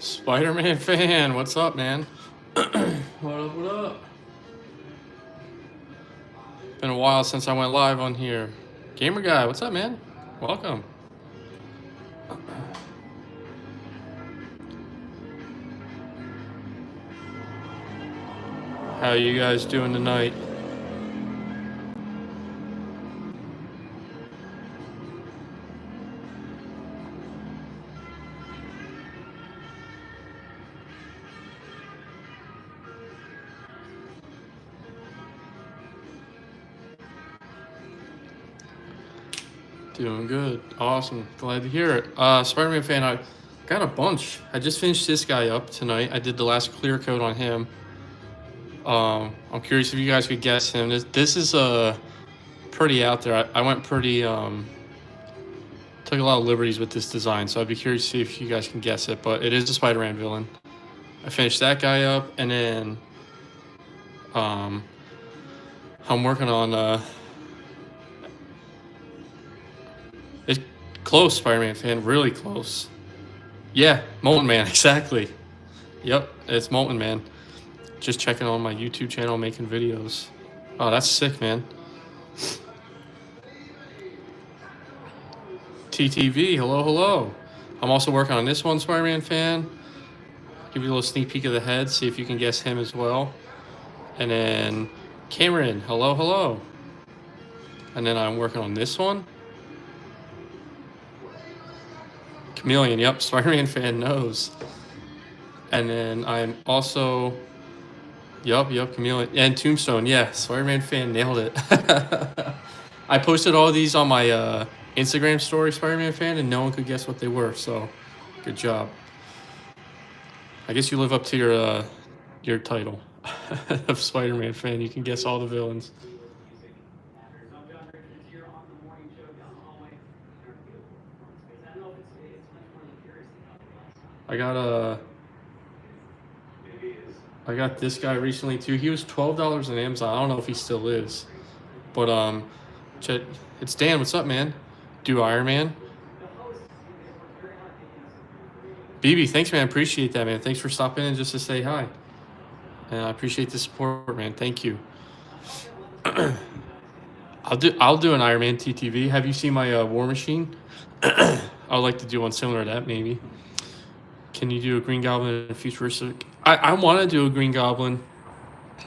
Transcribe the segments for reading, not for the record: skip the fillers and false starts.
Spider-Man fan, what's up, man? What up, what up? Been a while since I went live on here. Gamer guy, what's up, man? Welcome. How you guys doing tonight? Doing good. Awesome. Glad to hear it. Spider-Man fan, I got a bunch. I just finished this guy up tonight. I did the last clear coat on him. I'm curious if you guys could guess him. This is pretty out there. I went pretty took a lot of liberties with this design, so I'd be curious to see if you guys can guess it. But it is a Spider-Man villain. I finished that guy up, and then I'm working on it's close, Spider-Man fan, really close. Yeah, Molten Man, exactly. Yep, it's Molten Man. Just checking on my YouTube channel, making videos. Oh, that's sick, man. TTV, hello, hello. I'm also working on this one, Spider-Man fan. Give you a little sneak peek of the head, see if you can guess him as well. And then Cameron, hello, hello. And then I'm working on this one. Chameleon, yep, Spider-Man fan knows. And then I'm also, yep, Chameleon. And Tombstone, yeah, Spider-Man fan nailed it. I posted all these on my Instagram story, Spider-Man fan, and no one could guess what they were, so good job. I guess you live up to your title of Spider-Man fan. You can guess all the villains. I got this guy recently too. He was $12 on Amazon. I don't know if he still is, but it's Dan. What's up, man? Do Iron Man. BB, thanks, man. Appreciate that, man. Thanks for stopping in just to say hi. And I appreciate the support, man. Thank you. I'll do an Iron Man TTV. Have you seen my War Machine? I would like to do one similar to that, maybe. Can you do a Green Goblin in a futuristic? I want to do a Green Goblin.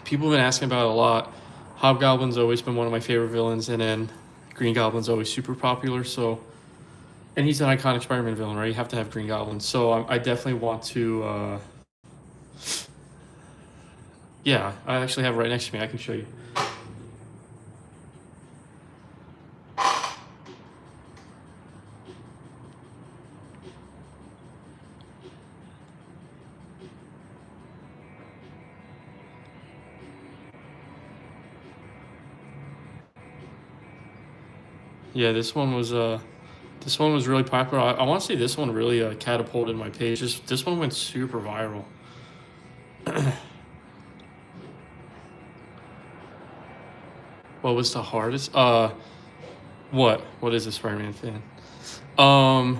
People have been asking about it a lot. Hobgoblin's always been one of my favorite villains, and then Green Goblin's always super popular. So, and he's an iconic Spider-Man villain, right? You have to have Green Goblin. So I definitely want to. Yeah, I actually have it right next to me. I can show you. Yeah, this one was really popular. I want to say this one really catapulted my page. This one went super viral. What was the hardest? What is a Spider-Man fan?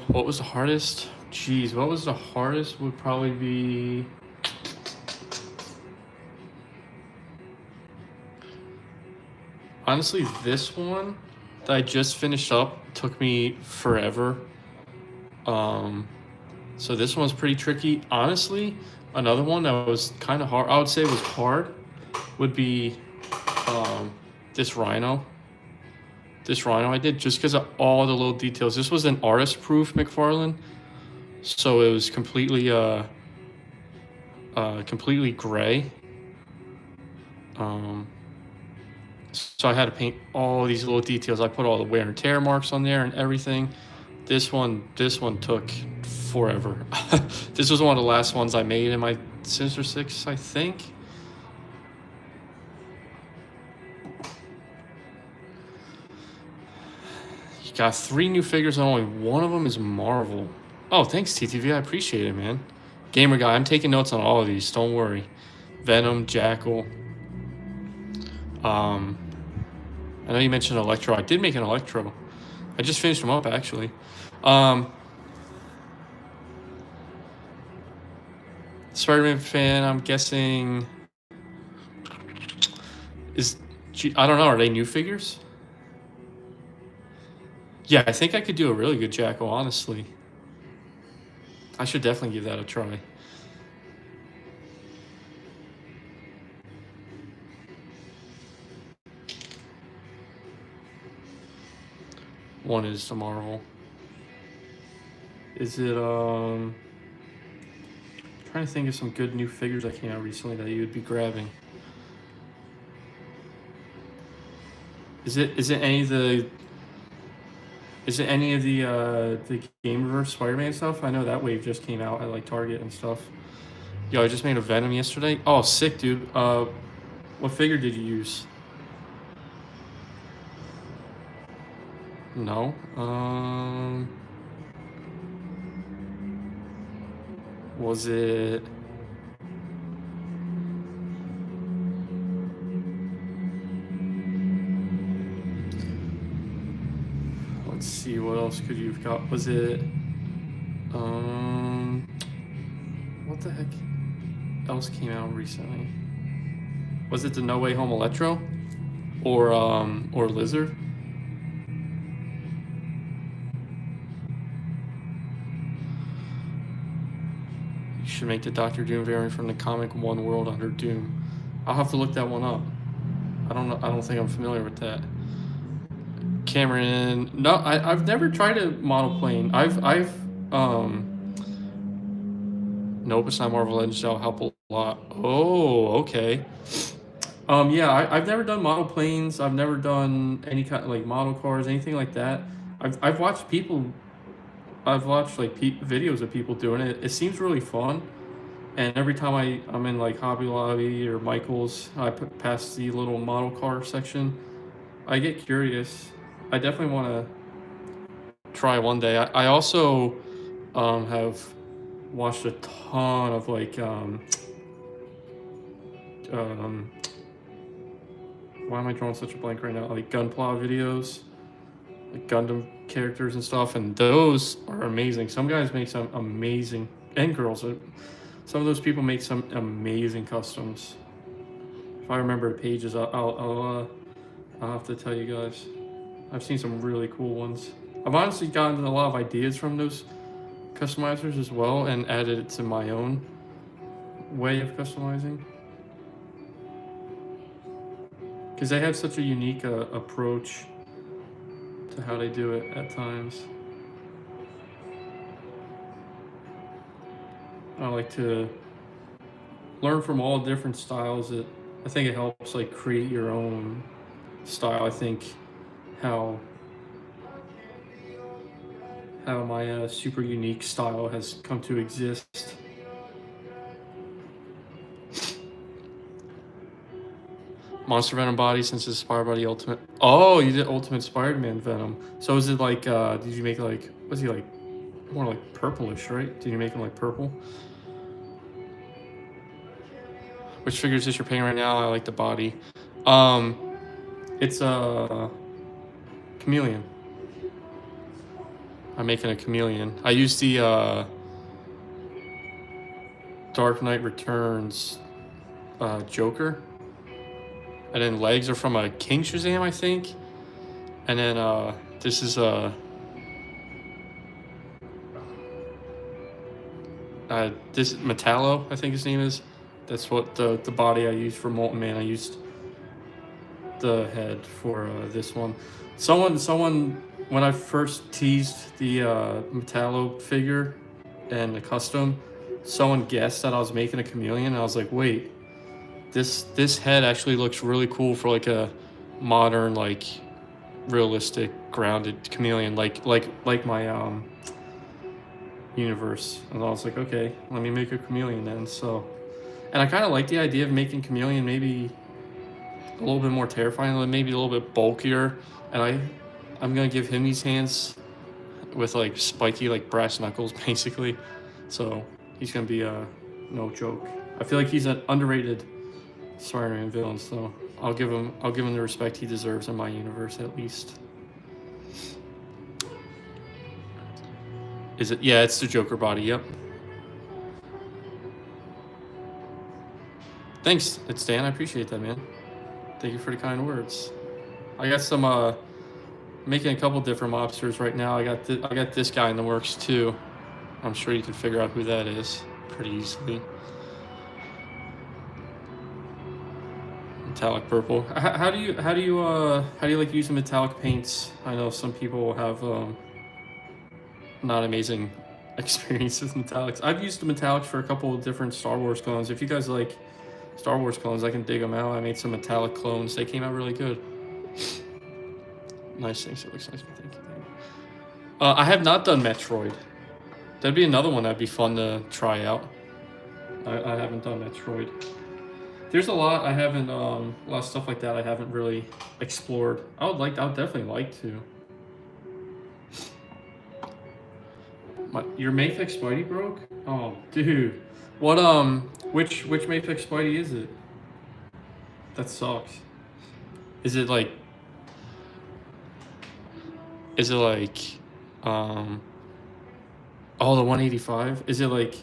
What was the hardest? Jeez, what was the hardest? Would probably be. Honestly, this one that I just finished up took me forever. So this one's pretty tricky. Honestly, another one that was kind of hard, I would say was hard, would be this Rhino. This Rhino I did just because of all the little details. This was an artist-proof McFarlane, so it was completely completely gray. So I had to paint all these little details. I put all the wear and tear marks on there and everything. This one took forever. This was one of the last ones I made in my Sinister Six, I think. You got 3 new figures and only one of them is Marvel. Oh, thanks, TTV. I appreciate it, man. Gamer guy, I'm taking notes on all of these. Don't worry. Venom, Jackal. I know you mentioned Electro. I did make an Electro. I just finished them up, actually. Spider-Man fan, I'm guessing is I don't know. Are they new figures? Yeah, I think I could do a really good Jackal, honestly. I should definitely give that a try. One is the Marvel. Is it trying to think of some good new figures that came out recently that you would be grabbing. Is it any of the the Gameverse Spider-Man stuff? I know that wave just came out at like Target and stuff. Yo, I just made a Venom yesterday. Oh, sick, dude. What figure did you use? No. Was it? Let's see. What else could you've got? Was it? What the heck else came out recently? Was it the No Way Home Electro, or Lizard? You should make the Doctor Doom variant from the comic One World Under Doom. I'll have to look that one up. I don't know. I don't think I'm familiar with that. Cameron, no, I've never tried a model plane. Nope, it's not Marvel Legends. That'll help a lot. Oh, okay. Yeah, I've never done model planes. I've never done any kind of like model cars, anything like that. I've watched people. I've watched like videos of people doing it. It seems really fun. And every time I'm in like Hobby Lobby or Michael's, I put past the little model car section, I get curious. I definitely want to try one day. I also have watched a ton of like why am I drawing such a blank right now? Like Gunpla videos, like Gundam characters and stuff, and those are amazing. Some guys make some amazing, and girls. Some of those people make some amazing customs. If I remember the pages, I'll have to tell you guys. I've seen some really cool ones. I've honestly gotten a lot of ideas from those customizers as well and added it to my own way of customizing. Because they have such a unique approach to how they do it at times. I like to learn from all different styles. I think it helps like create your own style. I think how my super unique style has come to exist. Monster Venom body since it's inspired by the Ultimate. Oh, you did Ultimate Spider-Man Venom. So is it like? Did you make like? Was he like more like purplish, right? Did you make him like purple? Which figures is your painting right now? I like the body. It's a chameleon. I'm making a chameleon. I used the Dark Knight Returns Joker. And then legs are from a King Shazam, I think. And then this is this Metallo, I think his name is. That's what the body I used for Molten Man. I used the head for this one. Someone when I first teased the Metallo figure and the custom, someone guessed that I was making a chameleon. And I was like, wait, this head actually looks really cool for like a modern, like realistic, grounded chameleon, like my universe. And I was like, okay, let me make a chameleon then. So, and I kind of like the idea of making chameleon maybe a little bit more terrifying, maybe a little bit bulkier. And I'm gonna give him these hands with like spiky like brass knuckles basically. So he's gonna be no joke. I feel like he's an underrated Spider-Man villain, so I'll give him the respect he deserves in my universe at least. Is it? Yeah, it's the Joker body. Yep. Thanks, it's Dan. I appreciate that, man. Thank you for the kind words. I got some making a couple different mobsters right now. I got this guy in the works too. I'm sure you can figure out who that is pretty easily. Metallic purple. How do you like using metallic paints? I know some people have not amazing experience with metallics. I've used the metallics for a couple of different Star Wars clones. If you guys like Star Wars clones, I can dig them out. I made some metallic clones. They came out really good. Nice things. It looks nice. Thank you. I have not done Metroid. That'd be another one that'd be fun to try out. I haven't done Metroid. There's a lot I haven't, a lot of stuff like that I haven't really explored. I would definitely like to. Your Mayfix Spidey broke? Oh, dude. What, which Mayfix Spidey is it? That sucks. Is it like, oh, the 185? Is it like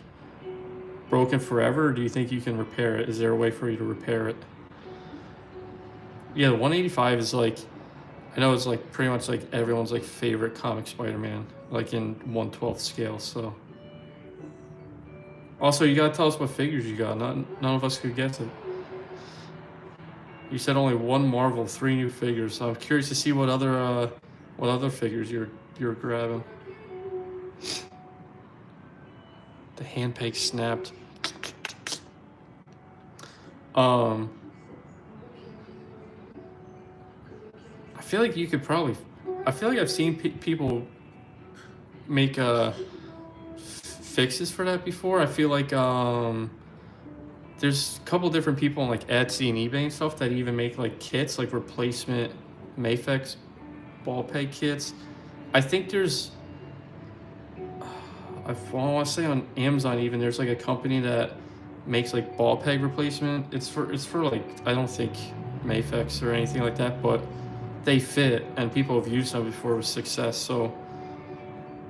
broken forever, or do you think you can repair it? Is there a way for you to repair it? Yeah, the 185 is like, I know it's like pretty much like everyone's like favorite comic Spider-Man, like in 1/12 scale. So also, you gotta tell us what figures you got. None of us could guess it. You said only one Marvel, 3 new figures. So I'm curious to see what other figures you're grabbing. The hand peg snapped. I feel like you could probably. I feel like I've seen people make fixes for that before. I feel like there's a couple different people on like Etsy and eBay and stuff that even make like kits, like replacement Mayfix ball peg kits. I think there's. I want to say on Amazon even there's like a company that makes like ball peg replacement. It's for like, I don't think Mayfix or anything like that, but they fit and people have used them before with success. So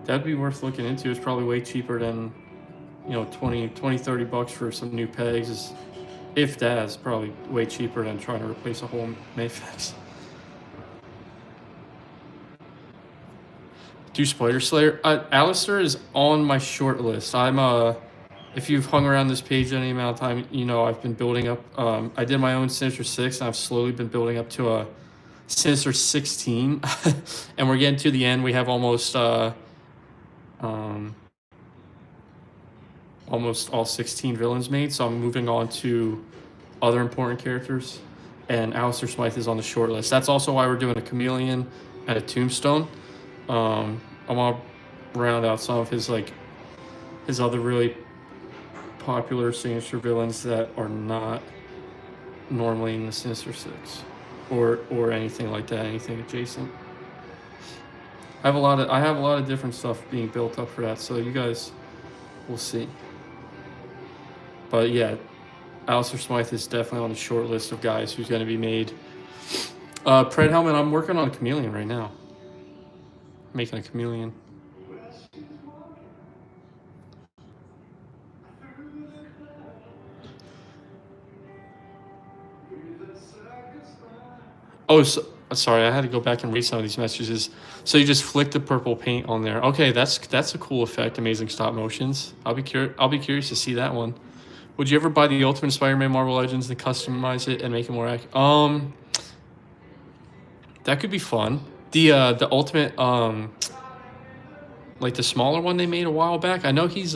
that'd be worth looking into. It's probably way cheaper than, 20, 30 bucks for some new pegs. If that's probably way cheaper than trying to replace a whole Mayfix. Do Spider Slayer. Alistair is on my short list. I'm if you've hung around this page any amount of time, I've been building up. I did my own Sinister 6, and I've slowly been building up to a Sinister 16, and we're getting to the end. We have almost all 16 villains made, so I'm moving on to other important characters, and Alistair Smythe is on the short list. That's also why we're doing a chameleon and a tombstone. I want to round out some of his other really popular Sinister villains that are not normally in the Sinister 6 or anything like that, anything adjacent. I have a lot of different stuff being built up for that, so you guys will see. But yeah, Alistair Smythe is definitely on the short list of guys who's going to be made. Pred Helmet, I'm working on a chameleon right now. Making a chameleon. Oh, sorry, I had to go back and read some of these messages. So you just flick the purple paint on there. Okay, that's a cool effect. Amazing stop motions. I'll be curious to see that one. Would you ever buy the Ultimate Spider-Man Marvel Legends and customize it and make it more accurate? That could be fun. The Ultimate like the smaller one they made a while back. I know he's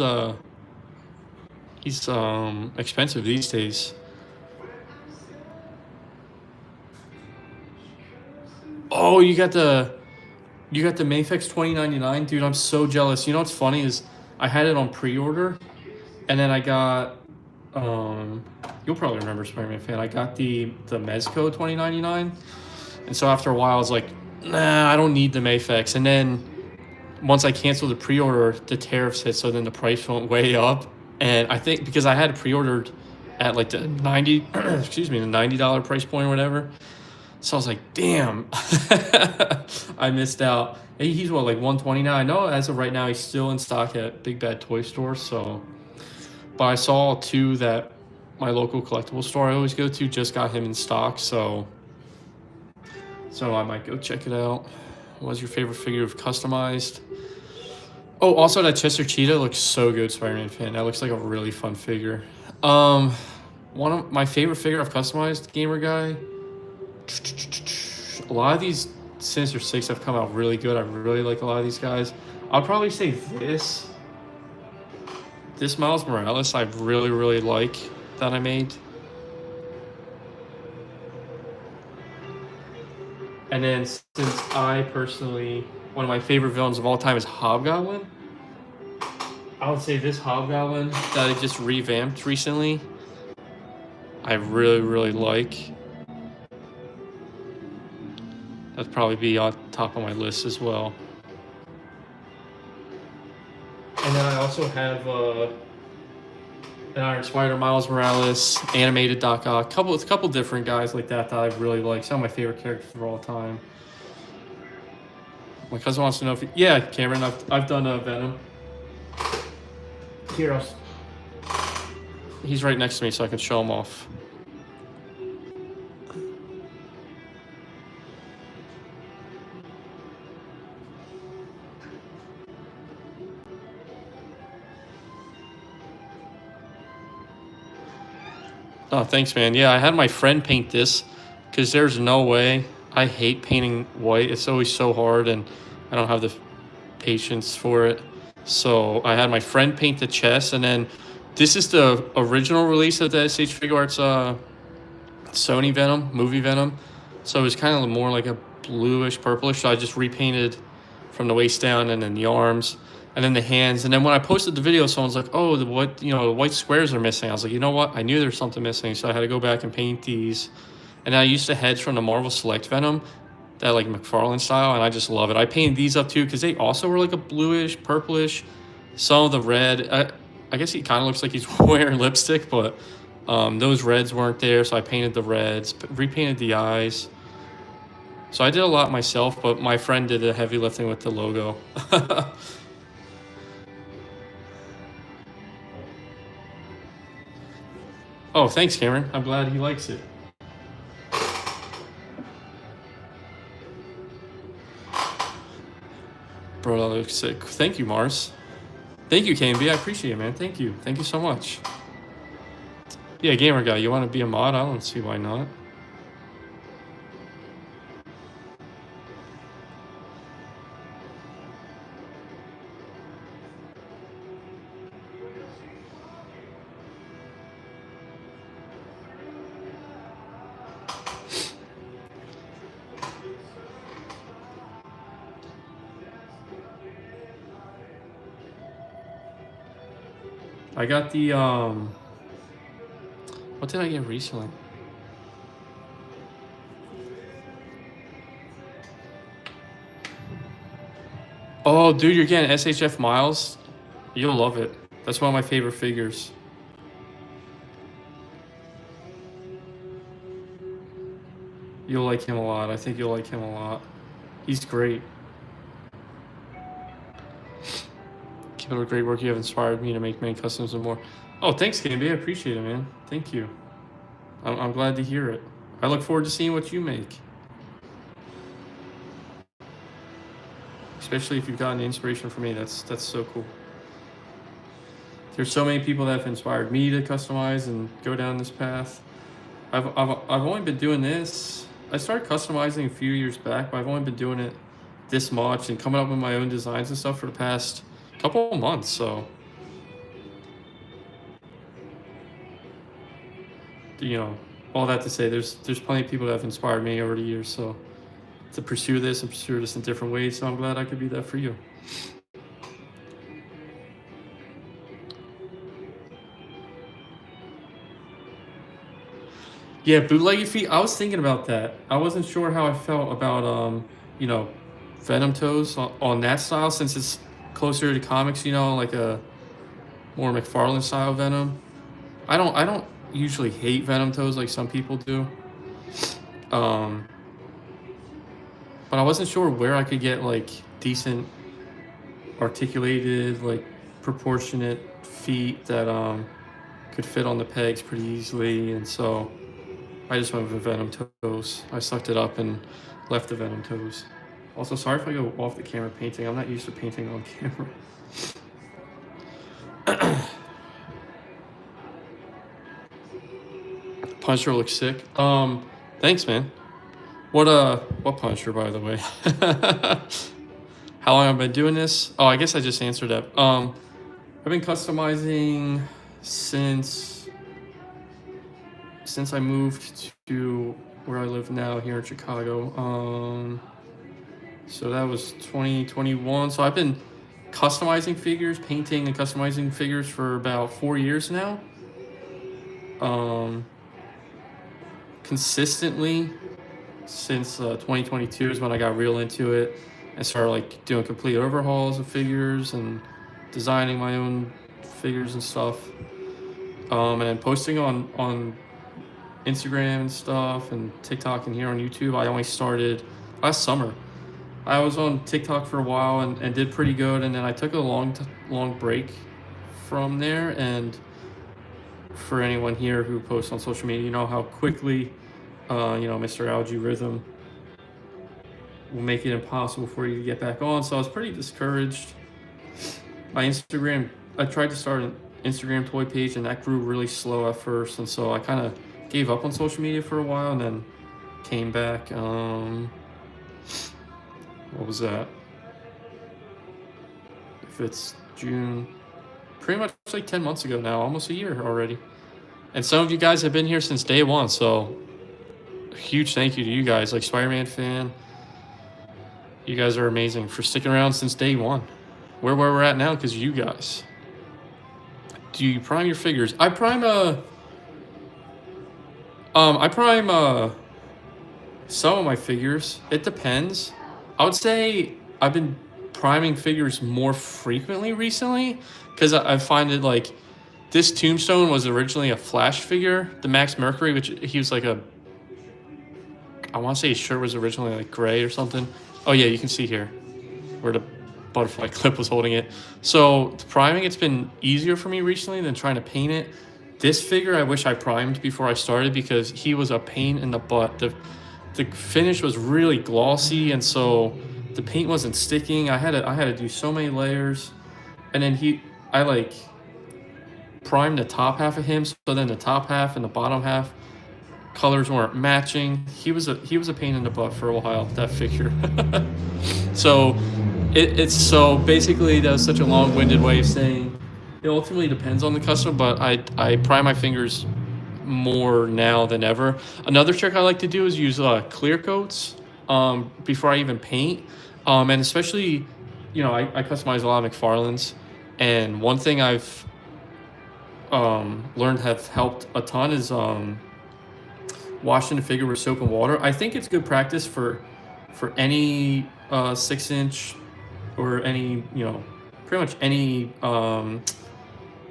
expensive these days. Oh, you got the Mayfix 2099, dude. I'm so jealous. You know what's funny is I had it on pre-order, and then I got you'll probably remember, Spider-Man fan. I got the Mezco 2099, and so after a while I was like, nah, I don't need the Mayfix. And then once I canceled the pre-order, the tariffs hit, so then the price went way up. And I think because I had pre-ordered at like the $90 price point or whatever. So I was like, damn, I missed out. He's what, like $129? I know as of right now he's still in stock at Big Bad Toy Store. So, but I saw two that my local collectible store I always go to just got him in stock, so I might go check it out. What was your favorite figure you've customized? Oh, also that Chester Cheetah looks so good, Spider-Man fan. That looks like a really fun figure. Um, One of my favorite figure I've customized, gamer guy. A lot of these Sinister Six have come out really good. I really like a lot of these guys. I'll probably say this Miles Morales I really like that I made. And then since I personally, one of my favorite villains of all time is Hobgoblin, I would say this Hobgoblin that I just revamped recently, I really like. That'd probably be on top of my list as well. And then I also have an Iron Spider, Miles Morales, animated Doc Ock, a couple different guys like that I really like. Some of my favorite characters of all time. My cousin wants to know if yeah, Cameron, I've done Venom. Here, he's right next to me, so I can show him off. Oh, thanks, man. Yeah, I had my friend paint this because there's no way. I hate painting white. It's always so hard, and I don't have the patience for it. So I had my friend paint the chest, and then this is the original release of the SH Figure Arts Sony Venom, movie Venom. So it was kind of more like a bluish, purplish. So I just repainted from the waist down, and then the arms, and then the hands. And then when I posted the video, someone's like, "Oh, the white squares are missing." I was like, you know what? I knew there's something missing, so I had to go back and paint these. And I used the heads from the Marvel Select Venom, that like McFarlane style, and I just love it. I painted these up too because they also were like a bluish, purplish. Some of the red. I guess he kind of looks like he's wearing lipstick, but those reds weren't there, so I painted the reds, repainted the eyes. So I did a lot myself, but my friend did the heavy lifting with the logo. Oh, thanks, Cameron. I'm glad he likes it. Bro, that looks sick. Thank you, Mars. Thank you, KMB. I appreciate it, man. Thank you. Thank you so much. Yeah, gamer guy, you want to be a mod? I don't see why not. I got the what did I get recently? Oh, dude, you're getting SHF Miles? You'll love it. That's one of my favorite figures. You'll like him a lot. I think you'll like him a lot. He's great. Keep up the great work. You have inspired me to make many customs and more. Oh, thanks, KMB. I appreciate it, man. Thank you. I'm glad to hear it. I look forward to seeing what you make. Especially if you've gotten inspiration from me. That's so cool. There's so many people that have inspired me to customize and go down this path. I've only been doing this. I started customizing a few years back, but I've only been doing it this much and coming up with my own designs and stuff for the past couple of months. So, all that to say, there's plenty of people that have inspired me over the years. So to pursue this and pursue this in different ways. So I'm glad I could be that for you. Yeah, bootleggy feet. I was thinking about that. I wasn't sure how I felt about Venom toes on that style since it's closer to comics. Like a more McFarlane style Venom. I don't usually hate Venom toes like some people do. But I wasn't sure where I could get like decent, articulated, like proportionate feet that could fit on the pegs pretty easily, and so I just went with Venom toes. I sucked it up and left the Venom toes. Also, sorry if I go off the camera painting. I'm not used to painting on camera. Punisher looks sick. Thanks, man. What Punisher, by the way? How long I've been doing this? Oh, I guess I just answered that. I've been customizing since I moved to where I live now here in Chicago. So that was 2021. So I've been customizing figures, painting and customizing figures for about 4 years now. Consistently since 2022 is when I got real into it and started like doing complete overhauls of figures and designing my own figures and stuff. And then posting on Instagram and stuff and TikTok and here on YouTube. I only started last summer. I was on TikTok for a while and did pretty good, and then I took a long break from there. And for anyone here who posts on social media, you know how quickly Mr. Algae Rhythm will make it impossible for you to get back on. So I was pretty discouraged. My Instagram, I tried to start an Instagram toy page, and that grew really slow at first, and so I kind of gave up on social media for a while and then came back. What was that? If it's June, pretty much like 10 months ago now, almost a year already. And some of you guys have been here since day one, so a huge thank you to you guys. Like Spider-Man fan, you guys are amazing for sticking around since day one. Where we're at now because you guys. Do you prime your figures? I prime some of my figures. It depends. I would say I've been priming figures more frequently recently because I find it like this Tombstone was originally a Flash figure, the Max Mercury, which he was like I want to say his shirt was originally like gray or something. Oh yeah, you can see here where the butterfly clip was holding it. So priming, it's been easier for me recently than trying to paint it. This figure I wish I primed before I started because he was a pain in the butt. The finish was really glossy, and so the paint wasn't sticking. I had to do so many layers, and then I like primed the top half of him, so then the top half and the bottom half colors weren't matching. He was a pain in the butt for a while, that figure. So it's so basically that was such a long-winded way of saying it ultimately depends on the customer, but I prime my fingers more now than ever. Another trick I like to do is use clear coats before I even paint, and especially I customize a lot of McFarlanes, and one thing I've learned have helped a ton is washing the figure with soap and water. I think it's good practice for any 6-inch or any pretty much any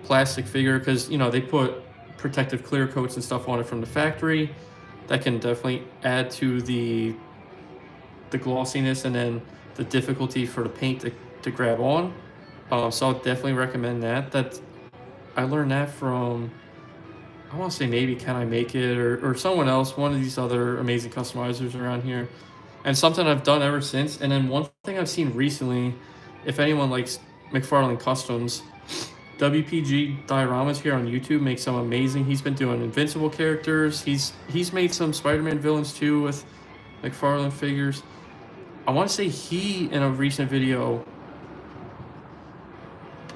plastic figure, because they put protective clear coats and stuff on it from the factory that can definitely add to the glossiness and then the difficulty for the paint to grab on. So I'll definitely recommend that. I learned that from, I want to say maybe Can I Make It or someone else, one of these other amazing customizers around here, and something I've done ever since. And then one thing I've seen recently, if anyone likes McFarlane Customs, WPG Dioramas here on YouTube makes some amazing. He's been doing Invincible characters. He's made some Spider-Man villains too with McFarlane figures. I want to say he, in a recent video,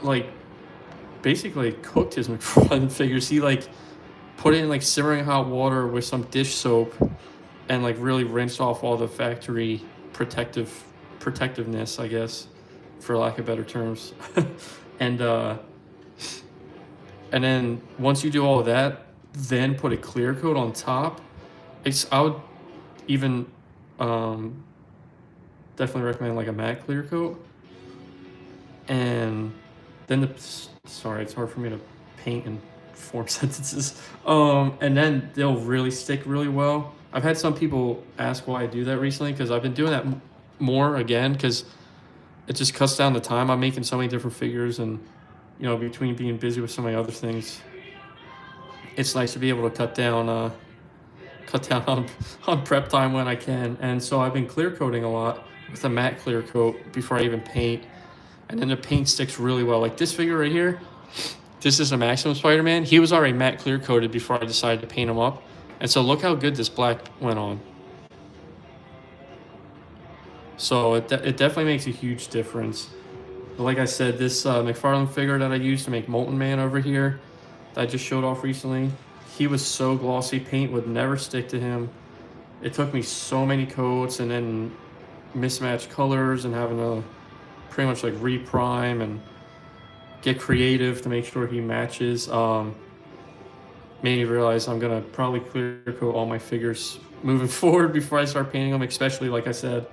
like basically cooked his McFarlane figures. He like put it in like simmering hot water with some dish soap and like really rinsed off all the factory protectiveness, I guess, for lack of better terms. And then once you do all of that, then put a clear coat on top. I would even definitely recommend like a matte clear coat. And then sorry, it's hard for me to paint and form sentences. And then they'll really stick really well. I've had some people ask why I do that recently, because I've been doing that more again because it just cuts down the time. I'm making so many different figures, and between being busy with so many other things, it's nice to be able to cut down on prep time when I can. And so I've been clear coating a lot with a matte clear coat before I even paint. And then the paint sticks really well. Like this figure right here, this is a Maximum Spider-Man. He was already matte clear coated before I decided to paint him up. And so look how good this black went on. So it definitely makes a huge difference. But like I said, this McFarlane figure that I used to make Molten Man over here, that I just showed off recently, he was so glossy, paint would never stick to him. It took me so many coats and then mismatched colors and having to pretty much like reprime and get creative to make sure he matches. Made me realize I'm gonna probably clear coat all my figures moving forward before I start painting them, especially like I said,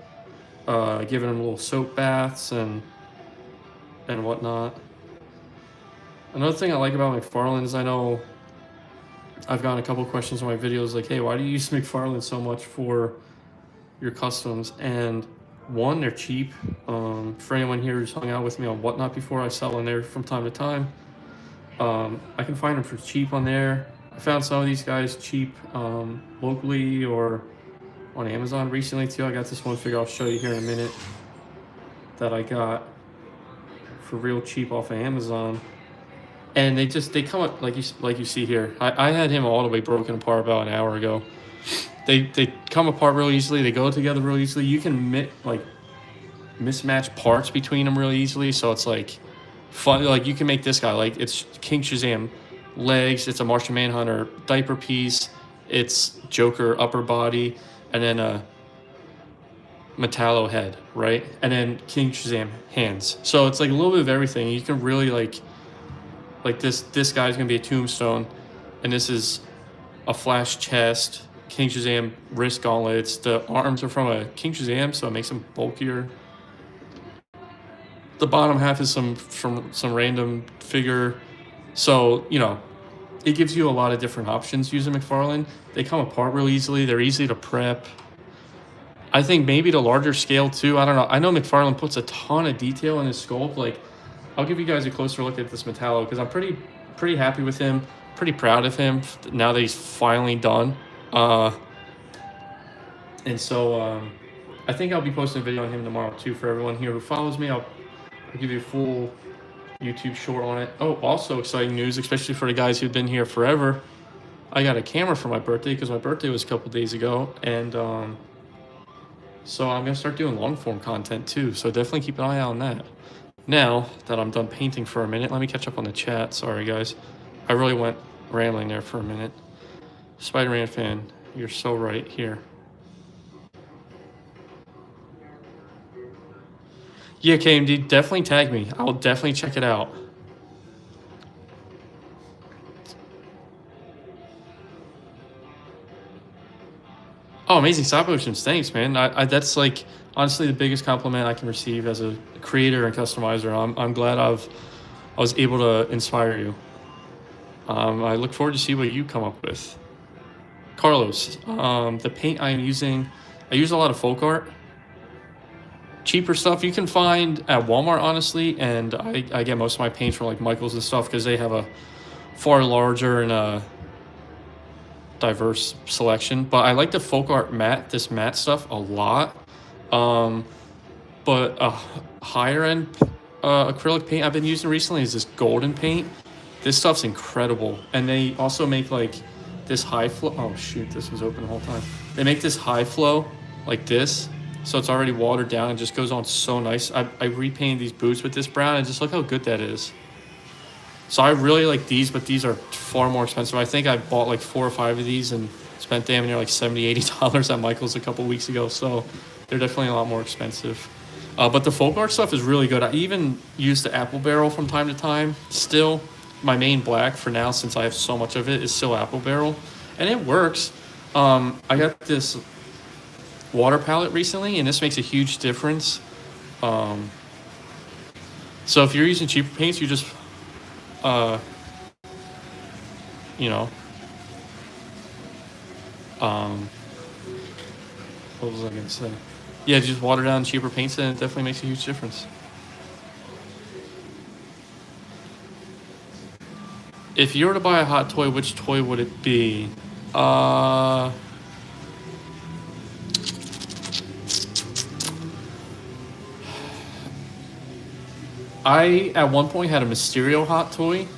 giving them little soap baths and whatnot. Another thing I like about McFarlane is I know I've gotten a couple questions on my videos like, hey, why do you use McFarlane so much for your customs? And one, they're cheap. For anyone here who's hung out with me on Whatnot before, I sell on there from time to time. I can find them for cheap on there. I found some of these guys cheap locally or on Amazon recently too. I got this one figure I'll show you here in a minute that I got for real cheap off of Amazon. And they come up like you see here. I had him all the way broken apart about an hour ago. They come apart real easily. They go together real easily. You can mismatch parts between them really easily. So it's like fun. Like you can make this guy like it's King Shazam legs. It's a Martian Manhunter diaper piece. It's Joker upper body, and then a Metallo head, right? And then King Shazam hands. So it's like a little bit of everything. You can really like this guy's gonna be a tombstone, and this is a Flash chest. King Shazam wrist gauntlets. The arms are from a King Shazam, so it makes them bulkier. The bottom half is from some random figure. So, you know, it gives you a lot of different options using McFarlane. They come apart real easily. They're easy to prep. I think maybe the larger scale too. I don't know. I know McFarlane puts a ton of detail in his sculpt. Like, I'll give you guys a closer look at this Metallo because I'm pretty happy with him. Pretty proud of him now that he's finally done. And so I think I'll be posting a video on him tomorrow too for everyone here who follows me. I'll give you a full YouTube short on it. Oh, also exciting news, especially for the guys who've been here forever. I got a camera for my birthday because my birthday was a couple days ago, and so I'm gonna start doing long form content too. So definitely keep an eye out on that. Now that I'm done painting for a minute, let me catch up on the chat. Sorry guys, I really went rambling there for a minute. Spider-Man fan, you're so right here. Yeah, KMD, definitely tag me. I'll definitely check it out. Oh, amazing stop motions. Thanks, man. That's like honestly the biggest compliment I can receive as a creator and customizer. I'm glad I was able to inspire you. I look forward to see what you come up with. Carlos, the paint I'm using, I use a lot of folk art. Cheaper stuff you can find at Walmart, honestly, and I get most of my paints from like Michaels and stuff because they have a far larger and diverse selection. But I like the folk art this matte stuff a lot. But a higher end acrylic paint I've been using recently is this golden paint. This stuff's incredible, and they also make like this high flow. Oh shoot, this was open the whole time. They make this high flow like this. So it's already watered down and just goes on so nice. I repainted these boots with this brown and just look how good that is. So I really like these, but these are far more expensive. I think I bought like 4 or 5 of these and spent damn near like $70, $80 at Michael's a couple weeks ago. So they're definitely a lot more expensive. But the folk art stuff is really good. I even use the apple barrel from time to time. Still, my main black for now, since I have so much of it, is still apple barrel. And it works. I got this water palette recently, and this makes a huge difference. So if you're using cheaper paints, you just you know, what was I gonna say? Yeah, just water down cheaper paints, and it definitely makes a huge difference. If you were to buy a hot toy, which toy would it be? I at one point had a Mysterio hot toy,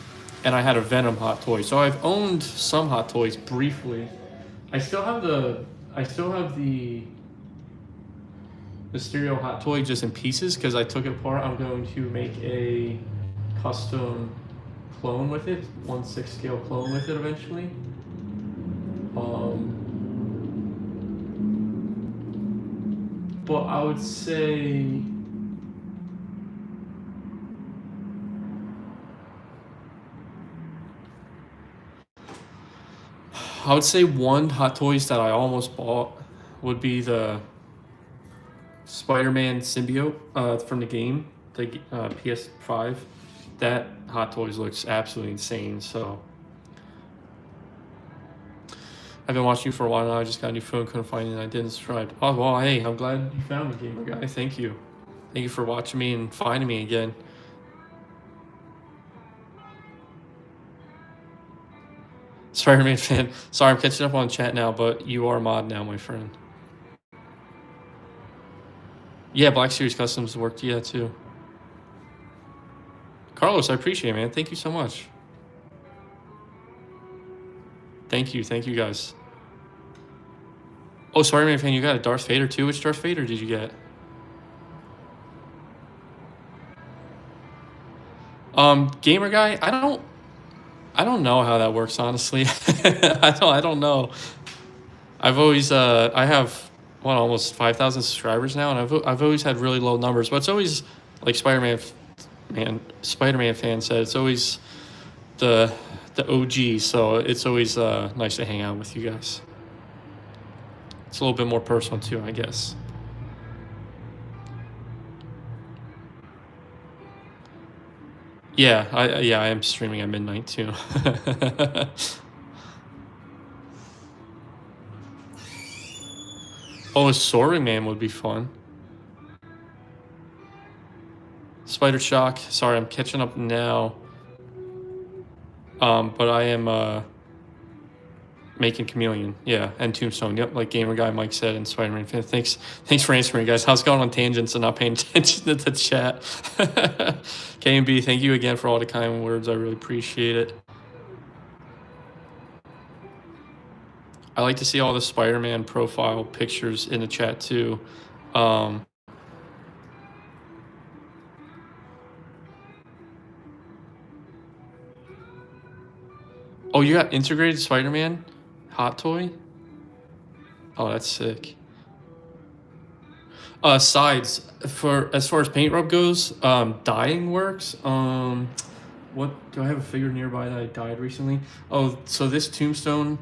and I had a Venom hot toy. So I've owned some hot toys briefly. I still have the Mysterio hot toy just in pieces because I took it apart. I'm going to make a custom clone with it, 1/6 scale clone with it eventually. But I would say one hot toys that I almost bought would be the Spider-Man symbiote from the game, the PS5. That hot toys looks absolutely insane. So I've been watching you for a while now. I just got a new phone, couldn't find it, and I didn't subscribe. Oh well, hey, I'm glad you found me, gamer guy. Thank you for watching me and finding me again. Spider-Man fan. Sorry, I'm catching up on chat now, but you are a mod now, my friend. Yeah, Black Series Customs worked, yeah, too. Carlos, I appreciate it, man. Thank you so much. Thank you guys. Oh, Spider-Man fan, you got a Darth Vader too? Which Darth Vader did you get? Gamer guy, I don't know how that works, honestly. I don't know. I've always I have almost 5,000 subscribers now, and I've always had really low numbers, but it's always like Spider-Man fan said, it's always the OG, so it's always nice to hang out with you guys. It's a little bit more personal too, I guess. Yeah, I am streaming at midnight too. Oh, a Soaring Man would be fun. Spider Shock. Sorry, I'm catching up now. But I am making Chameleon, yeah, and Tombstone. Yep, like Gamer Guy Mike said, and Spider-Man fan. Thanks for answering, guys. How's it going on tangents and not paying attention to the chat? KMB, thank you again for all the kind words. I really appreciate it. I like to see all the Spider-Man profile pictures in the chat too. Oh, you got integrated Spider-Man hot toy? Oh, that's sick. Sides for as far as paint rub goes, dyeing works. What do I have a figure nearby that I dyed recently? Oh, so this Tombstone.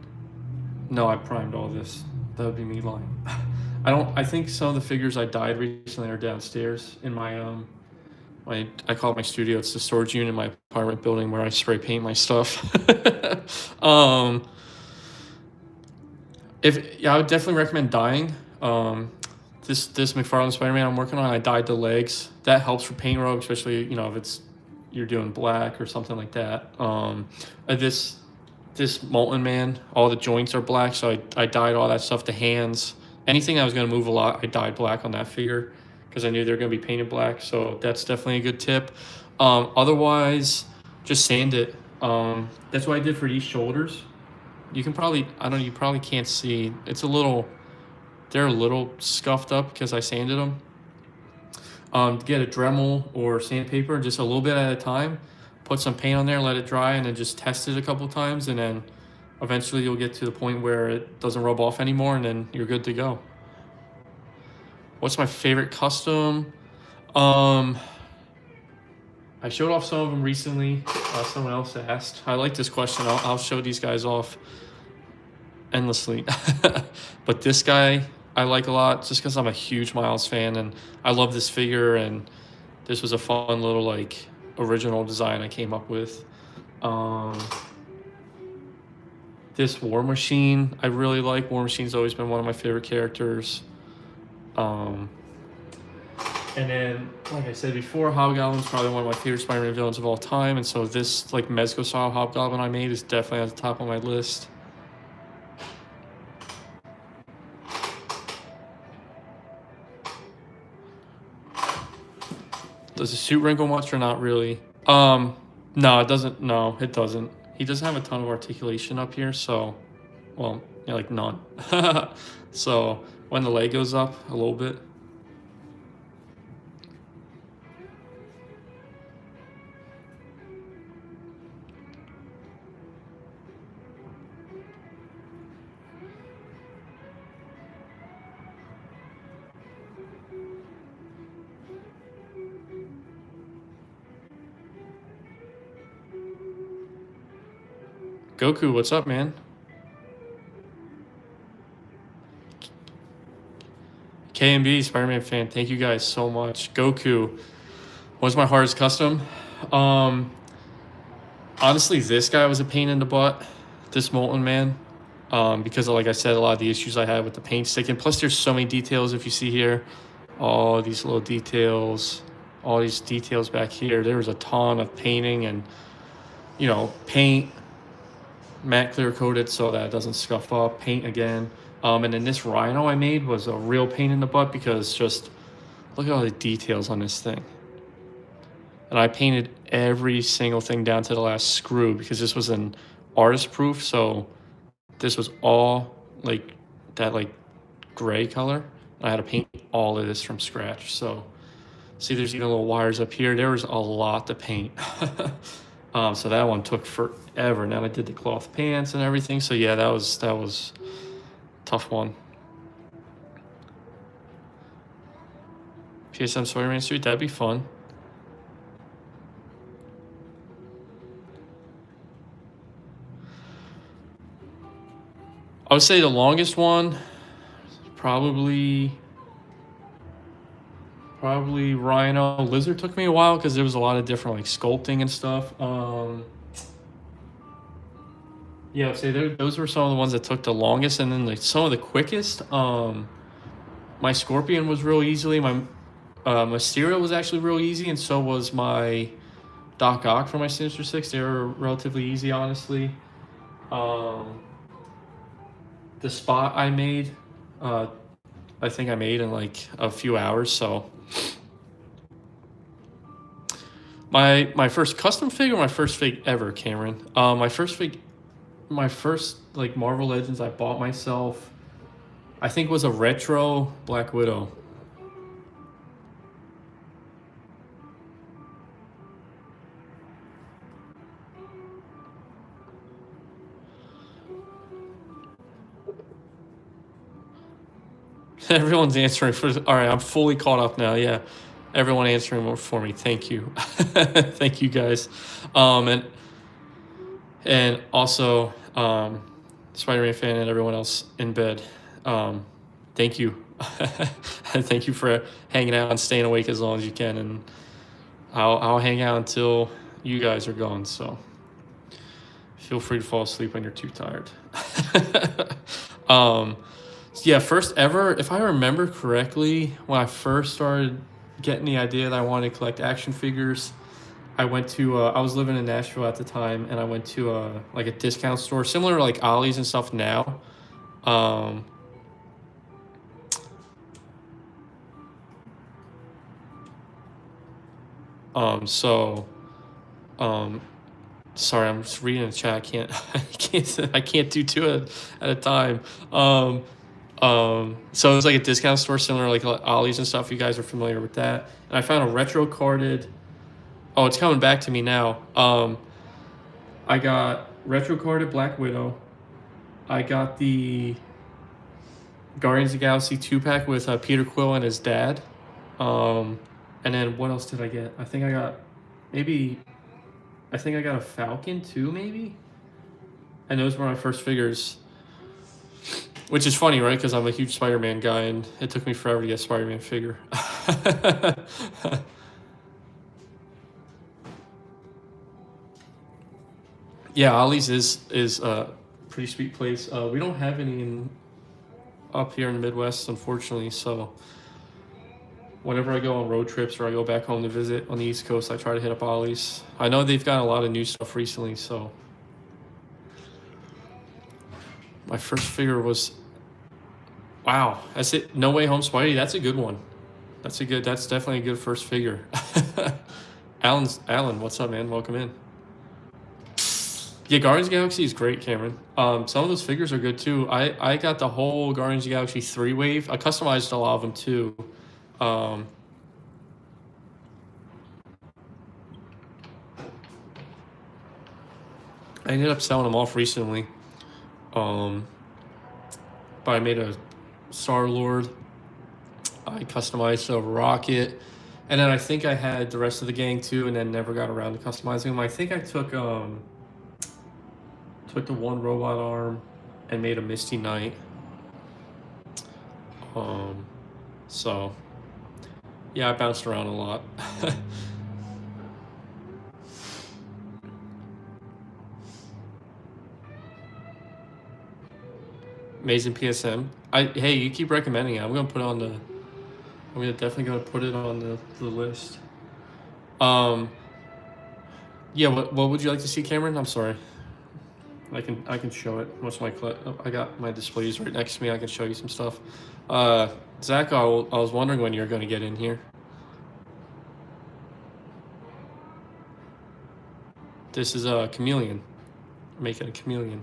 No, I primed all this. That would be me lying. I think some of the figures I dyed recently are downstairs in my I call it my studio. It's the storage unit in my apartment building where I spray paint my stuff. I would definitely recommend dyeing. This McFarlane Spider-Man I'm working on, I dyed the legs. That helps for paint rub, especially if you're doing black or something like that. This Molten Man, all the joints are black, so I dyed all that stuff. The hands, anything that was going to move a lot, I dyed black on that figure because I knew they were going to be painted black. So that's definitely a good tip. Otherwise, just sand it. That's what I did for these shoulders. You can probably, you probably can't see. They're a little scuffed up because I sanded them. Get a Dremel or sandpaper, just a little bit at a time. Put some paint on there, let it dry, and then just test it a couple times, and then eventually you'll get to the point where it doesn't rub off anymore, and then you're good to go. What's my favorite custom? I showed off some of them recently. Someone else asked. I like this question. I'll show these guys off endlessly. But this guy I like a lot just because I'm a huge Miles fan, and I love this figure, and this was a fun little original design I came up with. This War Machine I really like. War Machine's always been one of my favorite characters. And And then, like I said before, Hobgoblin's probably one of my favorite Spider-Man villains of all time, and so this like Mezco style Hobgoblin I made is definitely at the top of my list. Does the suit wrinkle much or not really? No, it doesn't. No, it doesn't. He doesn't have a ton of articulation up here, so, well, yeah, like none. So when the leg goes up a little bit. Goku, what's up, man? KMB, Spider-Man fan, thank you guys so much. Goku was my hardest custom. Honestly, this guy was a pain in the butt, this Molten Man, because of, like I said, a lot of the issues I had with the paint sticking. Plus, there's so many details, if you see here, all these little details, all these details back here. There was a ton of painting and, you know, paint, matte clear coated so that it doesn't scuff up, paint again. And then this Rhino I made was a real pain in the butt because just look at all the details on this thing. And I painted every single thing down to the last screw because this was an artist proof. So this was all like that like gray color. I had to paint all of this from scratch. So see, there's even little wires up here. There was a lot to paint. So that one took forever. Now I did the cloth pants and everything. So yeah, that was tough one. PSM Spider-Man suit, that'd be fun. I would say the longest one, probably Rhino. Lizard took me a while because there was a lot of different like sculpting and stuff. Yeah, I'd say those were some of the ones that took the longest, and then like some of the quickest. My Scorpion was real easily. My Mysterio was actually real easy, and so was my Doc Ock for my Sinister Six. They were relatively easy, honestly. The Spot I made, I think I made in like a few hours. So my first custom figure, my first fig ever, Cameron. My first like Marvel Legends I bought myself, I think was a retro Black Widow. Everyone's answering for. All right, I'm fully caught up now. Yeah, everyone answering for me. Thank you, thank you guys, and also Spider-Man fan and everyone else in bed. Thank you, thank you for hanging out and staying awake as long as you can, and I'll hang out until you guys are gone. So feel free to fall asleep when you're too tired. Yeah, first ever, if I remember correctly, when I first started getting the idea that I wanted to collect action figures, I went to, I was living in Nashville at the time, and I went to like a discount store, similar to like Ollie's and stuff now. Sorry, I'm just reading the chat. I can't do two at a time. So it was like a discount store similar like Ollie's and stuff. You guys are familiar with that. And I found a retro carded. Oh, it's coming back to me now. I got retro carded Black Widow. I got the Guardians of the Galaxy 2-pack with Peter Quill and his dad. And then what else did I get? I think I got a Falcon too, maybe. And those were my first figures. Which is funny, right? Because I'm a huge Spider-Man guy, and it took me forever to get a Spider-Man figure. Yeah, Ollie's is a pretty sweet place. We don't have any up here in the Midwest, unfortunately. So Whenever I go on road trips or I go back home to visit on the East Coast, I try to hit up Ollie's. I know they've got a lot of new stuff recently, so my first figure was wow. That's it. No Way Home Spidey. That's a good one. That's definitely a good first figure. Alan, what's up, man? Welcome in. Yeah, Guardians of the Galaxy is great, Cameron. Some of those figures are good too. I got the whole Guardians of the Galaxy 3 wave. I customized a lot of them too. Um, I ended up selling them off recently. But I made a Star-Lord. I customized a Rocket. And then I think I had the rest of the gang too, and then never got around to customizing them. I think I took the one robot arm and made a Misty Knight. So yeah, I bounced around a lot. Amazing PSM. Hey, you keep recommending it. I'm definitely gonna put it on the list. Yeah, what would you like to see, Cameron? I'm sorry. I can show it. Most of my I got my displays right next to me. I can show you some stuff. Zach, I was wondering when you're gonna get in here. This is a chameleon. Making a chameleon.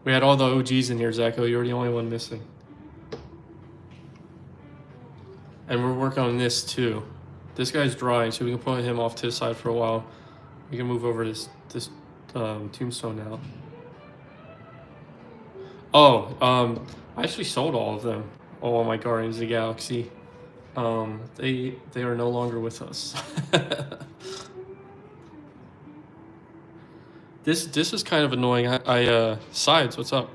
We had all the OGs in here, Zacho. You're the only one missing. And we're working on this too. This guy's drying, so we can put him off to the side for a while. We can move over this tombstone now. Oh, I actually sold all of them. All my Guardians of the Galaxy. They are no longer with us. This is kind of annoying. Sides, what's up?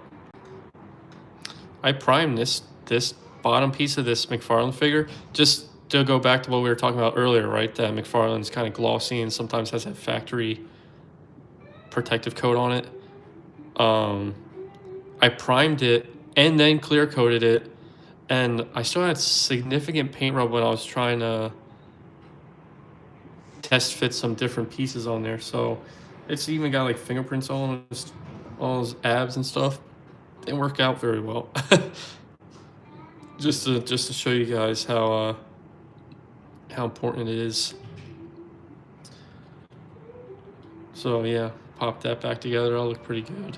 I primed this bottom piece of this McFarlane figure just to go back to what we were talking about earlier, right? That McFarlane's kind of glossy and sometimes has that factory protective coat on it. I primed it and then clear coated it, and I still had significant paint rub when I was trying to test fit some different pieces on there. So it's even got like fingerprints on all his abs and stuff. Didn't work out very well. just to show you guys how important it is. So yeah, pop that back together. I'll look pretty good.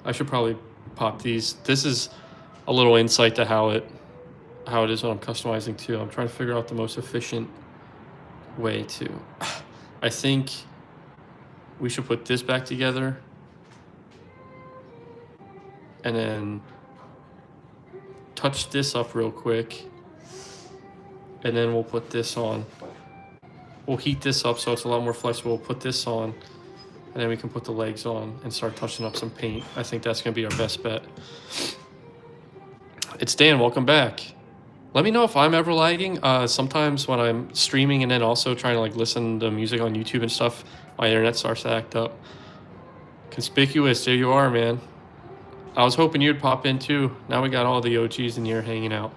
I should probably pop these. This is a little insight to how it is when I'm customizing too. I'm trying to figure out the most efficient way to. I think we should put this back together and then touch this up real quick, and then we'll put this on. We'll heat this up so it's a lot more flexible. We'll put this on, and then we can put the legs on and start touching up some paint. I think that's going to be our best bet. It's Dan. Welcome back. Let me know if I'm ever lagging. Sometimes when I'm streaming and then also trying to like listen to music on YouTube and stuff, my internet starts to act up. Conspicuous, there you are, man. I was hoping you'd pop in too. Now we got all the OGs in here hanging out.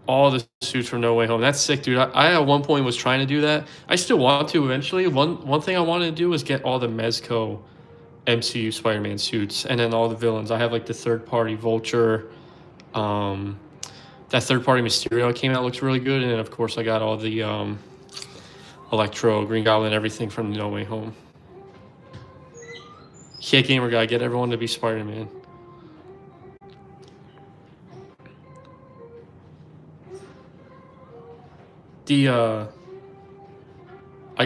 All the suits from No Way Home. That's sick, dude. I at one point was trying to do that. I still want to eventually. One thing I wanted to do was get all the Mezco MCU Spider-Man suits and then all the villains. I have like the third-party Vulture. That third-party Mysterio that came out looks really good. And then, of course, I got all the Electro, Green Goblin, everything from No Way Home. Yeah, gamer guy, get everyone to be Spider-Man. I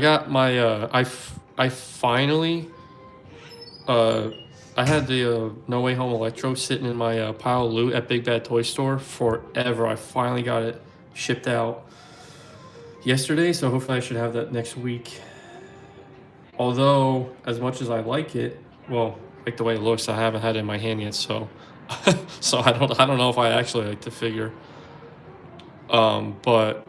got my I finally I had the No Way Home Electro sitting in my pile of loot at Big Bad Toy Store forever. I finally got it shipped out yesterday, so hopefully I should have that next week. Although, as much as I like it, well, like the way it looks, I haven't had it in my hand yet, so so I don't know if I actually like the figure. But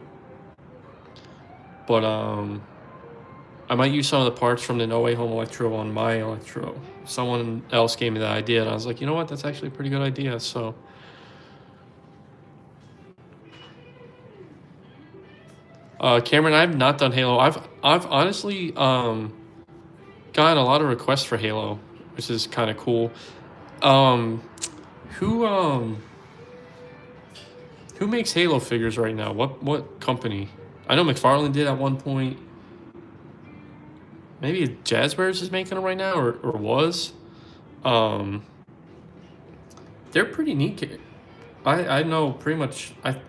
I might use some of the parts from the No Way Home Electro on my Electro. Someone else gave me that idea, and I was like, you know what? That's actually a pretty good idea. So, Cameron, I've not done Halo. I've honestly gotten a lot of requests for Halo, which is kind of cool. Um, who who makes Halo figures right now? What company? I know McFarlane did at one point. Maybe Jazzwares is making them right now, or was. Um, they're pretty neat. I know pretty much. I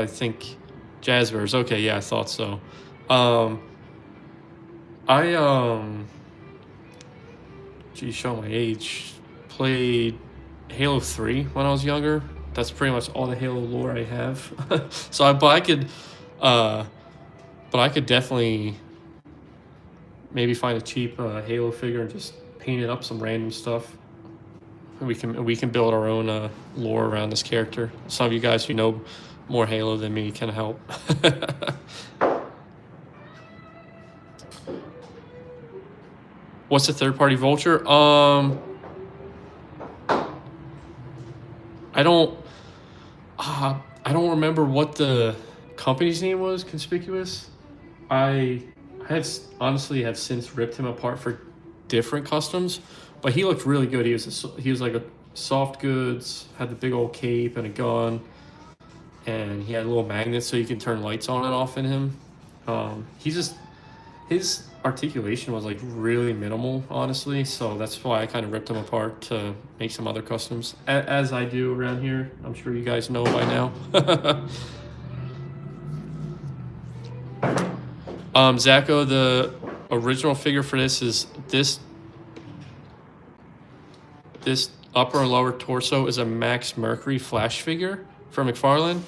think Jazzwares. Okay, yeah, I thought so. Um, I Geez, show my age. Played Halo 3 when I was younger. That's pretty much all the Halo lore I have. So but I could definitely maybe find a cheap Halo figure and just paint it up some random stuff. We can build our own lore around this character. Some of you guys who know more Halo than me can help. What's the third-party Vulture? I don't remember what the company's name was. Conspicuous. I honestly have since ripped him apart for different customs, but he looked really good. He was like a soft goods, had the big old cape and a gun, and he had little magnets so you can turn lights on and off in him. His articulation was like really minimal, honestly, so that's why I kind of ripped him apart to make some other customs, as I do around here. I'm sure you guys know by now. Zacho, the original figure for this is this upper and lower torso is a Max Mercury Flash figure from McFarlane.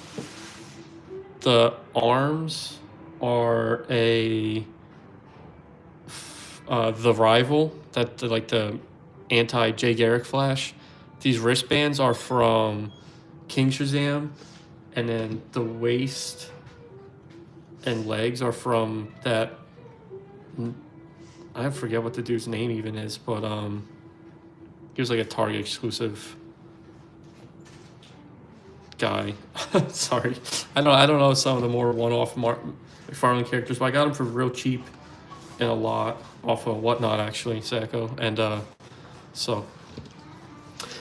The arms are the rival, like the anti Jay Garrick Flash. These wristbands are from King Shazam, and then the waist and legs are from that. I forget what the dude's name even is, but he was like a Target exclusive guy. Sorry, I don't know some of the more one-off McFarlane characters, but I got them for real cheap and a lot off of Whatnot, actually, Zacho. And so,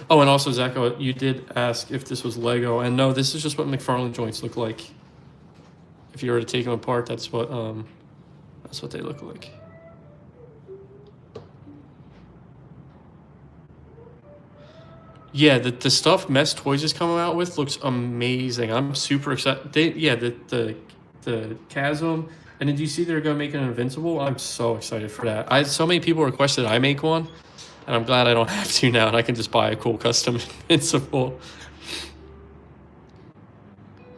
oh, and also Zacho, you did ask if this was Lego, and no, this is just what McFarlane joints look like. If you were to take them apart, that's what they look like. Yeah, the stuff Mess Toys is coming out with looks amazing. I'm super excited. The Chasm, and did you see they're gonna make an Invincible? I'm so excited for that. So many people requested I make one, and I'm glad I don't have to now, and I can just buy a cool custom Invincible.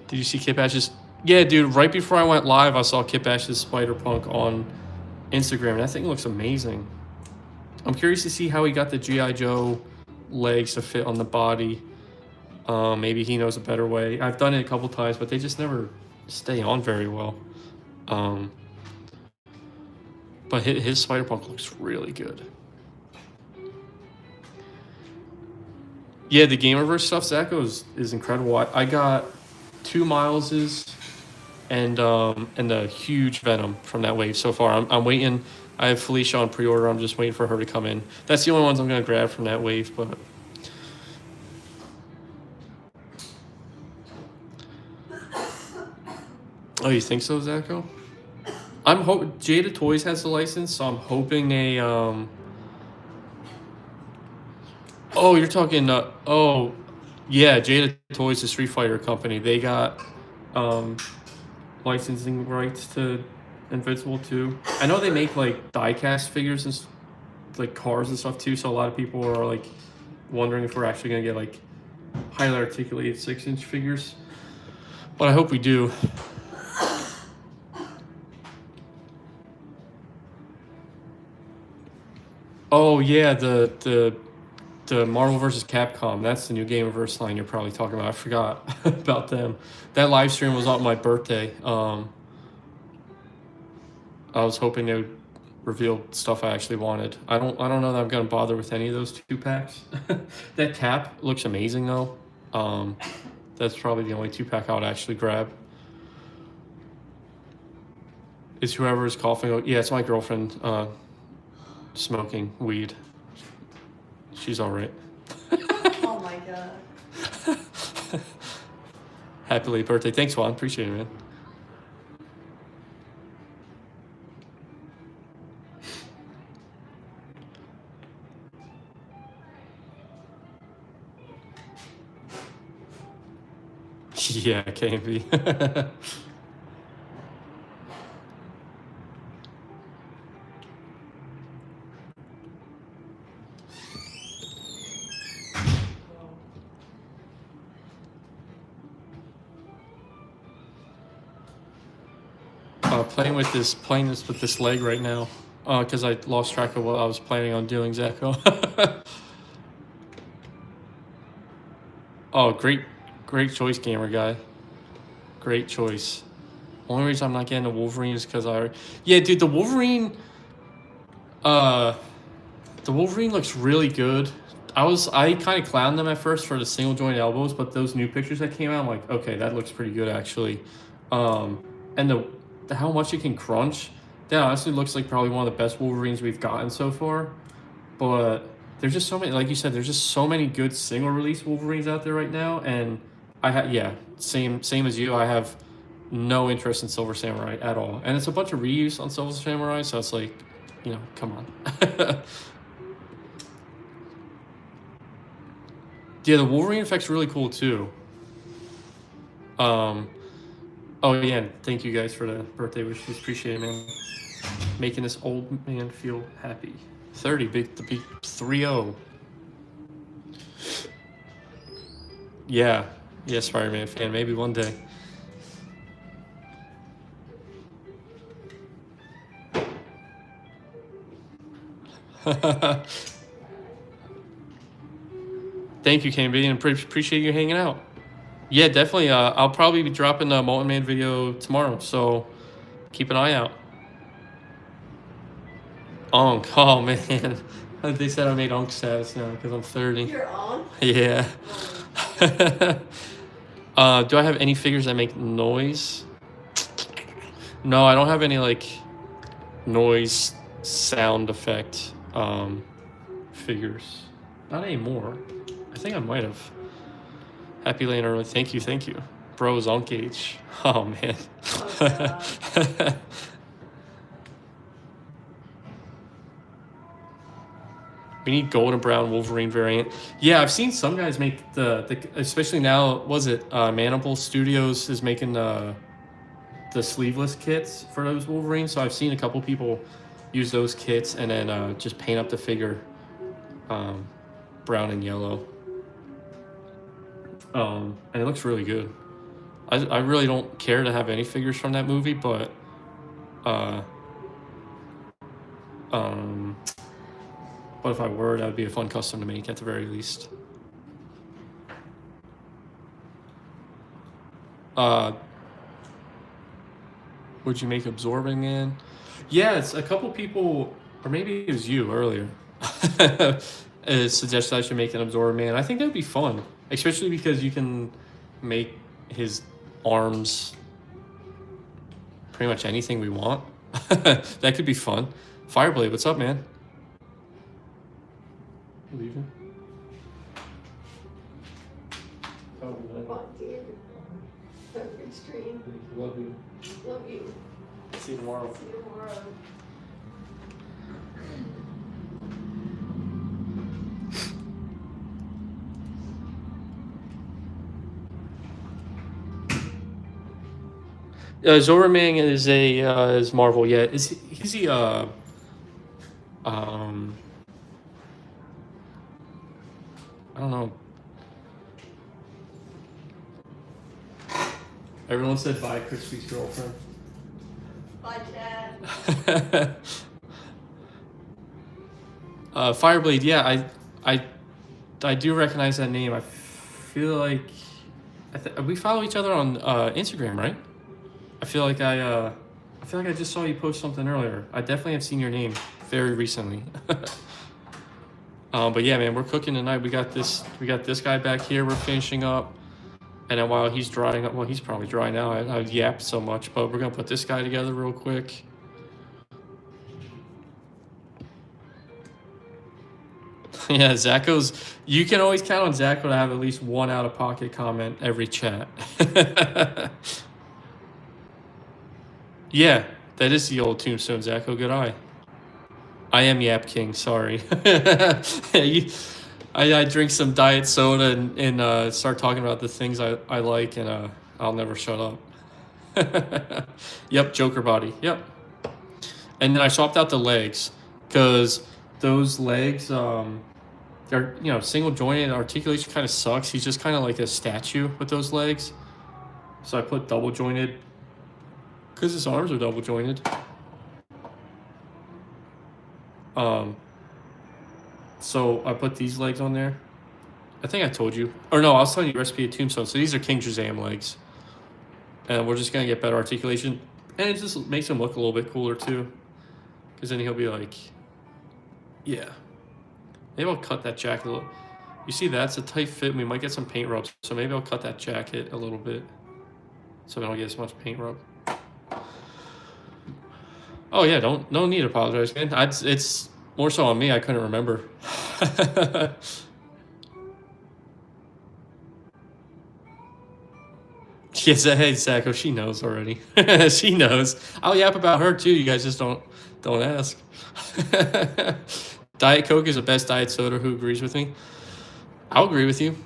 Did you see Kip Ash's? Yeah, dude. Right before I went live, I saw Kip Ash's Spider-Punk on Instagram, and that thing looks amazing. I'm curious to see how he got the G.I. Joe legs to fit on the body. Maybe he knows a better way. I've done it a couple times, but they just never stay on very well. But his Spider-Punk looks really good. Yeah, the Gamerverse stuff, Zacho, is incredible. I got 2 Mileses and a huge Venom from that wave so far. I'm waiting. I have Felicia on pre-order. I'm just waiting for her to come in. That's the only ones I'm going to grab from that wave. But oh, you think so, Zacho? I'm hoping Jada Toys has the license, so I'm hoping they. Oh, you're talking. Oh, yeah, Jada Toys, the Street Fighter company. They got licensing rights to Invincible too. I know they make like die-cast figures and like cars and stuff too, so a lot of people are like wondering if we're actually gonna get like highly articulated 6-inch figures, but I hope we do. Oh yeah, the Marvel vs. Capcom. That's the new Gamerverse line you're probably talking about. I forgot about them. That live stream was on my birthday. I was hoping they would revealed stuff I actually wanted. I don't know that I'm gonna bother with any of those 2-packs. That cap looks amazing though. That's probably the only 2-pack I would actually grab. Is whoever is coughing? Oh, yeah, it's my girlfriend smoking weed. She's all right. Oh my god. Happy late birthday. Thanks, Juan. Appreciate it, man. Yeah, can't be. Playing this with this leg right now, because I lost track of what I was planning on doing, Zacho. Oh, great choice, gamer guy. Great choice. Only reason I'm not getting a Wolverine is because yeah, dude, the Wolverine looks really good. I kind of clowned them at first for the single joint elbows, but those new pictures that came out, I'm like, okay, that looks pretty good actually. And the how much it can crunch, that honestly looks like probably one of the best Wolverines we've gotten so far. But there's just so many, like you said, there's just so many good single release Wolverines out there right now, and yeah, same as you. I have no interest in Silver Samurai at all, and it's a bunch of reuse on Silver Samurai, so it's like, you know, come on. Yeah, the Wolverine effect's really cool too. Oh yeah, thank you guys for the birthday wishes. Appreciate it, man. Making this old man feel happy. 30, the big 3-0. Yeah, Spider-Man fan. Maybe one day. Thank you, KB, and appreciate you hanging out. Yeah, definitely. I'll probably be dropping a Molten Man video tomorrow, so keep an eye out. Onk. Oh, man. They said I made Onk status now because I'm 30. You're on? Yeah. Do I have any figures that make noise? No, I don't have any, like, noise sound effect figures. Not anymore. I think I might have. Happy late early. Thank you. Bros on Gage. Oh, man. Oh, We need gold and brown Wolverine variant. Yeah, I've seen some guys make the especially now, was it Maniple Studios is making the sleeveless kits for those Wolverines. So I've seen a couple people use those kits and then just paint up the figure brown and yellow. And it looks really good. I really don't care to have any figures from that movie, but but if I were, that would be a fun custom to make at the very least. Would you make Absorbing Man? Yeah, it's a couple people, or maybe it was you earlier, suggested I should make an Absorbing Man. I think that would be fun, especially because you can make his arms pretty much anything we want. That could be fun. Fireblade, what's up, man? Leaving? Oh, Come dear. Perfect stream. Love you. Love you. See you tomorrow. See you tomorrow. Zorro-Man is Marvel. Yeah, is he I don't know. Everyone said bye, Crispy's girlfriend. Bye, Chad. Fireblade. Yeah, I do recognize that name. I feel like we follow each other on Instagram, right? I feel like I feel like I just saw you post something earlier. I definitely have seen your name very recently. But yeah, man, we're cooking tonight. We got this guy back here. We're finishing up, and then while he's drying up, well, he's probably dry now. I've yapped so much, but we're gonna put this guy together real quick. Yeah, Zacho's. You can always count on Zacho to have at least one out of pocket comment every chat. Yeah, that is the old tombstone, Zacho. Good eye. I am Yap King. Sorry. I drink some diet soda and start talking about the things I like, and I'll never shut up. Yep, Joker body. Yep. And then I swapped out the legs because those legs, they're single jointed. Articulation kind of sucks. He's just kind of like a statue with those legs. So I put double jointed because his arms are double jointed. So I put these legs on there. I think I told you. Or no, I was telling you the recipe of tombstone. So these are King Shazam legs. And we're just going to get better articulation. And it just makes him look a little bit cooler too. Because then he'll be like, yeah. Maybe I'll cut that jacket a little. You see that's a tight fit. We might get some paint rubs. So maybe I'll cut that jacket a little bit. So we don't get as much paint rub. Oh yeah, no need to apologize, man. It's more so on me. I couldn't remember. Yes, hey Zacho, she knows already. She knows. I'll yap about her too. You guys just don't ask. Diet Coke is the best diet soda. Who agrees with me? I'll agree with you.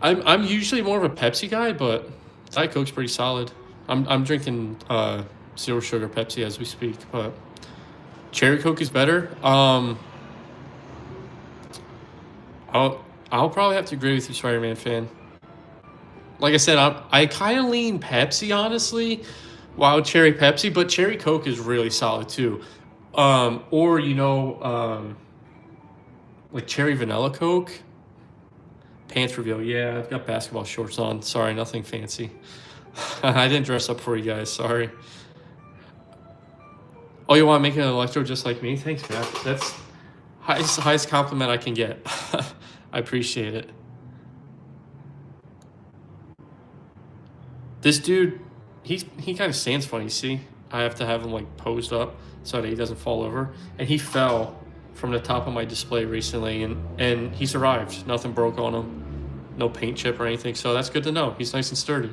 I'm usually more of a Pepsi guy, but Diet Coke's pretty solid. I'm drinking zero sugar Pepsi as we speak, but cherry Coke is better. I'll probably have to agree with you, Spider-Man fan. Like I said, I kind of lean Pepsi, honestly, Wild Cherry Pepsi, but Cherry Coke is really solid too. Or like Cherry Vanilla Coke. Pants reveal. Yeah, I've got basketball shorts on. Sorry, nothing fancy. I didn't dress up for you guys. Sorry. Oh, you want to make an electro just like me? Thanks, man. That's highest compliment I can get. I appreciate it. This dude, he kind of stands funny. See, I have to have him like posed up so that he doesn't fall over. And he fell from the top of my display recently, and he survived. Nothing broke on him. No paint chip or anything. So that's good to know. He's nice and sturdy.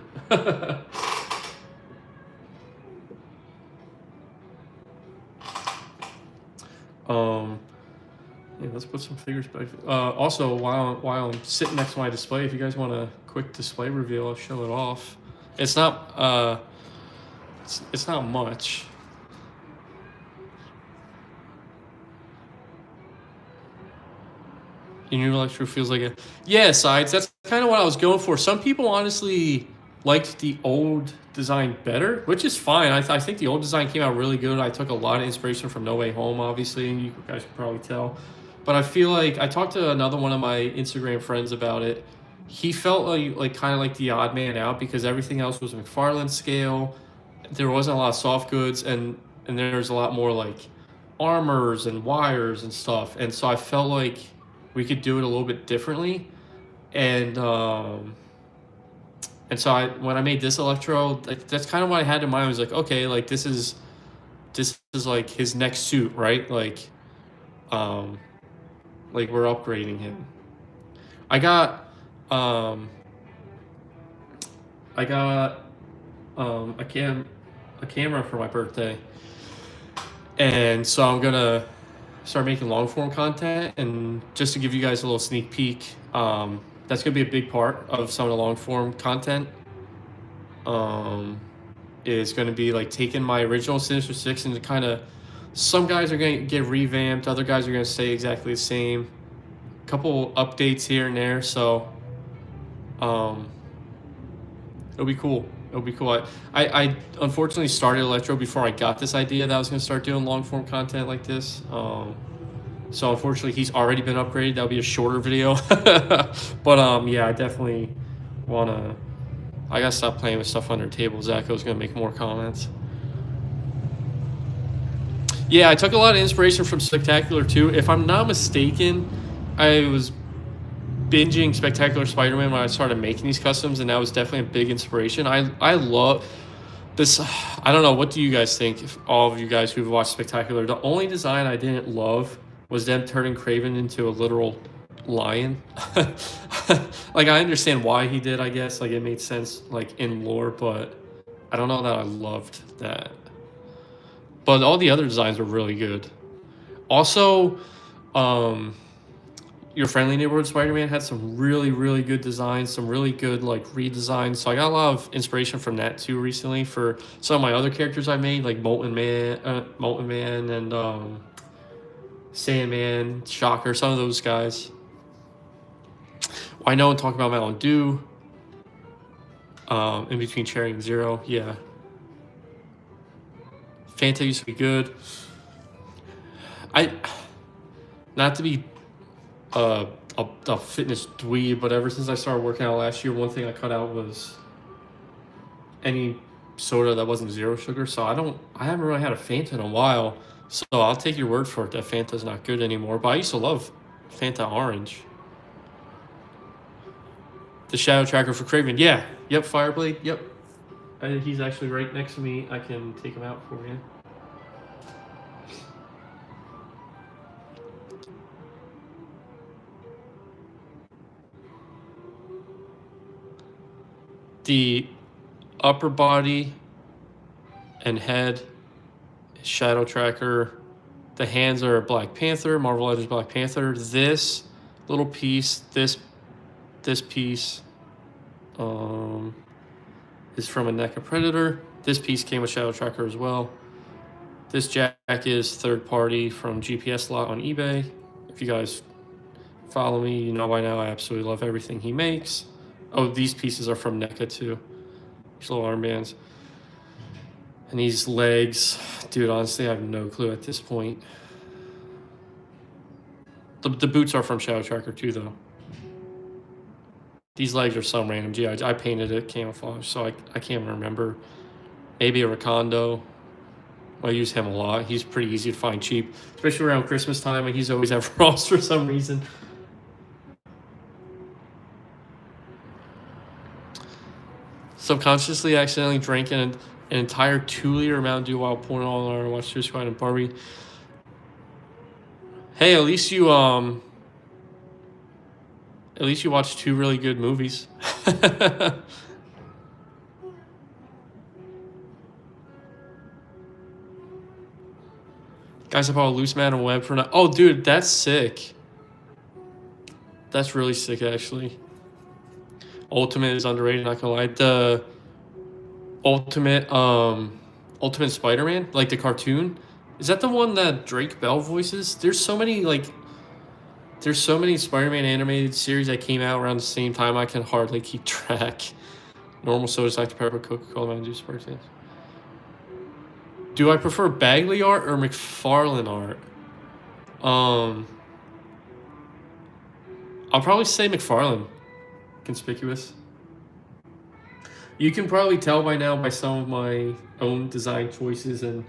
Yeah, let's put some figures back. Also, while I'm sitting next to my display, if you guys want a quick display reveal, I'll show it off. It's not it's not much. Your new electro feels like a sides. That's kind of what I was going for. Some people honestly liked the old design better, which is fine. I think the old design came out really good. I took a lot of inspiration from No Way Home, obviously, and you guys can probably tell. But I feel like I talked to another one of my Instagram friends about it. He felt like kind of like the odd man out because everything else was McFarlane scale. There wasn't a lot of soft goods, and there's a lot more like armors and wires and stuff. And so I felt like we could do it a little bit differently. And so when I made this electro, that's kind of what I had in mind. I was like, okay, like this is like his next suit, right? Like we're upgrading him. I got a camera for my birthday, and so I'm gonna start making long form content. And just to give you guys a little sneak peek, that's gonna be a big part of some of the long form content. Is gonna be like taking my original Sinister Six and kind of, some guys are gonna get revamped, other guys are gonna stay exactly the same. A couple updates here and there, so it'll be cool. It'll be cool. I unfortunately started Electro before I got this idea that I was gonna start doing long form content like this. So unfortunately he's already been upgraded. That'll be a shorter video. But yeah, I definitely I gotta stop playing with stuff under the table. Zacho's gonna make more comments. Yeah, I took a lot of inspiration from Spectacular too. If I'm not mistaken, I was binging Spectacular Spider-Man when I started making these customs, and that was definitely a big inspiration. I love this. I don't know, what do you guys think, if all of you guys who've watched Spectacular? The only design I didn't love was them turning Kraven into a literal lion. Like, I understand why he did, I guess, like it made sense like in lore, but I don't know that I loved that. But all the other designs were really good. Also, um your Friendly Neighborhood Spider-Man had some really, really good designs, some really good like redesigns. So I got a lot of inspiration from that too recently for some of my other characters I made, like Molten Man, and Sandman, Shocker, some of those guys. I know I'm talking about Mountain Dew. In between Cherry and Zero, yeah. Fanta used to be good. I not to be a fitness dweeb, but ever since I started working out last year, one thing I cut out was any soda that wasn't zero sugar. So I haven't really had a Fanta in a while. So I'll take your word for it that Fanta's not good anymore. But I used to love Fanta Orange. The Shadow Tracker for Kraven. Yeah. Yep. Fireblade. Yep. He's actually right next to me. I can take him out for you. The upper body and head is Shadow Tracker. The hands are Black Panther, Marvel Legends Black Panther. This little piece, this piece, is from a NECA Predator. This piece came with Shadow Tracker as well. This jack is third party from GPS Lot on eBay. If you guys follow me, you know by now I absolutely love everything he makes. Oh, these pieces are from NECA too. These little armbands. And these legs, dude, honestly, I have no clue at this point. The boots are from Shadow Tracker too, though. These legs are some random G. I painted it camouflage, so I can't remember. Maybe a Recondo. I use him a lot. He's pretty easy to find cheap, especially around Christmas time, and he's always at Ross for some reason. Subconsciously, accidentally drank an entire 2-liter Mountain Dew while pouring all on our watch Suicide Squad and Barbie. Hey, at least you watched 2 really good movies. Guys, I bought a loose Madam Web for now. Oh, dude, that's sick. That's really sick, actually. Ultimate is underrated, not gonna lie. The Ultimate Spider-Man, like the cartoon, is that the one that Drake Bell voices? There's so many Spider-Man animated series that came out around the same time. I can hardly keep track. Normal sodas, Dr. Pepper, Coca-Cola, Mountain Dew, Sparks. Do I prefer Bagley art or McFarlane art? I'll probably say McFarlane. Conspicuous. You can probably tell by now by some of my own design choices and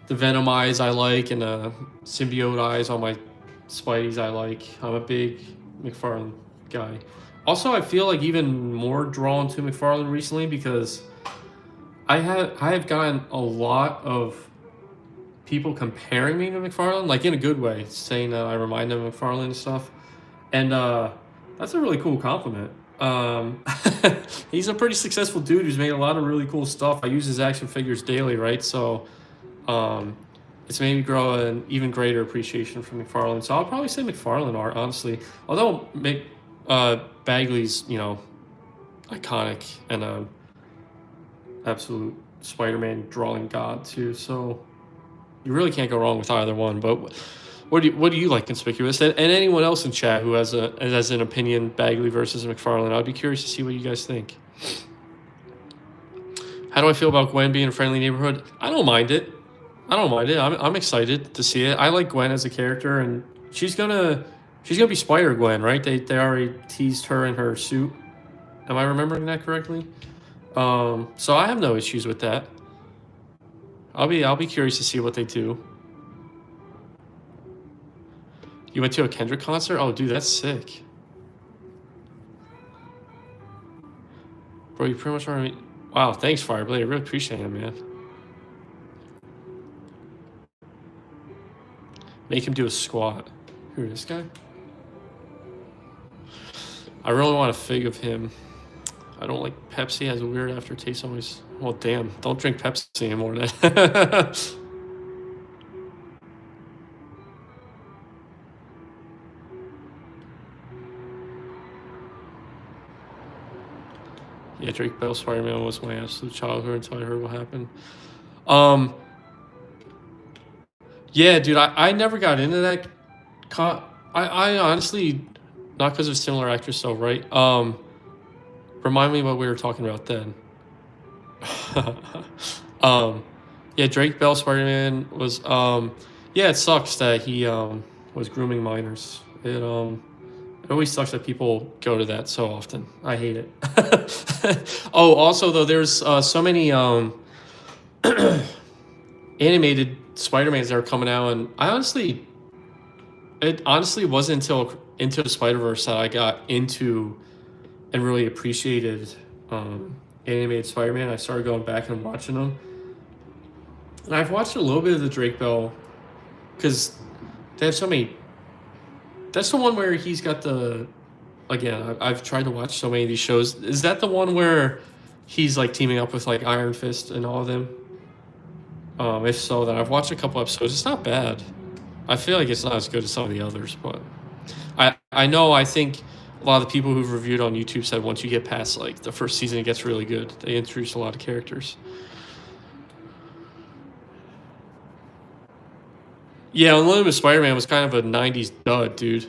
the Venom eyes I like and the symbiote eyes on my Spideys I like. I'm a big McFarlane guy. Also, I feel like even more drawn to McFarlane recently because I have gotten a lot of people comparing me to McFarlane, like in a good way, saying that I remind them of McFarlane and stuff. And that's a really cool compliment. He's a pretty successful dude who's made a lot of really cool stuff. I use his action figures daily, right? So it's made me grow an even greater appreciation for McFarlane. So I'll probably say McFarlane art, honestly. Although Bagley's, iconic and a absolute Spider-Man drawing god too. So you really can't go wrong with either one. But what do you like, Conspicuous? And anyone else in chat who has an opinion, Bagley versus McFarlane, I'd be curious to see what you guys think. How do I feel about Gwen being a Friendly Neighborhood? I don't mind it. I'm excited to see it. I like Gwen as a character, and she's gonna be Spider-Gwen, right? They already teased her in her suit. Am I remembering that correctly? So I have no issues with that. I'll be curious to see what they do. You went to a Kendrick concert? Oh, dude, that's sick. Bro, you pretty much already... Wow, thanks, Fireblade. I really appreciate it, man. Make him do a squat. Who, this guy? I really want a fig of him. I don't like Pepsi. Has a weird aftertaste always. Well, damn. Don't drink Pepsi anymore then. Yeah, Drake Bell Spider-Man was my absolute childhood until I heard what happened. Yeah, dude, I never got into that. I honestly, not because of similar actors, so right. Remind me what we were talking about then. Yeah, Drake Bell Spider-Man was yeah, it sucks that he was grooming minors. It always sucks that people go to that so often. I hate it. Oh, also though, there's so many animated Spider-Mans that are coming out, and it honestly wasn't until Into the Spider-Verse that I got into and really appreciated animated Spider-Man. I started going back and watching them. And I've watched a little bit of the Drake Bell because they have so many. That's the one where he's got the. Again, I've tried to watch so many of these shows. Is that the one where he's like teaming up with like Iron Fist and all of them? If so, then I've watched a couple episodes. It's not bad. I feel like it's not as good as some of the others, but I know I think a lot of the people who've reviewed on YouTube said once you get past like the first season, it gets really good. They introduce a lot of characters. Yeah, Unlimited Spider-Man was kind of a '90s dud, dude.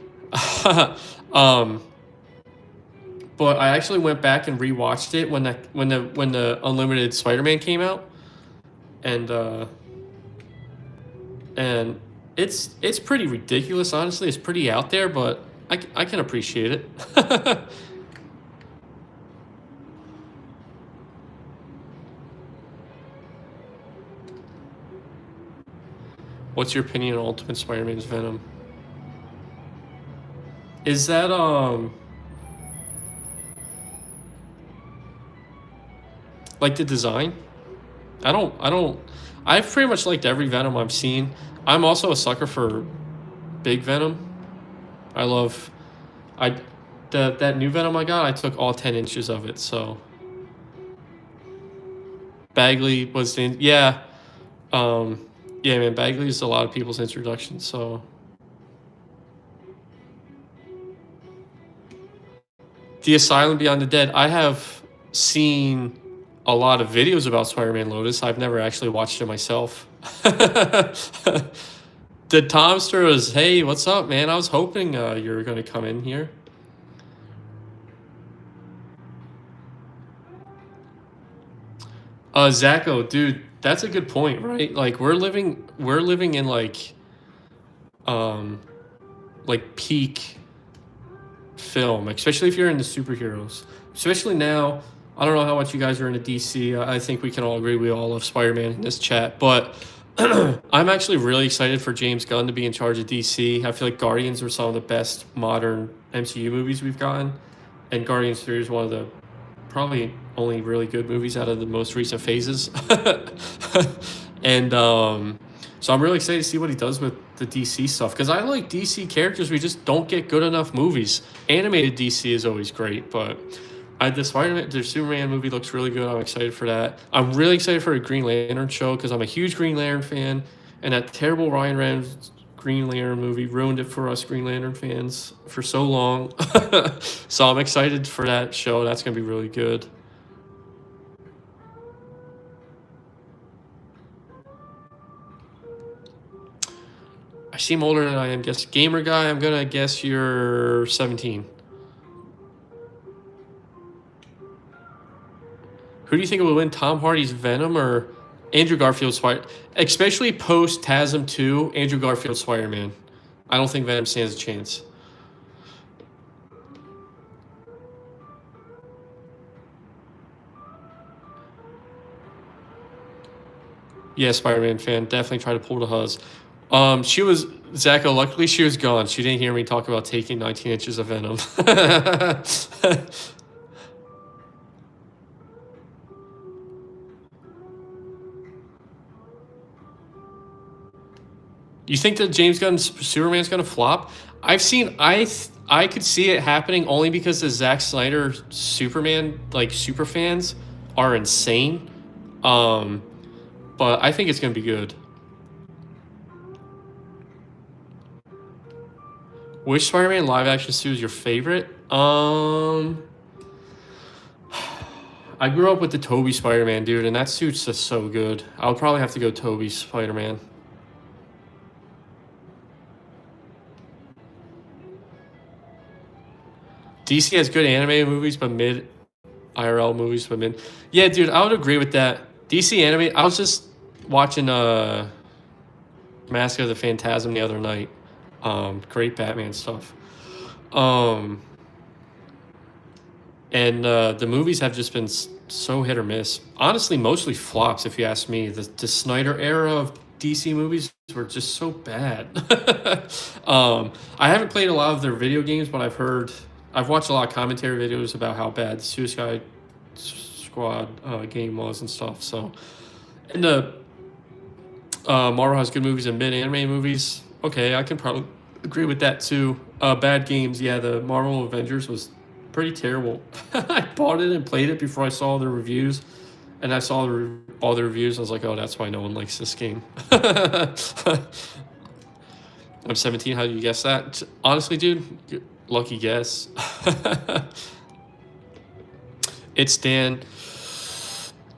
But I actually went back and rewatched it when the Unlimited Spider-Man came out, and it's pretty ridiculous. Honestly, it's pretty out there, but I can appreciate it. What's your opinion on Ultimate Spider-Man's Venom? Is that like the design? I've pretty much liked every Venom I've seen. I'm also a sucker for Big Venom. I love that new Venom I got, I took all 10 inches of it, so Bagley was the yeah. Yeah, man, Bagley is a lot of people's introduction, so The Asylum Beyond the Dead. I have seen a lot of videos about Spider-Man Lotus. I've never actually watched it myself. The Tomster was, hey, what's up, man? I was hoping you were going to come in here. Zacho, dude, that's a good point, right? Like we're living in like peak film, especially if you're into superheroes. Especially now, I don't know how much you guys are into DC. I think we can all agree we all love Spider-Man in this chat, but I'm actually really excited for James Gunn to be in charge of DC. I feel like Guardians are some of the best modern MCU movies we've gotten, and Guardians 3 is one of the probably only really good movies out of the most recent phases. And so I'm really excited to see what he does with the DC stuff, because I like DC characters. We just don't get good enough movies. Animated DC is always great, but the Superman movie looks really good. I'm excited for that. I'm really excited for a Green Lantern show because I'm a huge Green Lantern fan, and that terrible Ryan Reynolds Green Lantern movie ruined it for us Green Lantern fans for so long. So I'm excited for that show. That's going to be really good. I seem older than I am. Guess gamer guy, I'm going to guess you're 17. Who do you think will win, Tom Hardy's Venom or Andrew Garfield's Spider? Especially post TASM 2, Andrew Garfield's Spider-Man. I don't think Venom stands a chance. Yeah, Spider-Man fan. Definitely try to pull the Huzz. She was Zacho, luckily she was gone. She didn't hear me talk about taking 19 inches of venom. You think that James Gunn's Superman's gonna flop? I could see it happening only because the Zack Snyder Superman super fans are insane. Um, but I think it's gonna be good. Which Spider-Man live action suit is your favorite? I grew up with the Tobey Spider-Man, dude, and that suit's just so good. I'll probably have to go Tobey Spider-Man. DC has good anime movies, but mid IRL movies, but mid. Yeah, dude, I would agree with that. DC anime. I was just watching Mask of the Phantasm the other night. Great Batman stuff. And the movies have just been so hit or miss. Honestly, mostly flops, if you ask me. The Snyder era of DC movies were just so bad. I haven't played a lot of their video games, but I've watched a lot of commentary videos about how bad the Suicide Squad game was and stuff. So, and the Marvel has good movies and mid anime movies. Okay, I can probably agree with that too. Bad games, yeah. The Marvel Avengers was pretty terrible. I bought it and played it before I saw the reviews, and I saw all the reviews. I was like, oh, that's why no one likes this game. I'm 17. How do you guess that? Honestly, dude, lucky guess. It's Dan.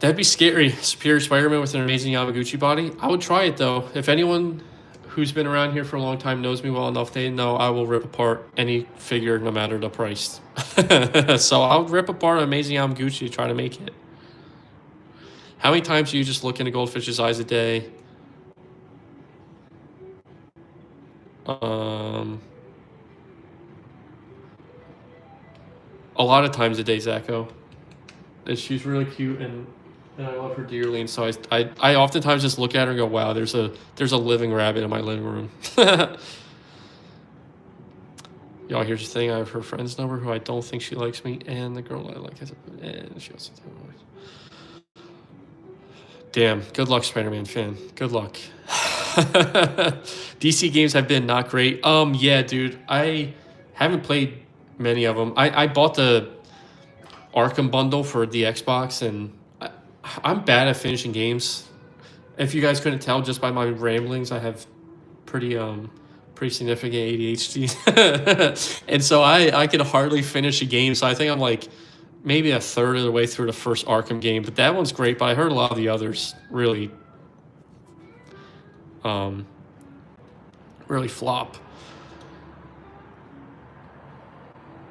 That'd be scary. Superior Spider-Man with an amazing Yamaguchi body. I would try it though. If anyone who's been around here for a long time knows me well enough, they know I will rip apart any figure no matter the price. So I'll rip apart an amazing Yamaguchi to try to make it. How many times do you just look into Goldfish's eyes a day? A lot of times a day, Zacho. And she's really cute and I love her dearly, and so I oftentimes just look at her and go, wow, there's a living rabbit in my living room. Y'all, here's the thing, I have her friend's number who I don't think she likes me, and the girl I like, and she also damn, good luck, Spider-Man fan. Good luck. DC games have been not great. Yeah, dude, I haven't played many of them. I bought the Arkham bundle for the Xbox, and I'm bad at finishing games. If you guys couldn't tell just by my ramblings, I have pretty significant ADHD. And so I could hardly finish a game. So I think I'm like maybe a third of the way through the first Arkham game. But that one's great, but I heard a lot of the others really really flop.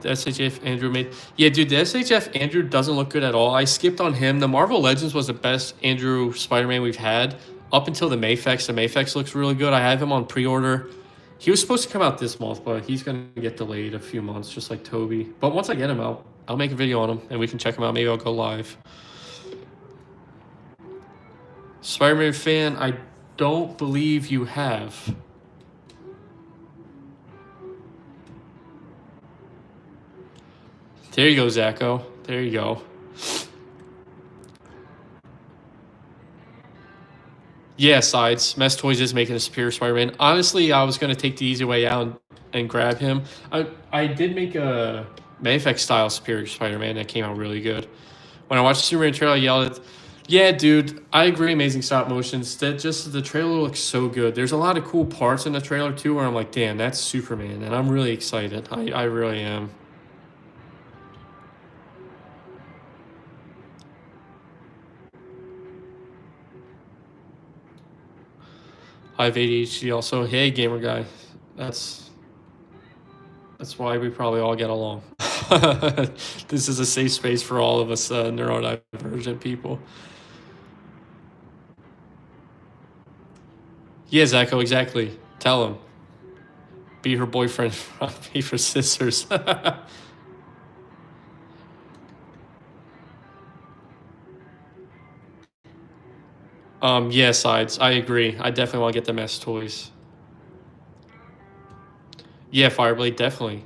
The SHF Andrew made. Yeah, dude, the SHF Andrew doesn't look good at all. I skipped on him. The Marvel Legends was the best Andrew Spider-Man we've had up until the Mayfex. The Mayfex looks really good. I have him on pre-order. He was supposed to come out this month, but he's going to get delayed a few months, just like Toby. But once I get him out, I'll make a video on him, and we can check him out. Maybe I'll go live. Spider-Man fan, I don't believe you have. There you go, Zacho. There you go. Yeah, sides. Mess Toys is making a Superior Spider-Man. Honestly, I was going to take the easy way out and grab him. I did make a Mayfex-style Superior Spider-Man that came out really good. When I watched the Superman trailer, I yelled at, yeah, dude, I agree, amazing stop motions. That just, the trailer looks so good. There's a lot of cool parts in the trailer, too, where I'm like, damn, that's Superman. And I'm really excited. I really am. I have ADHD also. Hey, gamer guy. That's why we probably all get along. This is a safe space for all of us neurodivergent people. Yeah, Zacho, exactly. Tell him. Be her boyfriend, be for sisters. Yeah, sides. I agree. I definitely want to get the Mess Toys. Yeah, Fireblade, definitely.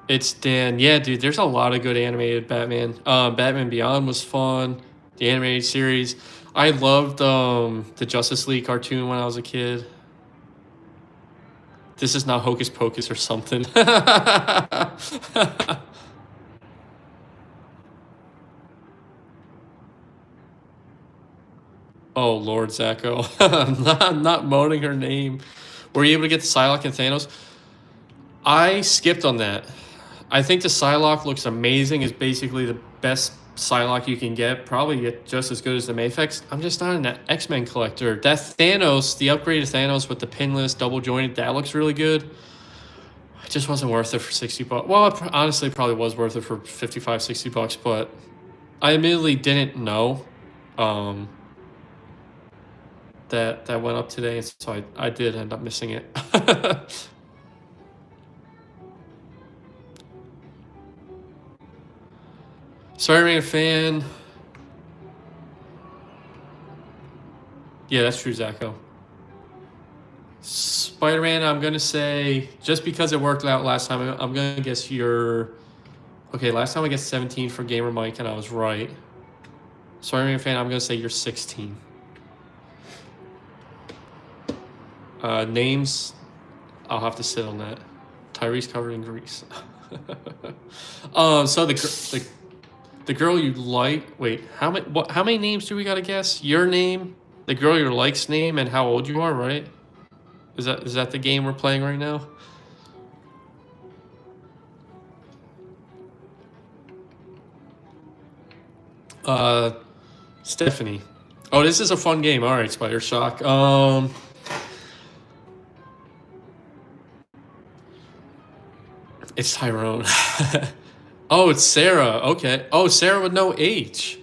It's Dan. Yeah, dude, there's a lot of good animated Batman. Batman Beyond was fun. The animated series. I loved the Justice League cartoon when I was a kid. This is not Hocus Pocus or something. Oh, Lord Zacho. I'm not moaning her name. Were you able to get the Psylocke and Thanos? I skipped on that. I think the Psylocke looks amazing. Is basically the best Psylocke you can get. Probably get just as good as the Mafex. I'm just not an X-Men collector. That Thanos, the upgraded Thanos with the pinless, double jointed, that looks really good. It just wasn't worth it for 60 bucks. Well, it honestly probably was worth it for 55, 60 bucks, but I admittedly didn't know that went up today, so I did end up missing it. Spider-Man fan. Yeah, that's true, Zacho. Spider-Man, I'm going to say, just because it worked out last time, I'm going to guess you're... Okay, last time I guessed 17 for Gamer Mike, and I was right. Spider-Man fan, I'm going to say you're 16. Names, I'll have to sit on that. Tyrese covered in grease. So the girl you like... Wait, how many names do we got to guess? Your name, the girl you like's name, and how old you are, right? Is that the game we're playing right now? Stephanie. Oh, this is a fun game. All right, Spider Shock. It's Tyrone. Oh, it's Sarah. Okay. Oh, Sarah with no H.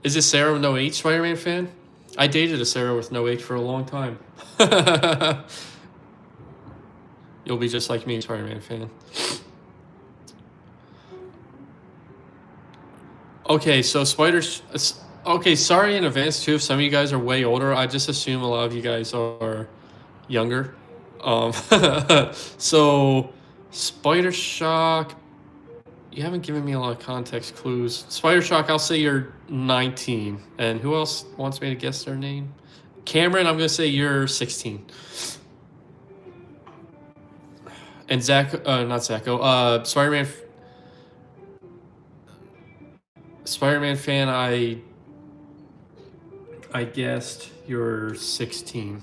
Is it Sarah with no H, Spider-Man fan? I dated a Sarah with no H for a long time. You'll be just like me, Spider-Man fan. Okay, so Spiders... Okay, sorry in advance, too, if some of you guys are way older. I just assume a lot of you guys are younger. So, Spider Shock... You haven't given me a lot of context clues. Spider Shock, I'll say you're 19. And who else wants me to guess their name? Cameron, I'm going to say you're 16. And Zach, not Zacho, Spider-Man fan, I guessed you're 16.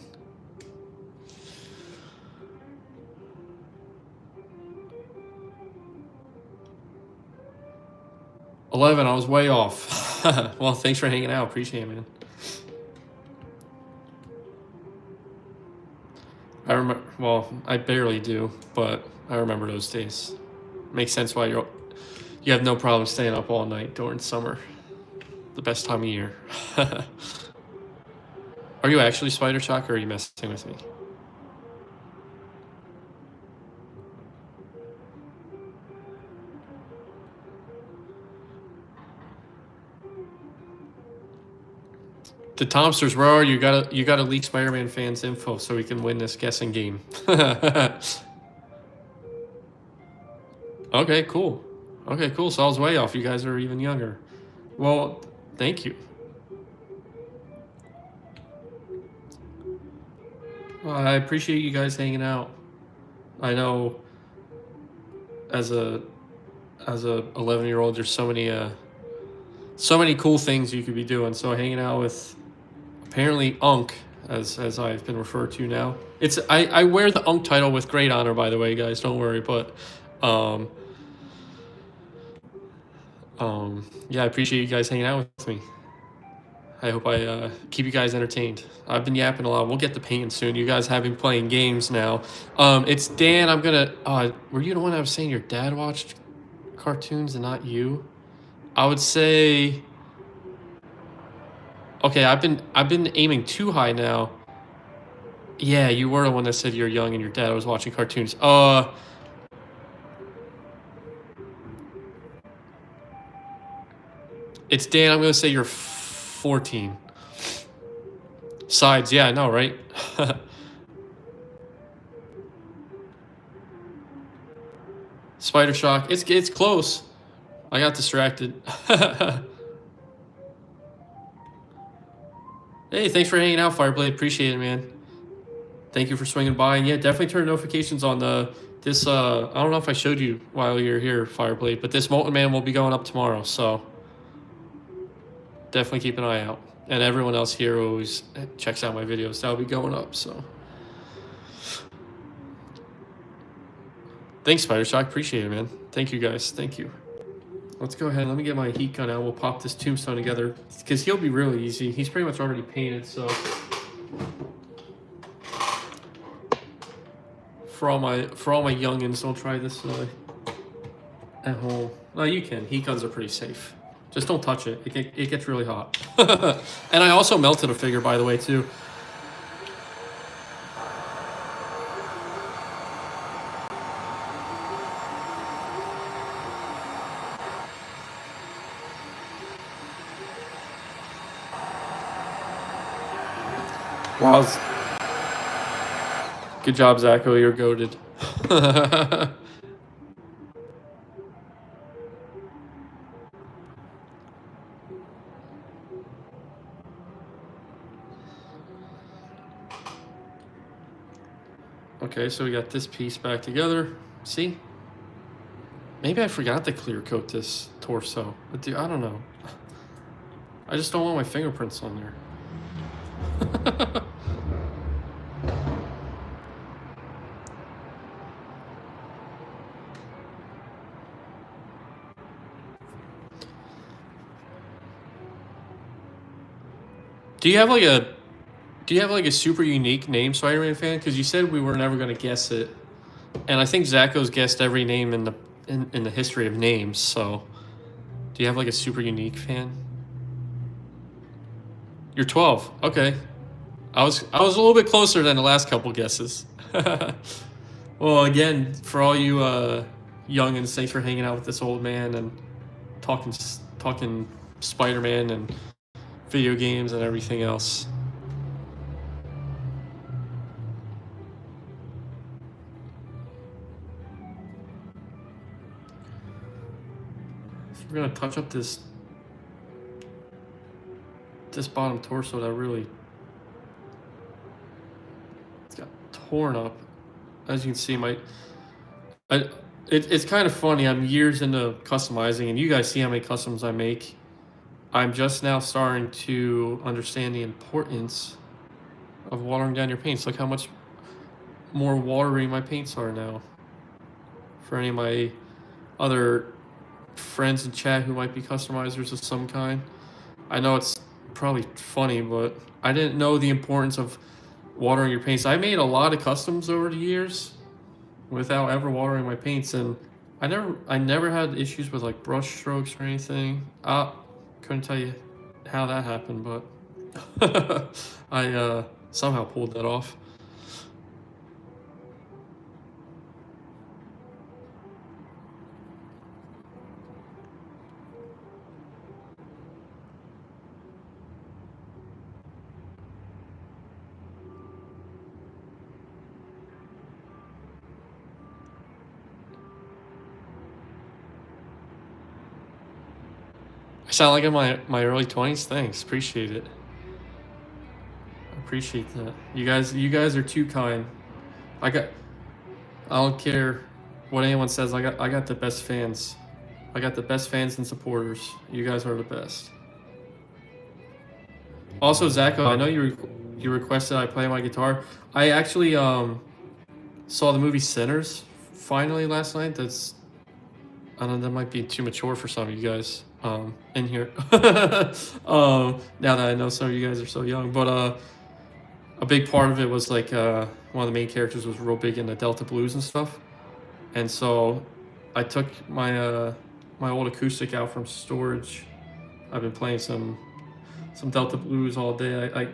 $11, I was way off. Well, thanks for hanging out. Appreciate it, man. I remember, well, I barely do, but I remember those days. Makes sense why you have no problem staying up all night during summer. The best time of year. Are you actually Spider Shock or are you messing with me? The Tomsters, where are you? You gotta leak Spider-Man fans' info so we can win this guessing game. Okay, cool. Okay, cool. So I was way off. You guys are even younger. Well, thank you. Well, I appreciate you guys hanging out. I know as a 11-year-old, there's so many cool things you could be doing. So hanging out with apparently Unk, as I've been referred to now. I wear the Unk title with great honor, by the way, guys. Don't worry, but yeah, I appreciate you guys hanging out with me. I hope I keep you guys entertained. I've been yapping a lot. We'll get to painting soon. You guys have been playing games now. It's Dan. I'm gonna. Were you the one that was saying your dad watched cartoons and not you? I would say. Okay, I've been aiming too high now. Yeah, you were the one that said you're young and your dad was watching cartoons. It's Dan. I'm gonna say you're 14. Sides, yeah, I know, right? Spider shock. It's close. I got distracted. Hey, thanks for hanging out, Fireblade. Appreciate it, man. Thank you for swinging by. And yeah, definitely turn notifications on this. I don't know if I showed you while you're here, Fireblade, but this Molten Man will be going up tomorrow. So definitely keep an eye out. And everyone else here who always checks out my videos, that'll be going up. So thanks, Spider Shock. Appreciate it, man. Thank you, guys. Thank you. Let's go ahead. Let me get my heat gun out. We'll pop this tombstone together because he'll be really easy. He's pretty much already painted. So for all my youngins, don't try this at home. No, you can. Heat guns are pretty safe. Just don't touch it. It gets really hot. And I also melted a figure, by the way, too. Wow. Good job, Zacho. You're goated. Okay, so we got this piece back together. See? Maybe I forgot to clear coat this torso. But dude, I don't know. I just don't want my fingerprints on there. Do you have like a super unique name, Spider-Man fan? Because you said we were never gonna guess it, and I think Zacho's guessed every name in the history of names. So, do you have like a super unique fan? You're 12. Okay, I was a little bit closer than the last couple guesses. Well, again, for all you youngins, thanks for hanging out with this old man and talking Spider-Man and video games and everything else. We're gonna touch up this bottom torso that really it's got torn up. As you can see, it's kind of funny. I'm years into customizing, and you guys see how many customs I make. I'm just now starting to understand the importance of watering down your paints. Look how much more watery my paints are now. For any of my other friends in chat who might be customizers of some kind, I know it's probably funny, but I didn't know the importance of watering your paints. I made a lot of customs over the years without ever watering my paints, and I never had issues with like brush strokes or anything. Couldn't tell you how that happened, but I somehow pulled that off. I sound like in my early 20s. Thanks, appreciate it. Appreciate that. You guys are too kind. I don't care what anyone says. I got the best fans. I got the best fans and supporters. You guys are the best. Also, Zacho, I know you requested I play my guitar. I actually saw the movie Sinners finally last night. I don't know, that might be too mature for some of you guys in here. Now that I know some of you guys are so young, but a big part of it was like one of the main characters was real big into Delta blues and stuff, and so I took my my old acoustic out from storage. I've been playing some Delta blues all day.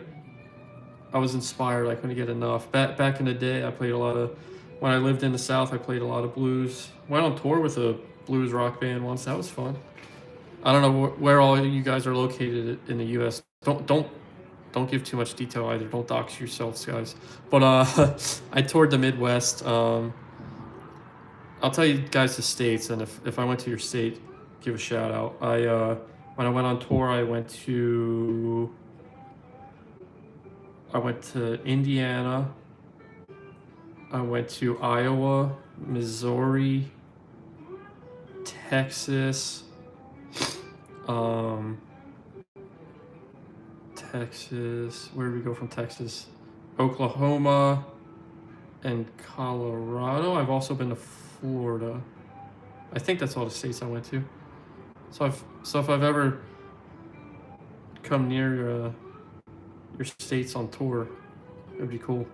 I was inspired. I couldn't get enough. Back in the day, I played a lot of. When I lived in the South, I played a lot of blues. Went on tour with a blues rock band once. That was fun. I don't know where all you guys are located in the U.S. Don't don't give too much detail either. Don't dox yourselves, guys. But I toured the Midwest. I'll tell you guys the states, and if I went to your state, give a shout out. When I went on tour, I went to Indiana. I went to Iowa, Missouri, Texas, Texas. Where did we go from Texas? Oklahoma and Colorado. I've also been to Florida. I think that's all the states I went to. So if I've ever come near your states on tour, it'd be cool.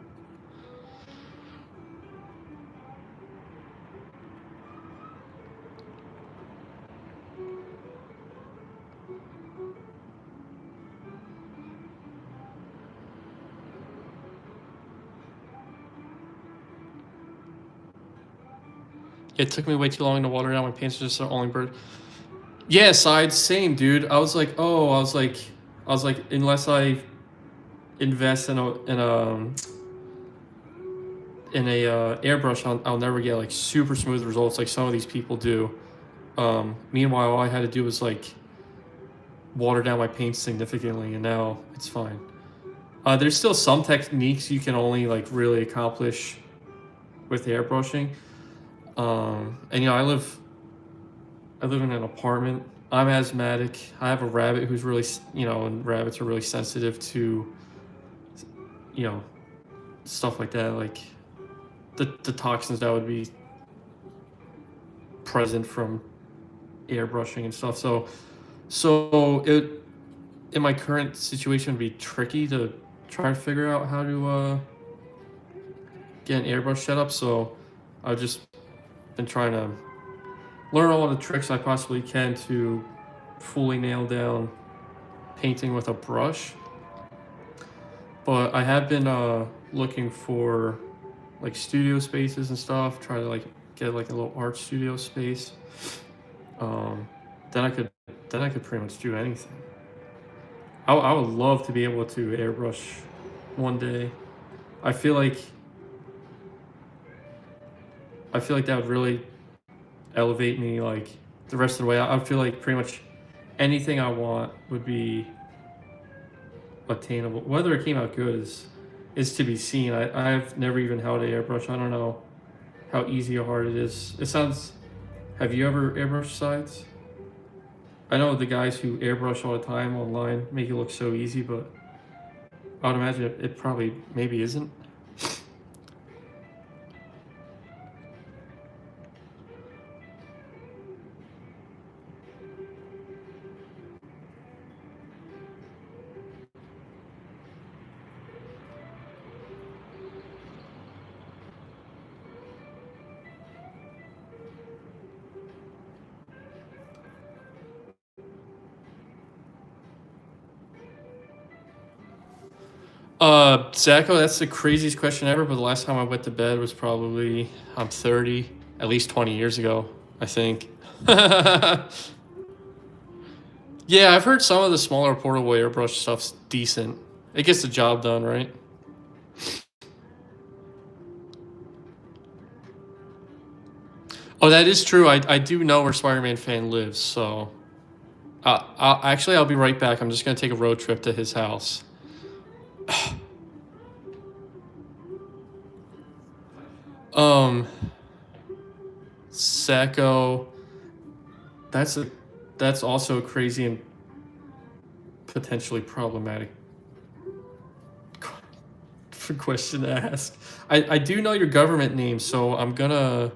It took me way too long to water down my pants. Just the only bird. Yeah, sides, same, dude. I was like, unless I invest in a airbrush, I'll never get like super smooth results like some of these people do. Meanwhile, all I had to do was like water down my paint significantly, and now it's fine. There's still some techniques you can only like really accomplish with airbrushing. And you know, I live in an apartment. I'm asthmatic. I have a rabbit who's really, you know, and rabbits are really sensitive to, you know, stuff like that, like the toxins that would be present from airbrushing and stuff. So it, in my current situation, would be tricky to try to figure out how to get an airbrush set up. So I've just been trying to learn all the tricks I possibly can to fully nail down painting with a brush. But I have been looking for like studio spaces and stuff, try to like get like a little art studio space. Then I could pretty much do anything. I would love to be able to airbrush one day. I feel like that would really elevate me like the rest of the way. I feel like pretty much anything I want would be attainable. Whether it came out good is to be seen. I've never even held an airbrush. I don't know how easy or hard it is. It sounds. Have you ever airbrushed sides? I know the guys who airbrush all the time online make it look so easy, but I would imagine it probably maybe isn't. Zacho, that's the craziest question ever, but the last time I went to bed was probably, I'm 30, at least 20 years ago, I think. Yeah, I've heard some of the smaller portable airbrush stuff's decent. It gets the job done, right? Oh, that is true. I do know where Spider-Man fan lives, so... I'll be right back. I'm just going to take a road trip to his house. Sacco, that's also crazy and potentially problematic question to ask. I do know your government name, so I'm gonna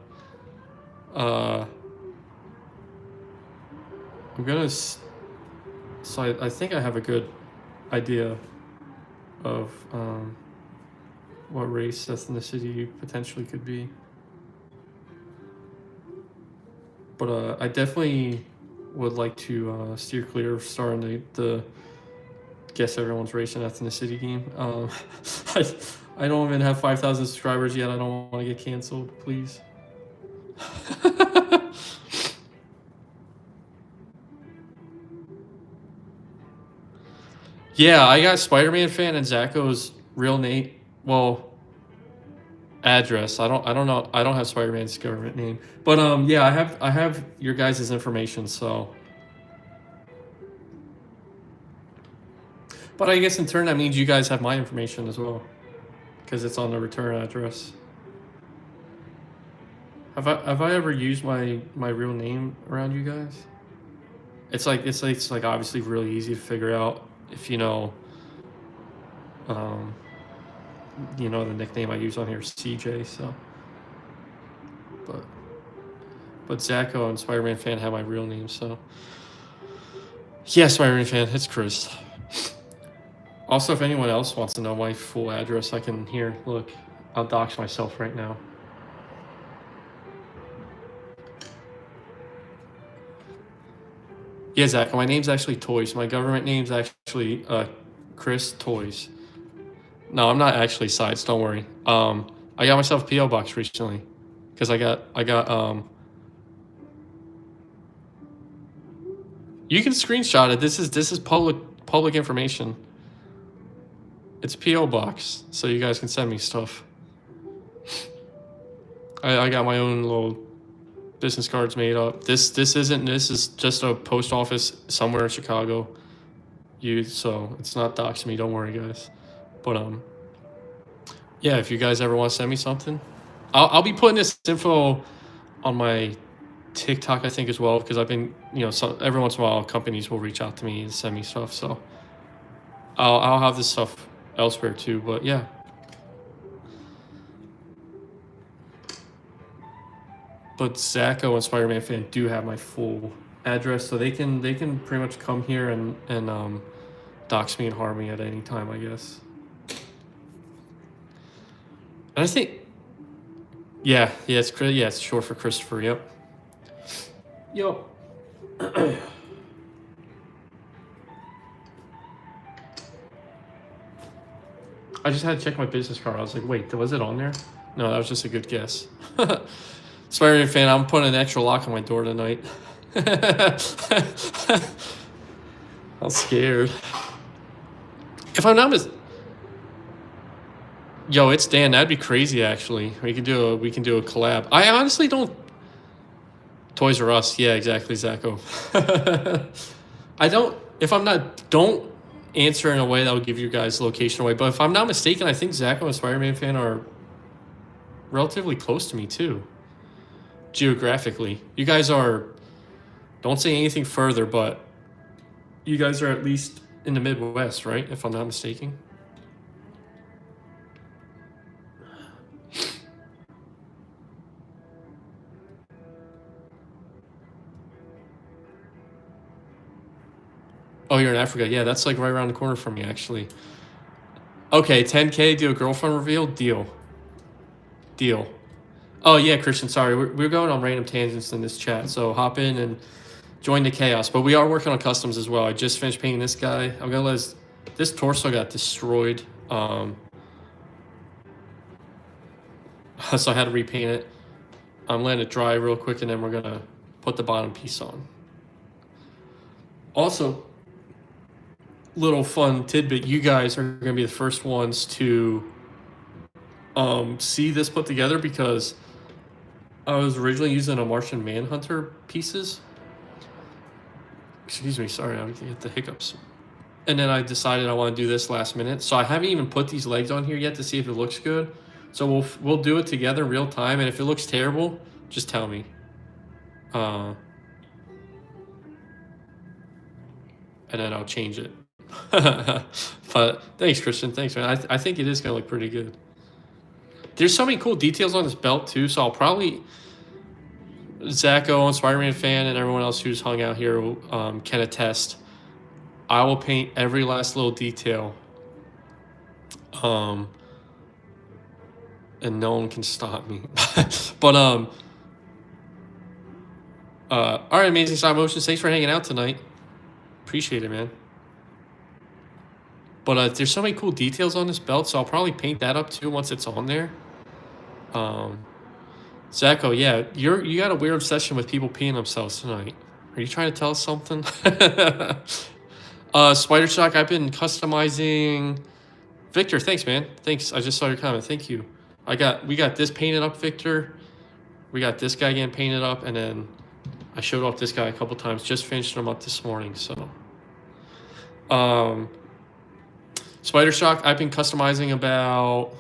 so I think I have a good idea of what race, ethnicity you potentially could be. But I definitely would like to steer clear of starting the guess everyone's race and ethnicity game. I don't even have 5,000 subscribers yet. I don't want to get canceled, please. Yeah, I got Spider-Man fan and Zacho's real name. Well, address. I don't know. I don't have Spider-Man's government name. But yeah, I have your guys' information, so. But I guess in turn that means you guys have my information as well. Because it's on the return address. Have I ever used my real name around you guys? It's like obviously really easy to figure out if um the nickname I use on here is CJ, so but Zacho and Spider-Man fan have my real name, so yeah, Spider-Man fan, it's Chris. Also, if anyone else wants to know my full address, I can here, look, I'll dox myself right now. Yeah, Zach, my name's actually Toys. My government name's actually Chris Toys. No, I'm not actually Sides, don't worry. I got myself a P.O. box recently. Because I got you can screenshot it. This is public information. It's P.O. box, so you guys can send me stuff. I got my own little business cards made up. This is just a post office somewhere in Chicago. So it's not doxing me, don't worry guys. But yeah, if you guys ever want to send me something, I'll be putting this info on my TikTok, I think, as well, because I've been, every once in a while companies will reach out to me and send me stuff, so I'll have this stuff elsewhere too. But yeah, but Zacho and Spider-Man fan do have my full address, so they can pretty much come here and dox me and harm me at any time, I guess. And I think, yeah, it's short for Christopher. Yep. I just had to check my business card. I was like, wait, was it on there? No, that was just a good guess. Spider-Man fan, I'm putting an extra lock on my door tonight. I'm scared. If I'm not Yo, it's Dan. That'd be crazy, actually. We can do a collab. I honestly don't. Toys R Us. Yeah, exactly, Zacho. Don't answer in a way that will give you guys location away. But if I'm not mistaken, I think Zacho and Spider-Man fan are relatively close to me too. Geographically, you guys are. Don't say anything further, but you guys are at least in the Midwest, right? If I'm not mistaken. Oh, you're in Africa. Yeah, that's like right around the corner from me, actually. Okay, 10K, do a girlfriend reveal? Deal. Oh, yeah, Christian, sorry. We're going on random tangents in this chat, so hop in and join the chaos. But we are working on customs as well. I just finished painting this guy. I'm going to let this torso got destroyed. So I had to repaint it. I'm letting it dry real quick, and then we're going to put the bottom piece on. Also, little fun tidbit, you guys are going to be the first ones to see this put together, because I was originally using a Martian Manhunter pieces. Excuse me, sorry, I get the hiccups. And then I decided I want to do this last minute, so I haven't even put these legs on here yet to see if it looks good. So we'll do it together in real time, and if it looks terrible, just tell me. And then I'll change it. But thanks, Christian. Thanks, man. I think it is going to look pretty good. There's so many cool details on this belt, too, so I'll probably... Zacho and Spider-Man fan and everyone else who's hung out here can attest. I will paint every last little detail. And no one can stop me. But, all right, Amazing Stop Motions. Thanks for hanging out tonight. Appreciate it, man. But there's so many cool details on this belt, so I'll probably paint that up too once it's on there. Zacho, yeah, you got a weird obsession with people peeing themselves tonight. Are you trying to tell us something? Spider Shock, I've been customizing. Victor, thanks, man. Thanks. I just saw your comment. Thank you. We got this painted up, Victor. We got this guy getting painted up, and then I showed off this guy a couple times. Just finished him up this morning. So, Spider Shock, I've been customizing about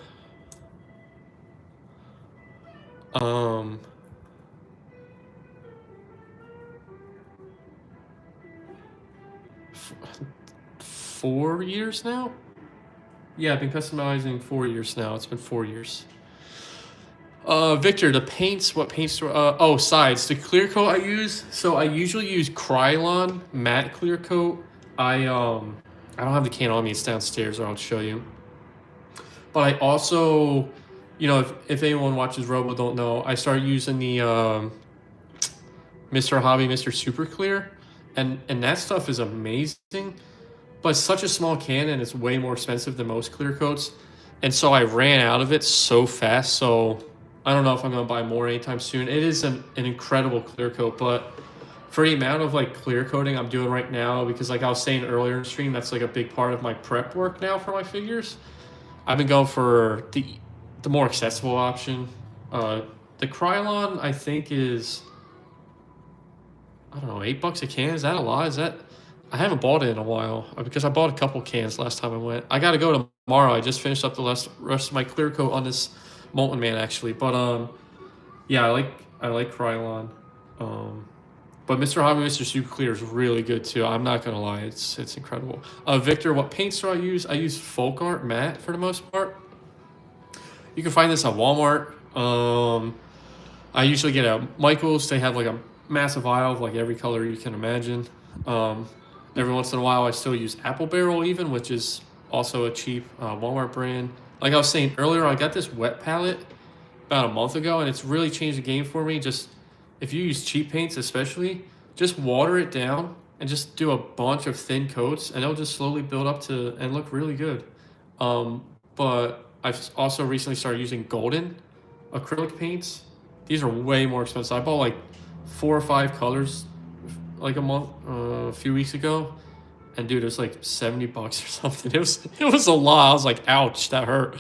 4 years now. Yeah, I've been customizing 4 years now. It's been 4 years. Victor, the paints, what paints do, oh, sides. The clear coat I use, so I usually use Krylon matte clear coat. I don't have the can on me, it's downstairs, or I'll show you. But I also, you know, if anyone watches Robo don't know, I started using the Mr. Hobby, Mr. Super Clear, and that stuff is amazing. But it's such a small can, and it's way more expensive than most clear coats. And so I ran out of it so fast, so I don't know if I'm going to buy more anytime soon. It is an incredible clear coat, but for the amount of like clear coating I'm doing right now, because like I was saying earlier in the stream, that's like a big part of my prep work now for my figures. I've been going for the more accessible option. The Krylon, I think, is, I don't know, $8 a can. Is that a lot? Is that... I haven't bought it in a while because I bought a couple cans last time I went. I got to go tomorrow. I just finished up the rest of my clear coat on this Molten Man actually, but yeah, I like Krylon. But Mr. Hobby, Mr. Super Clear is really good too. I'm not gonna lie, it's incredible. Victor, what paints do I use? I use Folk Art matte for the most part. You can find this on Walmart. I usually get at Michael's. They have like a massive aisle of like every color you can imagine. Every once in a while, I still use Apple Barrel even, which is also a cheap Walmart brand. Like I was saying earlier, I got this wet palette about a month ago, and it's really changed the game for me. Just if you use cheap paints especially, just water it down and just do a bunch of thin coats, and it'll just slowly build up to and look really good. But I've also recently started using golden acrylic paints. These are way more expensive. I bought like 4 or 5 colors like a few weeks ago, and dude, it was like $70 or something. It was a lot. I was like, ouch, that hurt.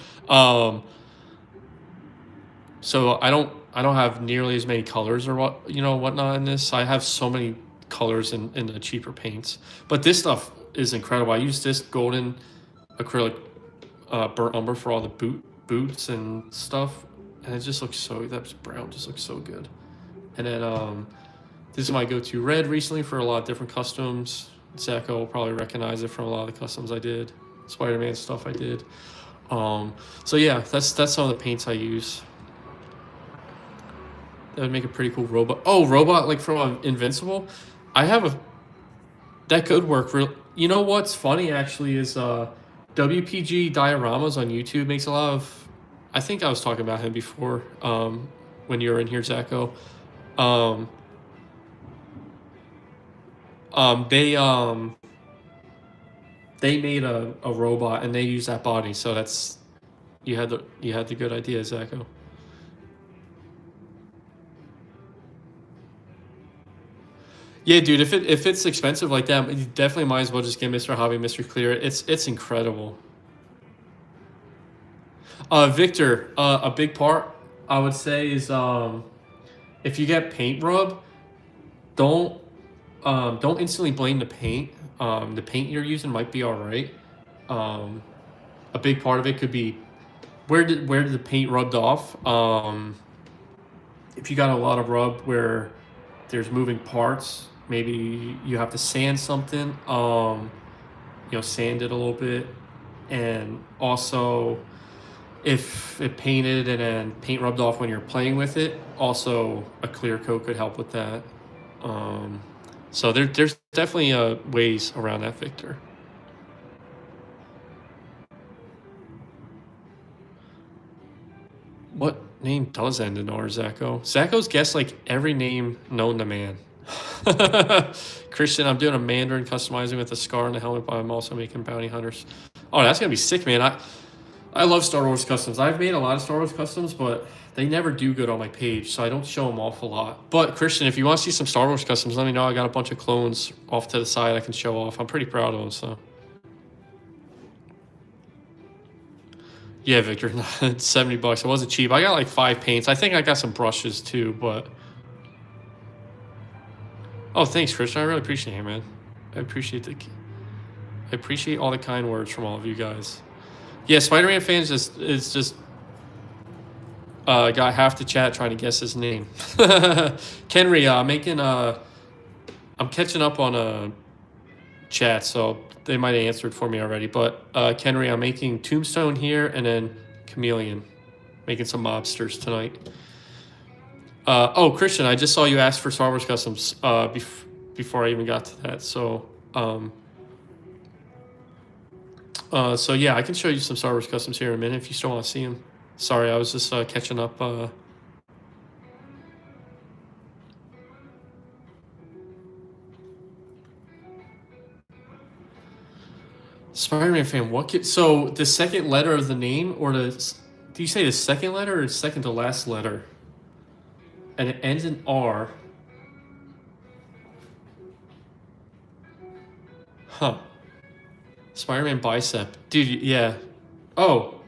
So I don't have nearly as many colors or whatnot in this. I have so many colors in the cheaper paints, but this stuff is incredible. I use this golden acrylic burnt umber for all the boots and stuff, and it just looks so, that brown just looks so good. And then this is my go-to red recently for a lot of different customs. Zacho will probably recognize it from a lot of the customs I did, Spider-Man stuff I did. So yeah, that's some of the paints I use. That would make a pretty cool robot. Oh, robot like from Invincible. That could work. You know what's funny actually is WPG Dioramas on YouTube makes a lot of. I think I was talking about him before when you were in here, Zacho. They made a robot and they use that body, so that's you had the good idea, Zacho. Yeah, dude, if it's expensive like that, you definitely might as well just get Mr. Hobby, Mr. Clear. It's incredible. Victor, a big part I would say is if you get paint rub, don't instantly blame the paint. The paint you're using might be all right. A big part of it could be where did the paint rubbed off. If you got a lot of rub where there's moving parts, maybe you have to sand something. Sand it a little bit, and also if it painted and then paint rubbed off when you're playing with it, also a clear coat could help with that. So there's definitely ways around that, Victor. What name does end in R, Zacho? Zacho's guessed like every name known to man. Christian, I'm doing a Mandarin customizing with a scar on the helmet, but I'm also making bounty hunters. Oh, that's gonna be sick, man. I love Star Wars customs. I've made a lot of Star Wars customs, but they never do good on my page, so I don't show them off a lot. But Christian, if you want to see some Star Wars customs, let me know. I got a bunch of clones off to the side I can show off. I'm pretty proud of them, so. Yeah, Victor, it's $70. It wasn't cheap. I got like 5 paints. I think I got some brushes too, but. Oh, thanks, Christian. I really appreciate it, man. I appreciate all the kind words from all of you guys. Yeah, Spider-Man fans is just got half the chat trying to guess his name. Kenry, I'm catching up on a chat, so they might have answered for me already. But Kenry, I'm making Tombstone here and then Chameleon, making some mobsters tonight. Oh, Christian, I just saw you ask for Star Wars customs before I even got to that. So so yeah, I can show you some Star Wars customs here in a minute if you still want to see them. Sorry, I was just catching up. Spider-Man fan, so the second letter of the name, or do you say the second letter or second to last letter? And it ends in R. Huh. Spider-Man bicep. Dude, yeah. Oh.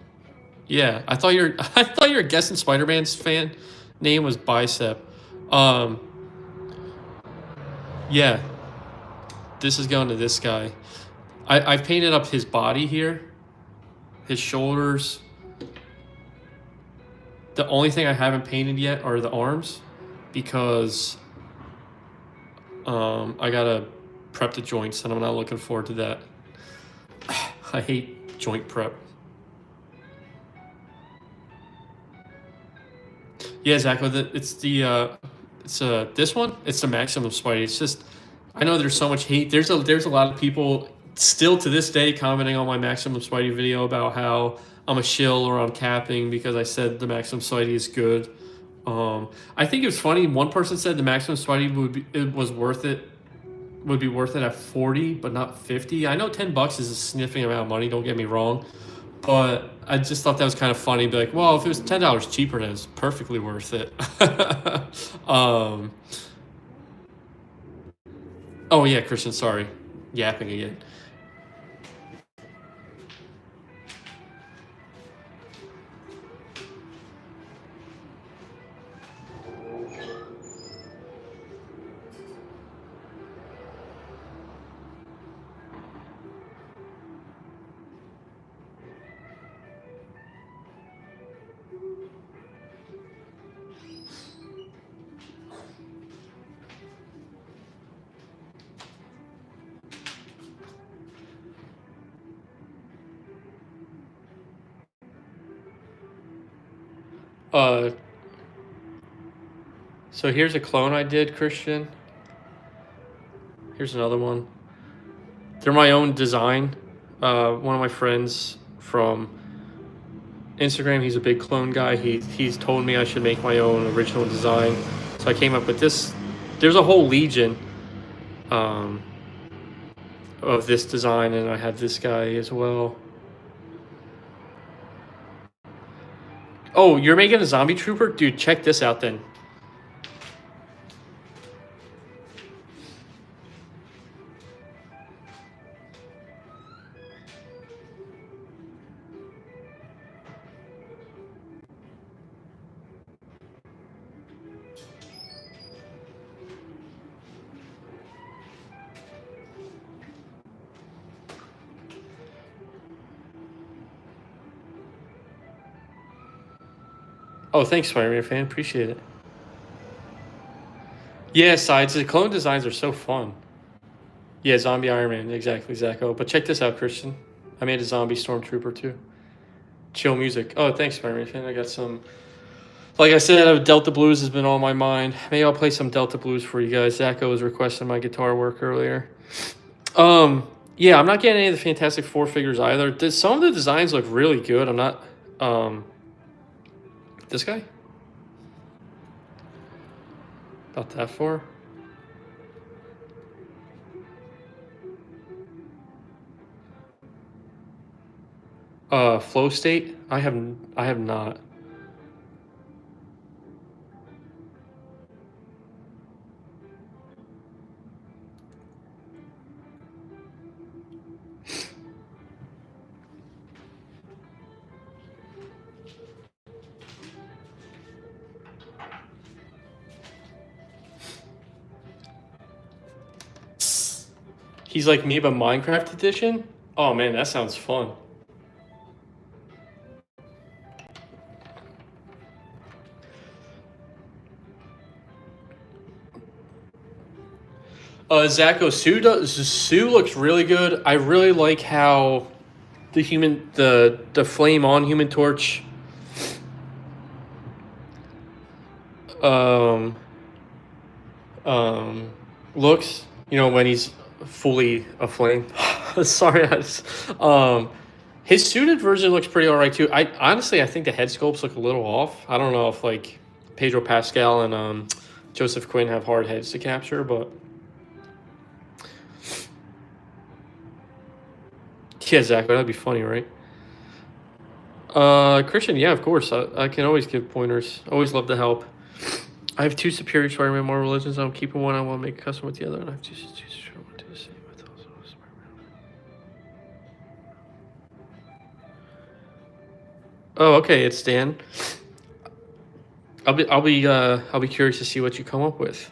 Yeah. I thought you were guessing Spider-Man's fan name was bicep. Yeah. This is going to this guy. I painted up his body here. His shoulders. The only thing I haven't painted yet are the arms, because I gotta prep the joints, and I'm not looking forward to that. I hate joint prep. Yeah, Zacho, it's this one. It's the maximum Spidey. It's just, I know there's so much hate. There's a lot of people still to this day commenting on my maximum Spidey video about how I'm a shill or I'm capping because I said the maximum Spidey is good. I think it was funny. One person said the maximum Spidey would be worth it at 40, but not 50. I know $10 is a sniffing amount of money. Don't get me wrong, but I just thought that was kind of funny. Be like, well, if it was $10 cheaper, then it's perfectly worth it. Oh yeah, Christian. Sorry, yapping again. So here's a clone I did, Christian. Here's another one. They're my own design. One of my friends from Instagram, he's a big clone guy. He's told me I should make my own original design. So I came up with this. There's a whole legion of this design, and I have this guy as well. Oh, you're making a zombie trooper? Dude, check this out then. Oh, thanks, Spider-Man fan. Appreciate it. Yeah, sides. The clone designs are so fun. Yeah, zombie Iron Man. Exactly, Zacho. But check this out, Christian. I made a zombie stormtrooper too. Chill music. Oh, thanks, Spider-Man fan. I got some. Like I said, Delta Blues has been on my mind. Maybe I'll play some Delta Blues for you guys. Zacho was requesting my guitar work earlier. Yeah, I'm not getting any of the Fantastic Four figures either. Some of the designs look really good. I'm not. This guy? About that far? flow state? I have not. He's like me, but Minecraft edition? Oh man, that sounds fun. Zacho, Sue looks really good. I really like how the flame on Human Torch um looks, you know, when he's fully aflame. Sorry, his suited version looks pretty alright too. I honestly, I think the head sculpts look a little off. I don't know if like Pedro Pascal and Joseph Quinn have hard heads to capture, but yeah, Zach, that'd be funny, right? Christian, yeah, of course. I can always give pointers. Always love to help. I have 2 superior Spider-Man Marvel Legends. I'm keeping one. I want to make a custom with the other, and I have 2 I want to do the same with also Spider-Man. Oh, okay, it's Dan. I'll be curious to see what you come up with.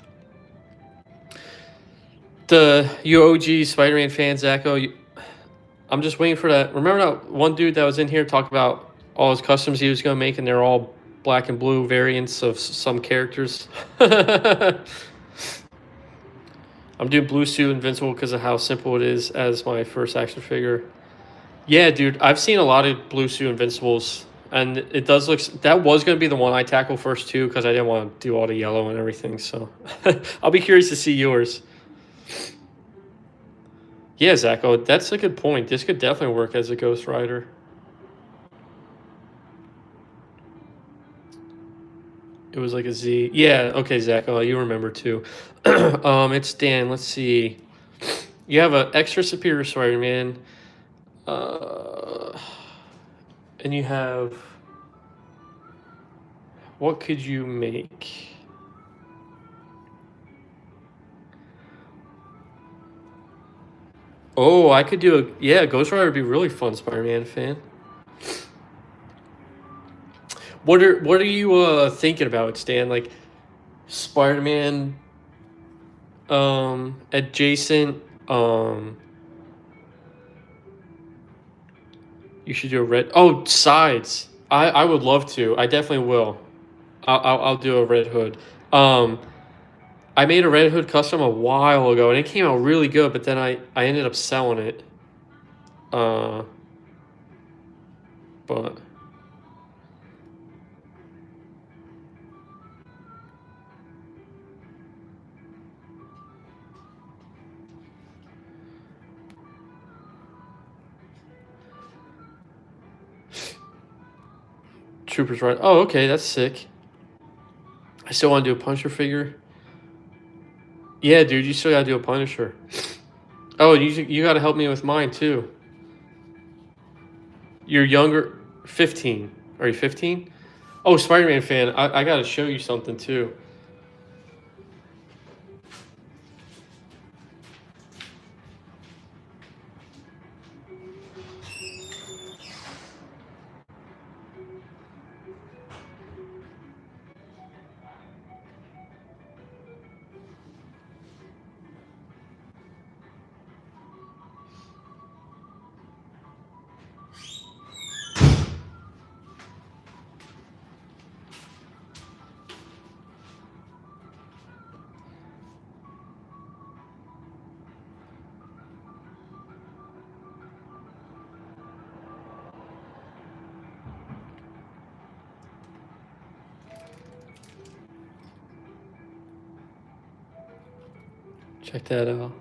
You OG Spider-Man fan, Zacho. I'm just waiting for that. Remember that one dude that was in here talk about all his customs he was going to make, and they're all black and blue variants of some characters. I'm doing Blue Suit Invincible because of how simple it is as my first action figure. Yeah, dude, I've seen a lot of Blue Suit Invincibles, and it does look. That was going to be the one I tackle first too, because I didn't want to do all the yellow and everything. So I'll be curious to see yours. Yeah, Zacho, that's a good point. This could definitely work as a Ghost Rider. It was like a Z. Yeah, okay, Zacho, you remember too. It's Dan. Let's see. You have an extra superior Spider-Man. And you have. What could you make? Oh, I could do a. Yeah, Ghost Rider would be really fun, Spider-Man fan. What are you thinking about, Stan? Like Spider-Man adjacent you should do a red. Oh, sides. I would love to. I definitely will. I'll do a Red Hood. I made a Red Hood custom a while ago, and it came out really good. But then I ended up selling it. But Troopers right. Oh, okay, that's sick. I still want to do a Punisher figure. Yeah, dude, you still gotta do a Punisher. Oh, you gotta help me with mine too. You're younger, 15. Are you 15? Oh, Spider-Man fan, I gotta show you something too. Check that out.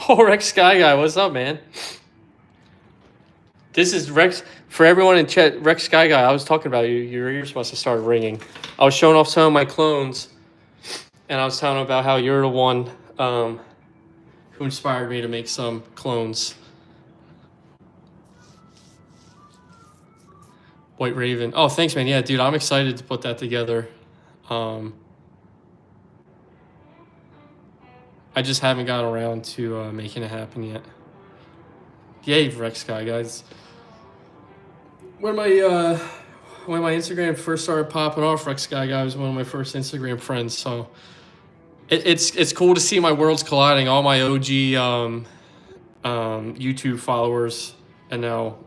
Oh, Rex Sky Guy, what's up, man? This is Rex. For everyone in chat, Rex Sky Guy, I was talking about you. Your ears must have started ringing. I was showing off some of my clones, and I was telling them about how you're the one who inspired me to make some clones. White Raven. Oh, thanks, man. Yeah, dude, I'm excited to put that together. I just haven't gotten around to making it happen yet. Yay, Rex Guy, guys. When my Instagram first started popping off, Rex Guy was one of my first Instagram friends. So it's cool to see my worlds colliding. All my OG YouTube followers, and now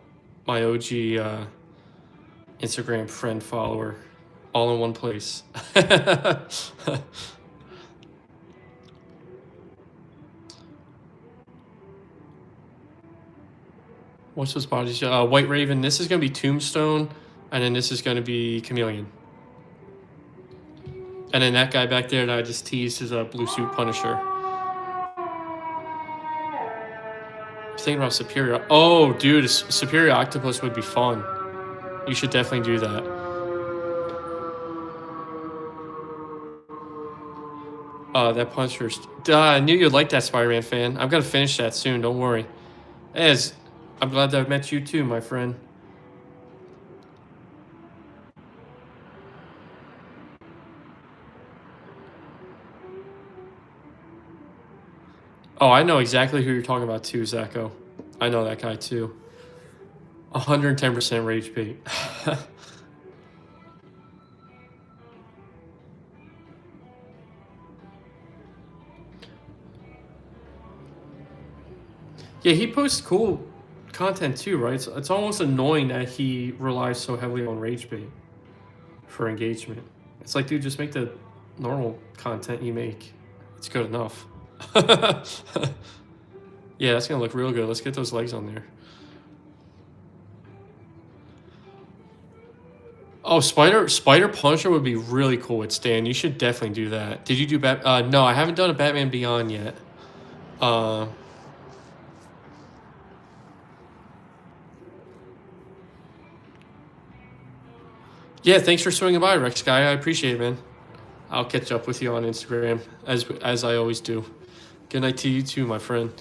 my OG Instagram friend follower, all in one place. What's this body? White Raven. This is gonna be Tombstone, and then this is gonna be Chameleon. And then that guy back there that I just teased is a Blue Suit Punisher. I'm thinking about Superior. Oh, dude, Superior Octopus would be fun. You should definitely do that. That Punisher's... I knew you'd like that, Spider-Man fan. I'm gonna finish that soon, don't worry. I'm glad that I've met you too, my friend. Oh, I know exactly who you're talking about too, Zacho. I know that guy too. 110% rage bait. Yeah, he posts cool content too, right? It's almost annoying that he relies so heavily on rage bait for engagement. It's like, dude, just make the normal content you make. It's good enough. Yeah, that's gonna look real good. Let's get those legs on there. Oh, Spider Punisher would be really cool with Stan. You should definitely do that. Did you do no, I haven't done a Batman Beyond yet. Yeah, thanks for swinging by, Rex Guy. I appreciate it, man. I'll catch up with you on Instagram as I always do. Good night to you too, my friend.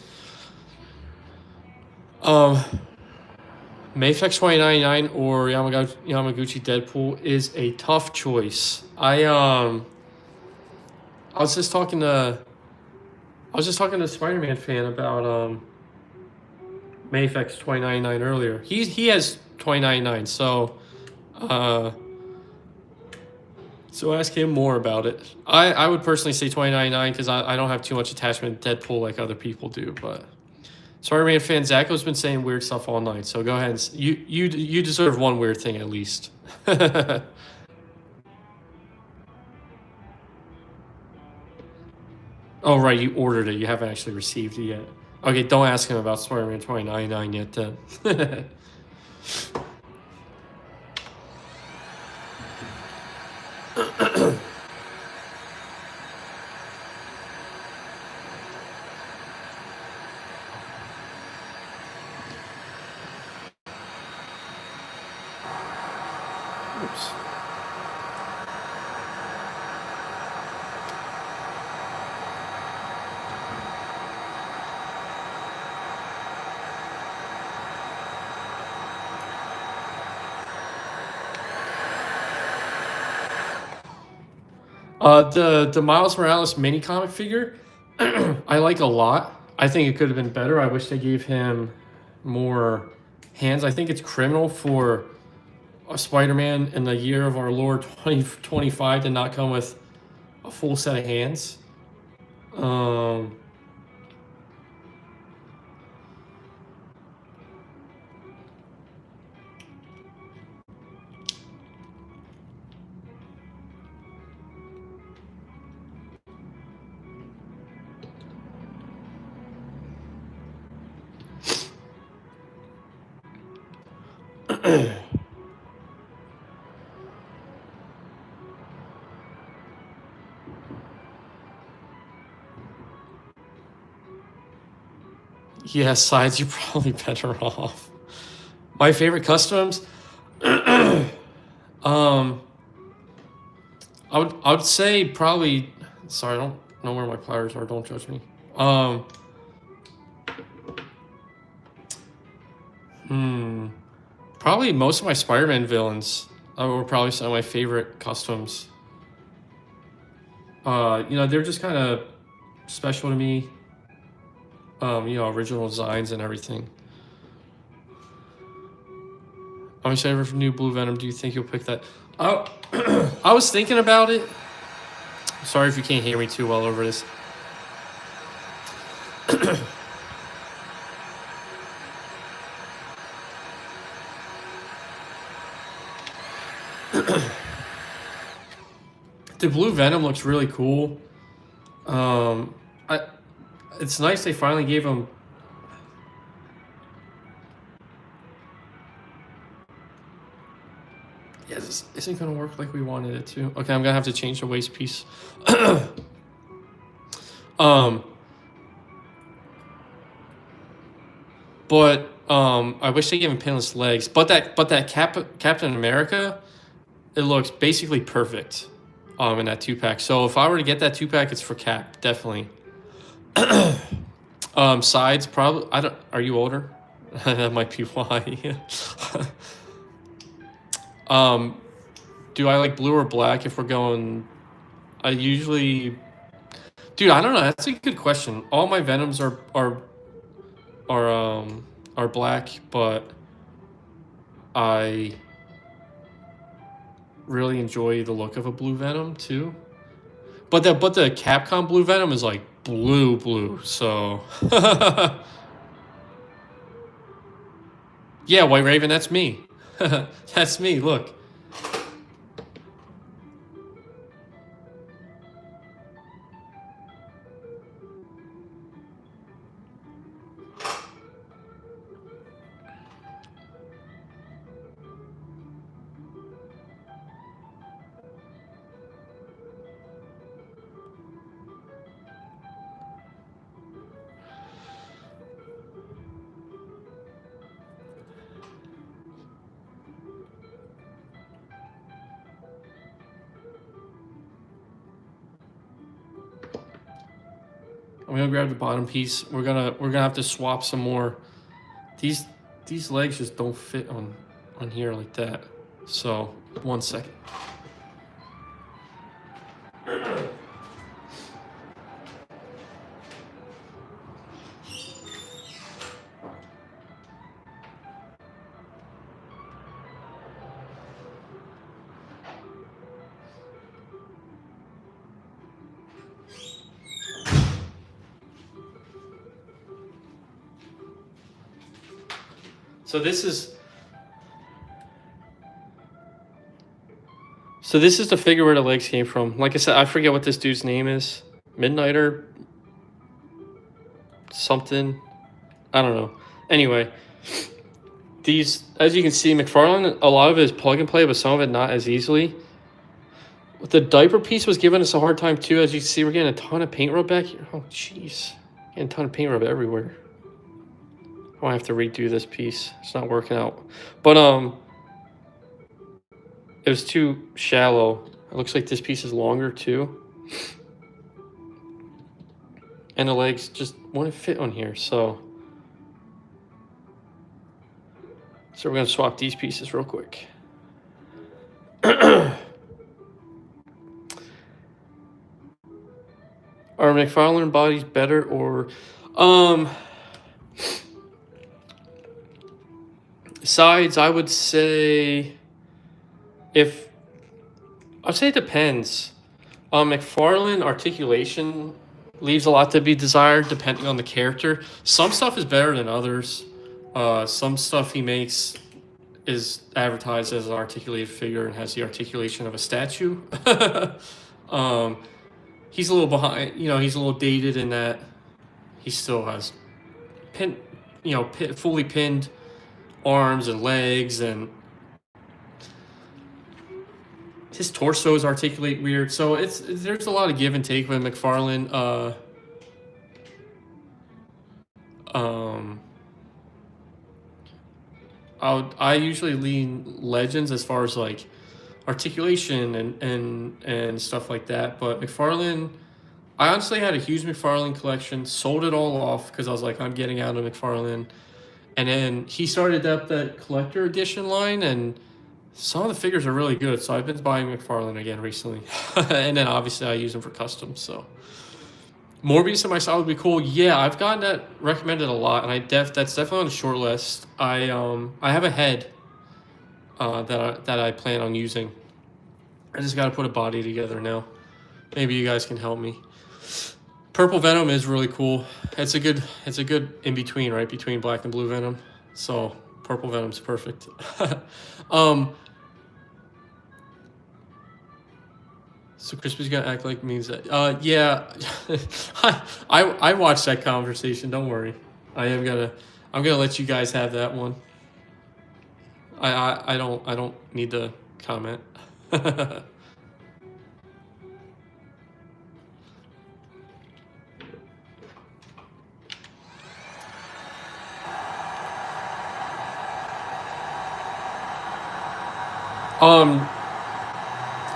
Mayfex 2099 or Yamaguchi Deadpool is a tough choice. I was just talking to Spider-Man fan about Mayfex 2099 earlier. He has 2099, so ask him more about it. I would personally say 2099 because I don't have too much attachment to Deadpool like other people do, but Spider-Man fan Zacho's been saying weird stuff all night, so go ahead and you deserve one weird thing at least. Oh right, you ordered it. You haven't actually received it yet. Okay, don't ask him about Spider-Man 2099 yet then. Oops. The Miles Morales mini comic figure, I like a lot. I think it could have been better. I wish they gave him more hands. I think it's criminal for a Spider-Man in the year of our Lord 2025 to not come with a full set of hands. Yeah, sides, you're probably better off. My favorite customs, I would say probably. Sorry, I don't know where my pliers are. Don't judge me. Probably most of my Spider-Man villains were probably some of my favorite customs. They're just kind of special to me. Original designs and everything. How much ever new Blue Venom do you think you'll pick that? I was thinking about it. Sorry if you can't hear me too well over this. The Blue Venom looks really cool. It's nice they finally gave him. Yeah, this isn't gonna work like we wanted it to. Okay, I'm gonna have to change the waist piece. But I wish they gave him pinless legs. But that Captain America, it looks basically perfect. In that 2-pack. So if I were to get that 2-pack, it's for Cap, definitely. Sides probably. I don't. Are you older? That might be why. Do I like blue or black? If we're going, I usually. Dude, I don't know. That's a good question. All my Venoms are black, but I really enjoy the look of a blue Venom too. But the Capcom Blue Venom is like blue, so yeah, White Raven, that's me. That's me, look. I'm gonna grab the bottom piece. We're gonna have to swap some more. These legs just don't fit on here like that. So 1 second. So this is the figure where the legs came from. Like I said, I forget what this dude's name is. Midnighter something. I don't know. Anyway, these, as you can see, McFarlane, a lot of it is plug and play, but some of it not as easily. The diaper piece was giving us a hard time too. As you can see, we're getting a ton of paint rub back here. Oh, jeez. Getting a ton of paint rub everywhere. I have to redo this piece. It's not working out. But it was too shallow. It looks like this piece is longer too. And the legs just wouldn't fit on here, so we're gonna swap these pieces real quick. Are McFarlane bodies better or sides? I would say I'd say it depends. McFarlane articulation leaves a lot to be desired depending on the character. Some stuff is better than others. Some stuff he makes is advertised as an articulated figure and has the articulation of a statue. He's a little behind, he's a little dated in that he still has fully pinned arms and legs, and his torsos articulate weird. So there's a lot of give and take with McFarlane. I usually lean Legends as far as like articulation and stuff like that. But McFarlane, I honestly had a huge McFarlane collection, sold it all off because I was like, I'm getting out of McFarlane. And then he started up that collector edition line, and some of the figures are really good. So I've been buying McFarlane again recently. And then obviously I use them for customs. So Morbius in my style would be cool. Yeah, I've gotten that recommended a lot, and that's definitely on the short list. I have a head that I plan on using. I just got to put a body together now. Maybe you guys can help me. Purple Venom is really cool. It's a good in between, right, between black and blue Venom. So Purple Venom's perfect. So Crispy's gonna act like means that. Yeah, I watched that conversation. Don't worry. I'm gonna let you guys have that one. I don't need to comment.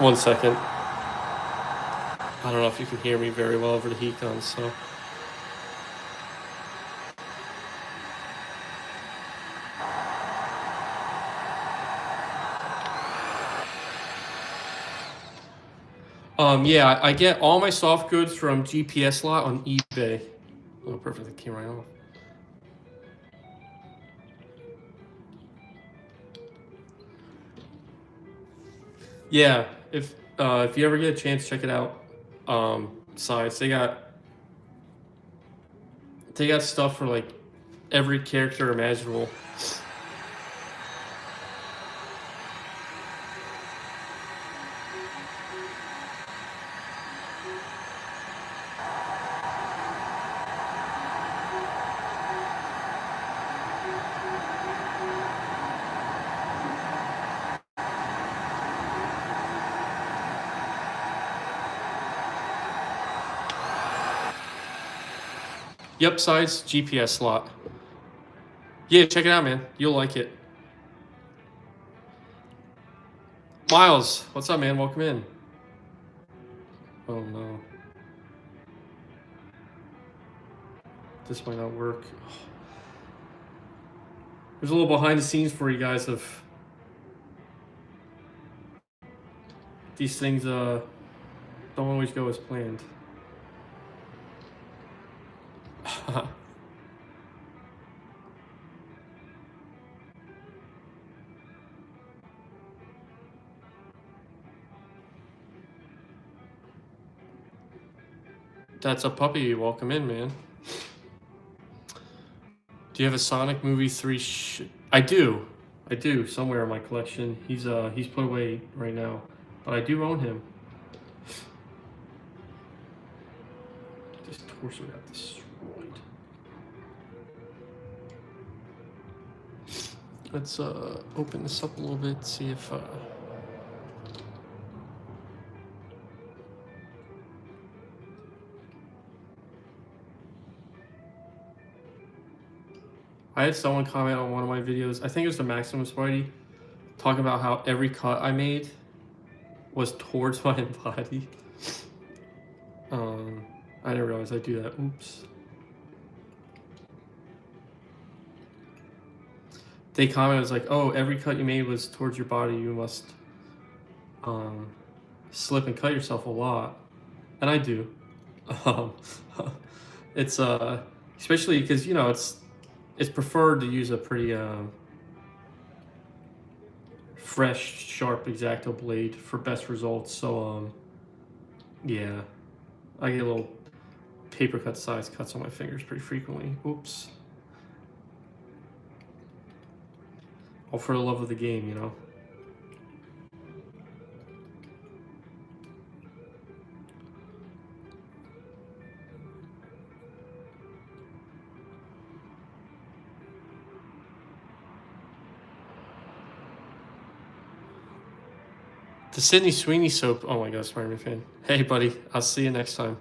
One second. I don't know if you can hear me very well over the heat guns, so. Yeah, I get all my soft goods from GPS lot on eBay. Oh, perfect. It came right off. Yeah, if you ever get a chance, check it out. Sites they got stuff for like every character imaginable. Yep, size GPS slot. Yeah, check it out, man. You'll like it. Miles, what's up, man? Welcome in. Oh no. This might not work. There's a little behind the scenes for you guys of these things don't always go as planned. That's a puppy. Welcome in, man. Do you have a Sonic movie 3? I do. Somewhere in my collection. He's put away right now, but I do own him. This torso got destroyed. Let's open this up a little bit. See if. I had someone comment on one of my videos, I think it was the Maximum Spidey, talking about how every cut I made was towards my body. I didn't realize I'd do that. Oops. They commented, was like, oh, every cut you made was towards your body. You must slip and cut yourself a lot. And I do. It's especially because, you know, it's preferred to use a pretty fresh, sharp X-Acto blade for best results. So, yeah, I get little paper cut size cuts on my fingers pretty frequently. Oops. All for the love of the game, you know. The Sydney Sweeney soap. Oh my god, Spider-Man fan. Hey, buddy. I'll see you next time.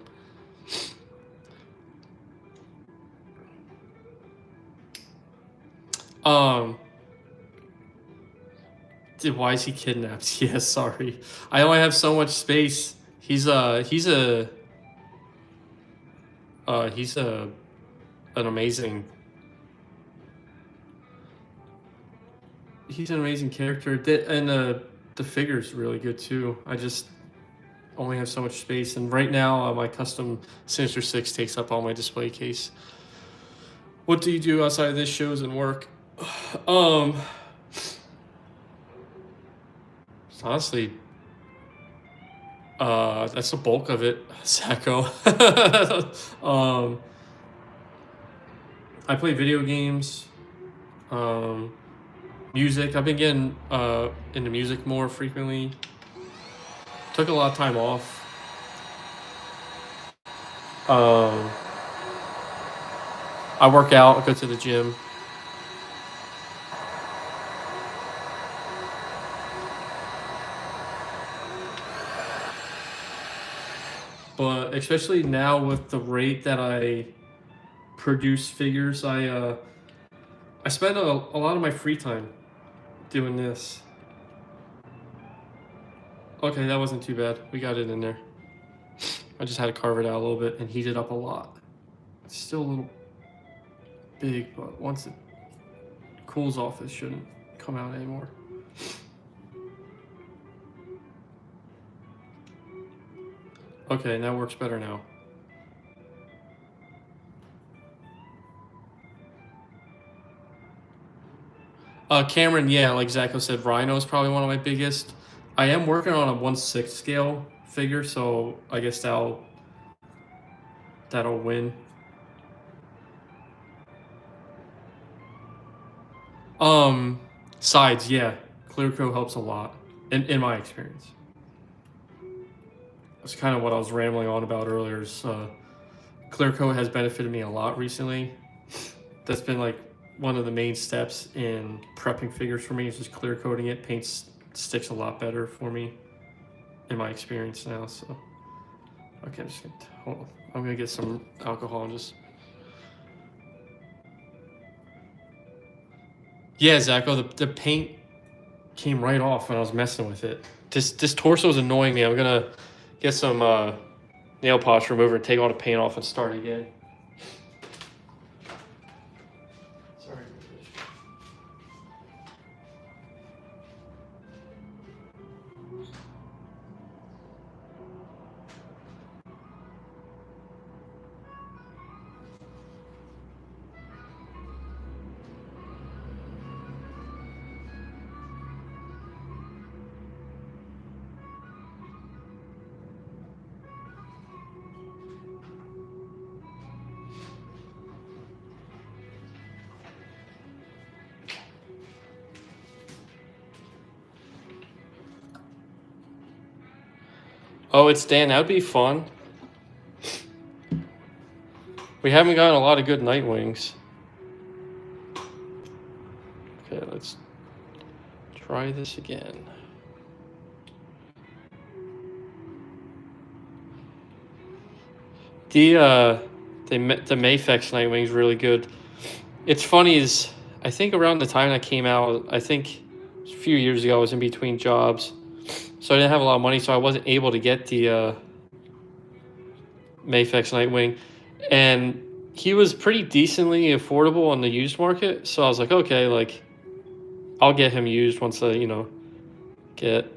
Dude, why is he kidnapped? Yeah, sorry. I only have so much space. He's an amazing he's an amazing character. And the figure's really good too. I just only have so much space, and right now my custom Sinister Six takes up all my display case. What do you do outside of this shows and work? Um, honestly, that's the bulk of it, Sacco. I play video games, music. I've been getting into music more frequently. Took a lot of time off. I work out, I go to the gym. But especially now with the rate that I produce figures, I spend a lot of my free time doing this. Okay, that wasn't too bad. We got it in there. I just had to carve it out a little bit and heat it up a lot. It's still a little big, but once it cools off, it shouldn't come out anymore. Okay, that works better now. Cameron, yeah, like Zacho said, Rhino is probably one of my biggest. I am working on a 1/6 scale figure, so I guess that'll win. Sides, yeah. Clear coat helps a lot, in my experience. That's kind of what I was rambling on about earlier. Is, clear coat has benefited me a lot recently. That's been like one of the main steps in prepping figures for me is just clear coating it. Paint sticks a lot better for me in my experience now. So, okay, hold on. I'm gonna get some alcohol and just. Yeah, Zacho, the paint came right off when I was messing with it. This torso is annoying me. I'm gonna get some nail polish remover and take all the paint off and start again. Sorry. Oh, it's Dan. That'd be fun. We haven't gotten a lot of good Nightwings. Okay, let's try this again. The Mayfex Nightwing's really good. It's funny is I think around the time that came out, I think a few years ago, I was in between jobs. So I didn't have a lot of money, so I wasn't able to get the Mayfex Nightwing. And he was pretty decently affordable on the used market. So I was like, okay, like, I'll get him used once I, get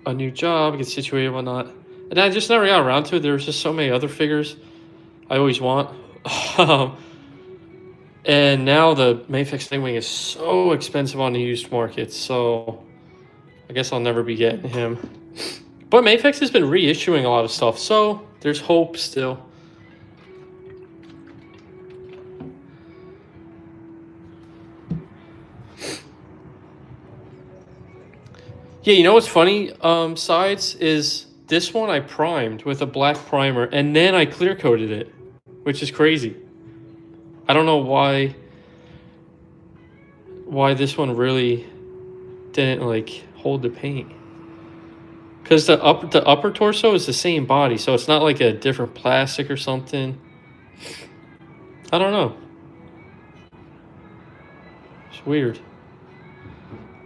a new job, get situated and whatnot. And I just never got around to it. There was just so many other figures I always want. And now the Mayfex Nightwing is so expensive on the used market, so I guess I'll never be getting him. But Mayfex has been reissuing a lot of stuff, so there's hope still. Yeah, you know what's funny, Sides, is this one I primed with a black primer, and then I clear coated it, which is crazy. I don't know why this one really didn't like hold the paint. Because the upper torso is the same body, so it's not like a different plastic or something. I don't know. It's weird.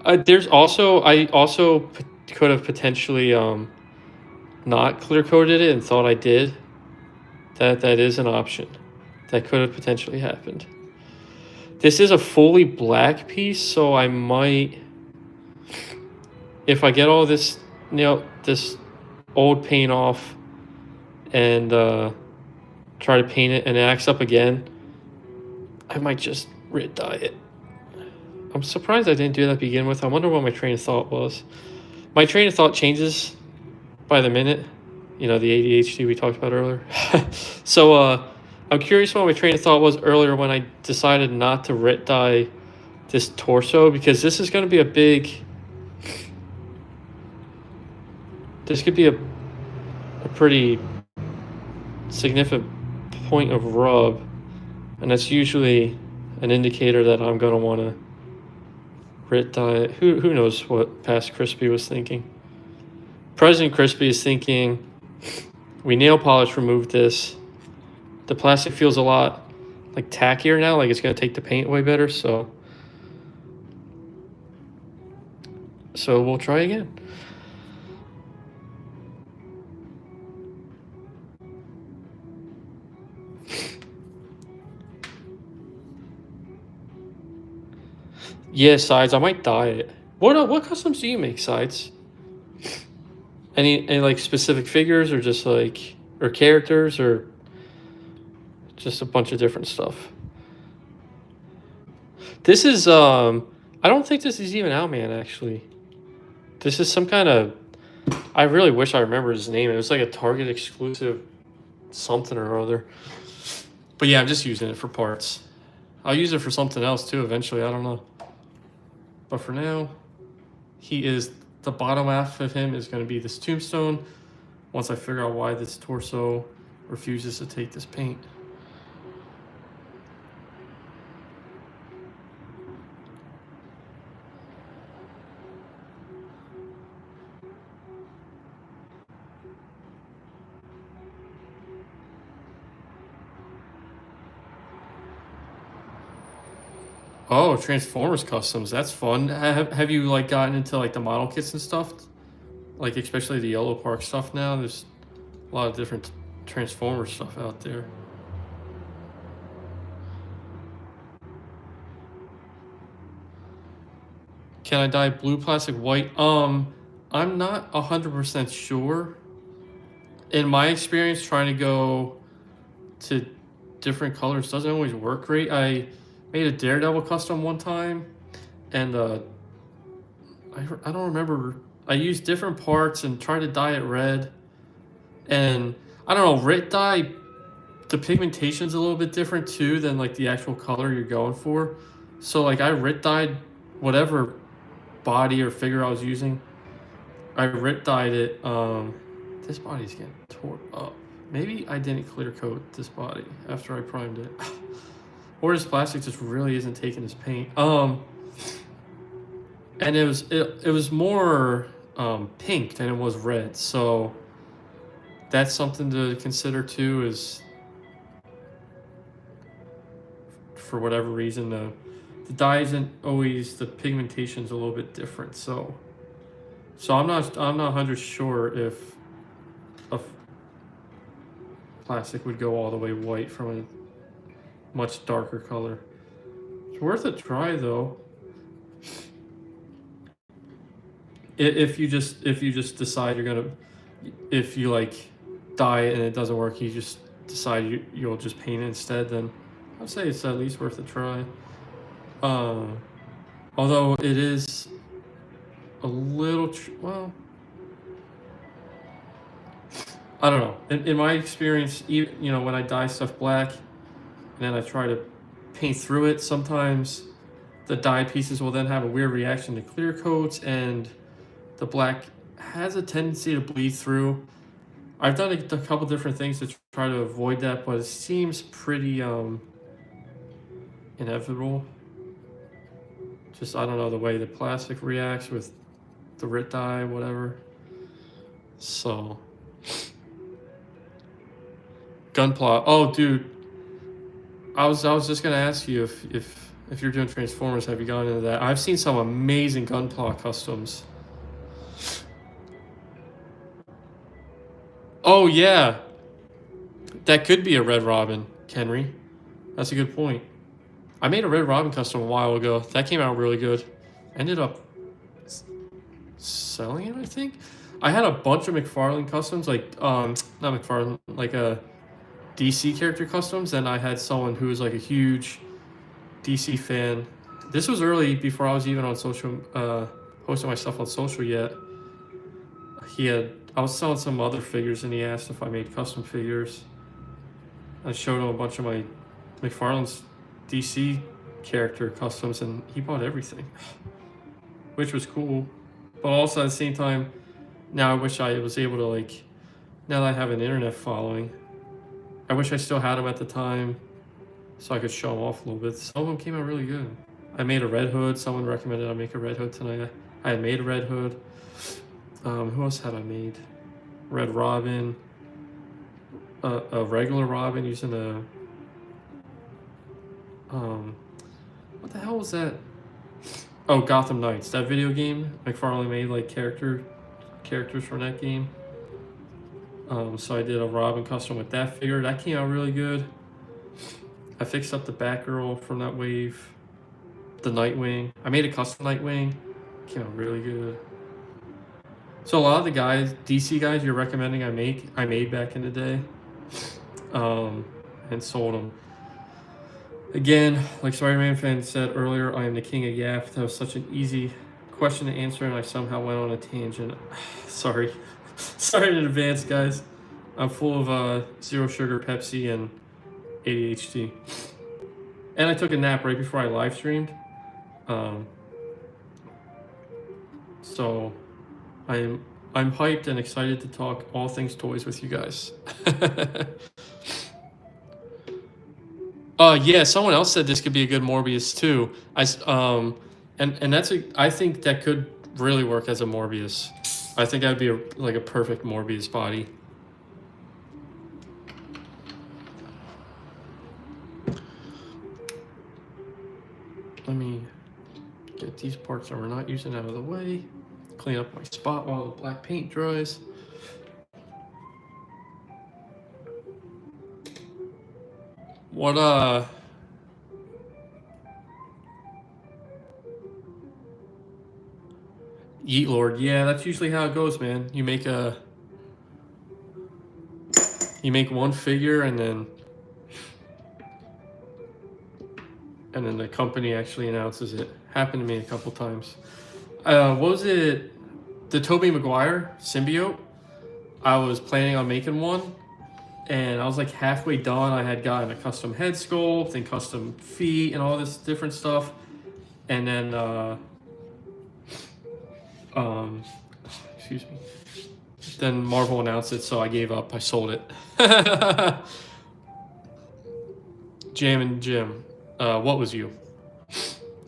I also could have potentially not clear coated it and thought I did. That is an option. That could have potentially happened. This is a fully black piece, so I might, if I get all this, this old paint off and try to paint it and it acts up again, I might just rit dye it. I'm surprised I didn't do that to begin with. I wonder what my train of thought was. My train of thought changes by the minute. The ADHD we talked about earlier. So I'm curious what my train of thought was earlier when I decided not to rit dye this torso, because this is going to be a big... This could be a pretty significant point of rub, and that's usually an indicator that I'm going to want to rit dye it. Who knows what past Crispy was thinking. President Crispy is thinking, we nail polish removed this. The plastic feels a lot like tackier now, like it's going to take the paint way better, so we'll try again. Yeah, Sides, I might dye it. What customs do you make, Sides? Any like specific figures, or just like, or characters, or just a bunch of different stuff? This is I don't think this is even out, man, actually. This is some kind of, I really wish I remembered his name. It was like a Target exclusive something or other. But yeah, I'm just using it for parts. I'll use it for something else too eventually, I don't know. But for now, the bottom half of him is going to be this tombstone, once I figure out why this torso refuses to take this paint. Oh, Transformers customs. That's fun. Have you like gotten into like the model kits and stuff? Like especially the Yellow Park stuff now? There's a lot of different Transformers stuff out there. Can I dye blue plastic white? I'm not 100% sure. In my experience, trying to go to different colors doesn't always work great. I made a Daredevil custom one time, and I don't remember. I used different parts and tried to dye it red, and I don't know, rit dye, the pigmentation's a little bit different too than like the actual color you're going for. So like I rit dyed whatever body or figure I was using. I rit dyed it. This body's getting tore up. Maybe I didn't clear coat this body after I primed it. Or this plastic just really isn't taking this paint. And it was more pink than it was red. So that's something to consider too, is for whatever reason the dye isn't always, the pigmentation's a little bit different. So I'm not 100 sure if a plastic would go all the way white from a much darker color. It's worth a try though. If you just decide you're gonna, if you like dye it and it doesn't work, you just decide you'll just paint it instead, then I'd say it's at least worth a try. Although it is a little well, I don't know. In my experience, even, when I dye stuff black and then I try to paint through it, sometimes the dye pieces will then have a weird reaction to clear coats, and the black has a tendency to bleed through. I've done a couple different things to try to avoid that, but it seems pretty inevitable. Just, I don't know, the way the plastic reacts with the rit dye, whatever. So Gunpla. Oh, dude, I was just gonna ask you if you're doing Transformers, have you gone into that? I've seen some amazing Gunpla customs. Oh yeah, that could be a Red Robin, Henry. That's a good point. I made a Red Robin custom a while ago. That came out really good. Ended up selling it, I think. I had a bunch of McFarlane customs, like not McFarlane, like a DC character customs, and I had someone who was like a huge DC fan. This was early before I was even on social, posting my stuff on social yet. I was selling some other figures, and he asked if I made custom figures. I showed him a bunch of my McFarlane's DC character customs, and he bought everything, which was cool. But also at the same time, now I wish I was able to, like, now that I have an internet following, I wish I still had them at the time so I could show them off a little bit. Some of them came out really good. I made a Red Hood. Someone recommended I make a Red Hood tonight. I had made a Red Hood. Who else had I made? Red Robin. A regular Robin using a... what the hell was that? Oh, Gotham Knights. That video game. McFarlane made, like, characters from that game. So I did a Robin custom with that figure. That came out really good. I fixed up the Batgirl from that wave. The Nightwing. I made a custom Nightwing. Came out really good. So a lot of the guys, DC guys you're recommending I made back in the day. And sold them. Again, like Spider-Man fan said earlier, I am the king of Yap. That was such an easy question to answer, and I somehow went on a tangent. Sorry. Sorry in advance, guys. I'm full of zero sugar Pepsi and ADHD. And I took a nap right before I live streamed. So I'm hyped and excited to talk all things toys with you guys. Yeah, someone else said this could be a good Morbius too. And I think that could really work as a Morbius. I think that'd be like a perfect Morbius body. Let me get these parts that we're not using out of the way. Clean up my spot while the black paint dries. What Yeet Lord, yeah, that's usually how it goes, man. You make one figure and then the company actually announces it. Happened to me a couple times. What was it? The Tobey Maguire symbiote. I was planning on making one, and I was like halfway done. I had gotten a custom head sculpt and custom feet and all this different stuff, and then excuse me. Then Marvel announced it, so I gave up. I sold it. Jam and Jim, what was you?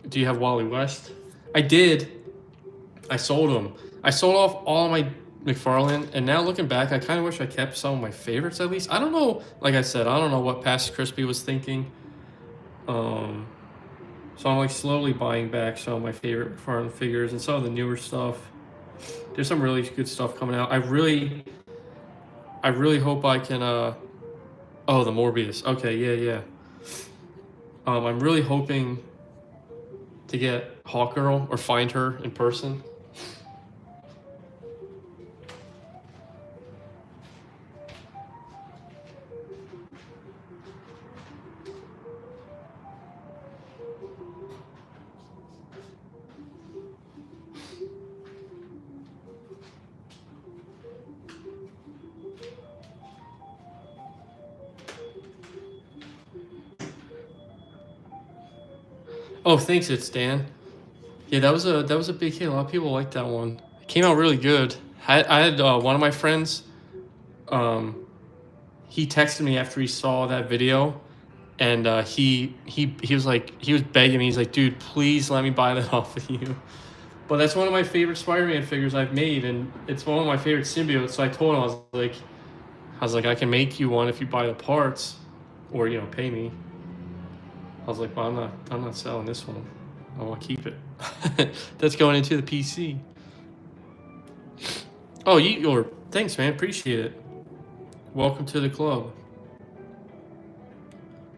Do you have Wally West? I did. I sold him. I sold off all of my McFarlane, and now looking back, I kind of wish I kept some of my favorites at least. I don't know. Like I said, I don't know what Pastor Crispy was thinking. So I'm like slowly buying back some of my favorite McFarlane figures and some of the newer stuff. There's some really good stuff coming out. I really hope I can. Oh, the Morbius. Okay, yeah. I'm really hoping to get Hawkgirl or find her in person. Oh, thanks, it's Dan. Yeah, that was a big hit. A lot of people liked that one. It came out really good. I had one of my friends. He texted me after he saw that video, and he was like, he was begging me. He's like, dude, please let me buy that off of you. But that's one of my favorite Spider-Man figures I've made, and it's one of my favorite symbiotes. So I told him, I was like, I can make you one if you buy the parts, or pay me. I was like, well, I'm not selling this one. I want to keep it. That's going into the PC. Oh, thanks, man. Appreciate it. Welcome to the club.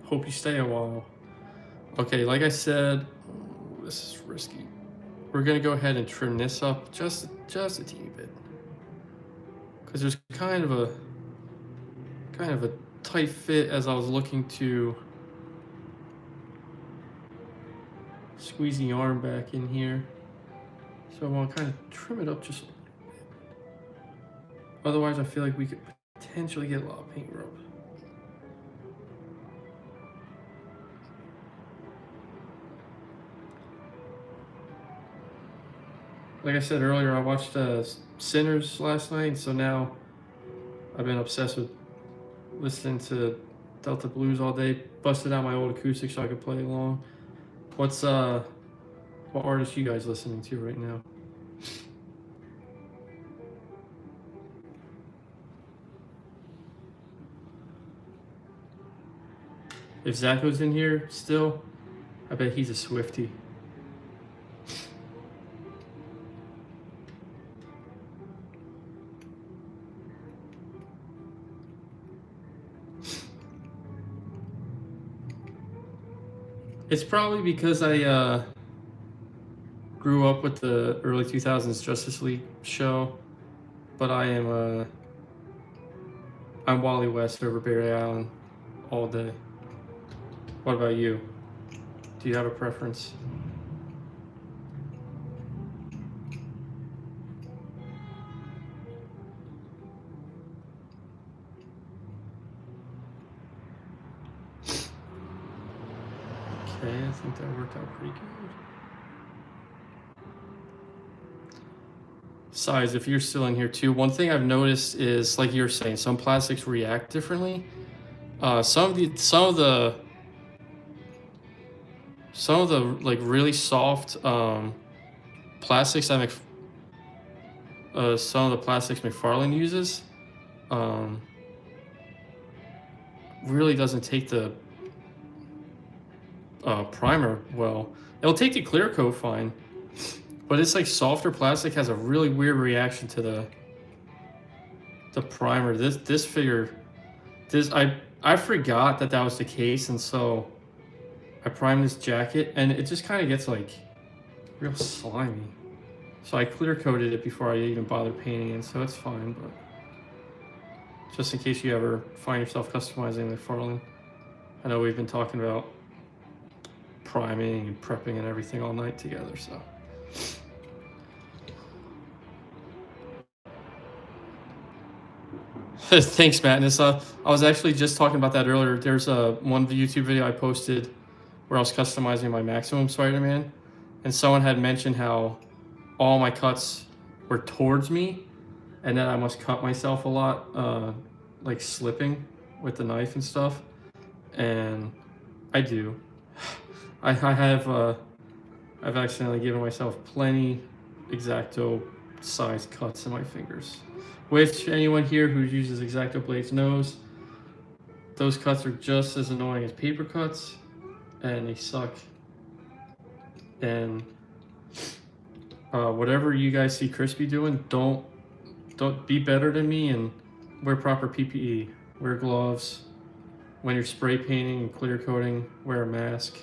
Hope you stay a while. Okay, like I said, this is risky. We're gonna go ahead and trim this up just a teeny bit, because there's kind of a tight fit as I was looking to squeeze the arm back in here. So I want to kind of trim it up just a little bit. Otherwise, I feel like we could potentially get a lot of paint rub. Like I said earlier, I watched Sinners last night, so now I've been obsessed with listening to Delta Blues all day. Busted out my old acoustic so I could play along. What artists you guys listening to right now? If Zacho's in here still, I bet he's a Swiftie. It's probably because I grew up with the early 2000s Justice League show, but I'm Wally West over Barry Allen all day. What about you? Do you have a preference? Okay, I think that worked out pretty good. Size, if you're still in here too, one thing I've noticed is, like you're saying, some plastics react differently. Some of the like really soft plastics that some of the plastics McFarlane uses really doesn't take the primer well. It'll take the clear coat fine, but it's like softer plastic has a really weird reaction to the primer. I forgot that was the case, and so I primed this jacket, and it just kind of gets like real slimy. So I clear coated it before I even bothered painting it, so it's fine. But just in case you ever find yourself customizing McFarlane, I know we've been talking about priming and prepping and everything all night together, so. Thanks, Madness. I was actually just talking about that earlier. There's one YouTube video I posted where I was customizing my Maximum Spider-Man, and someone had mentioned how all my cuts were towards me, and that I must cut myself a lot, like slipping with the knife and stuff. And I do. I've accidentally given myself plenty X-Acto size cuts in my fingers, which anyone here who uses X-Acto blades knows those cuts are just as annoying as paper cuts, and they suck. And whatever you guys see Crispy doing, don't be better than me and wear proper PPE. Wear gloves. When you're spray painting and clear coating, wear a mask.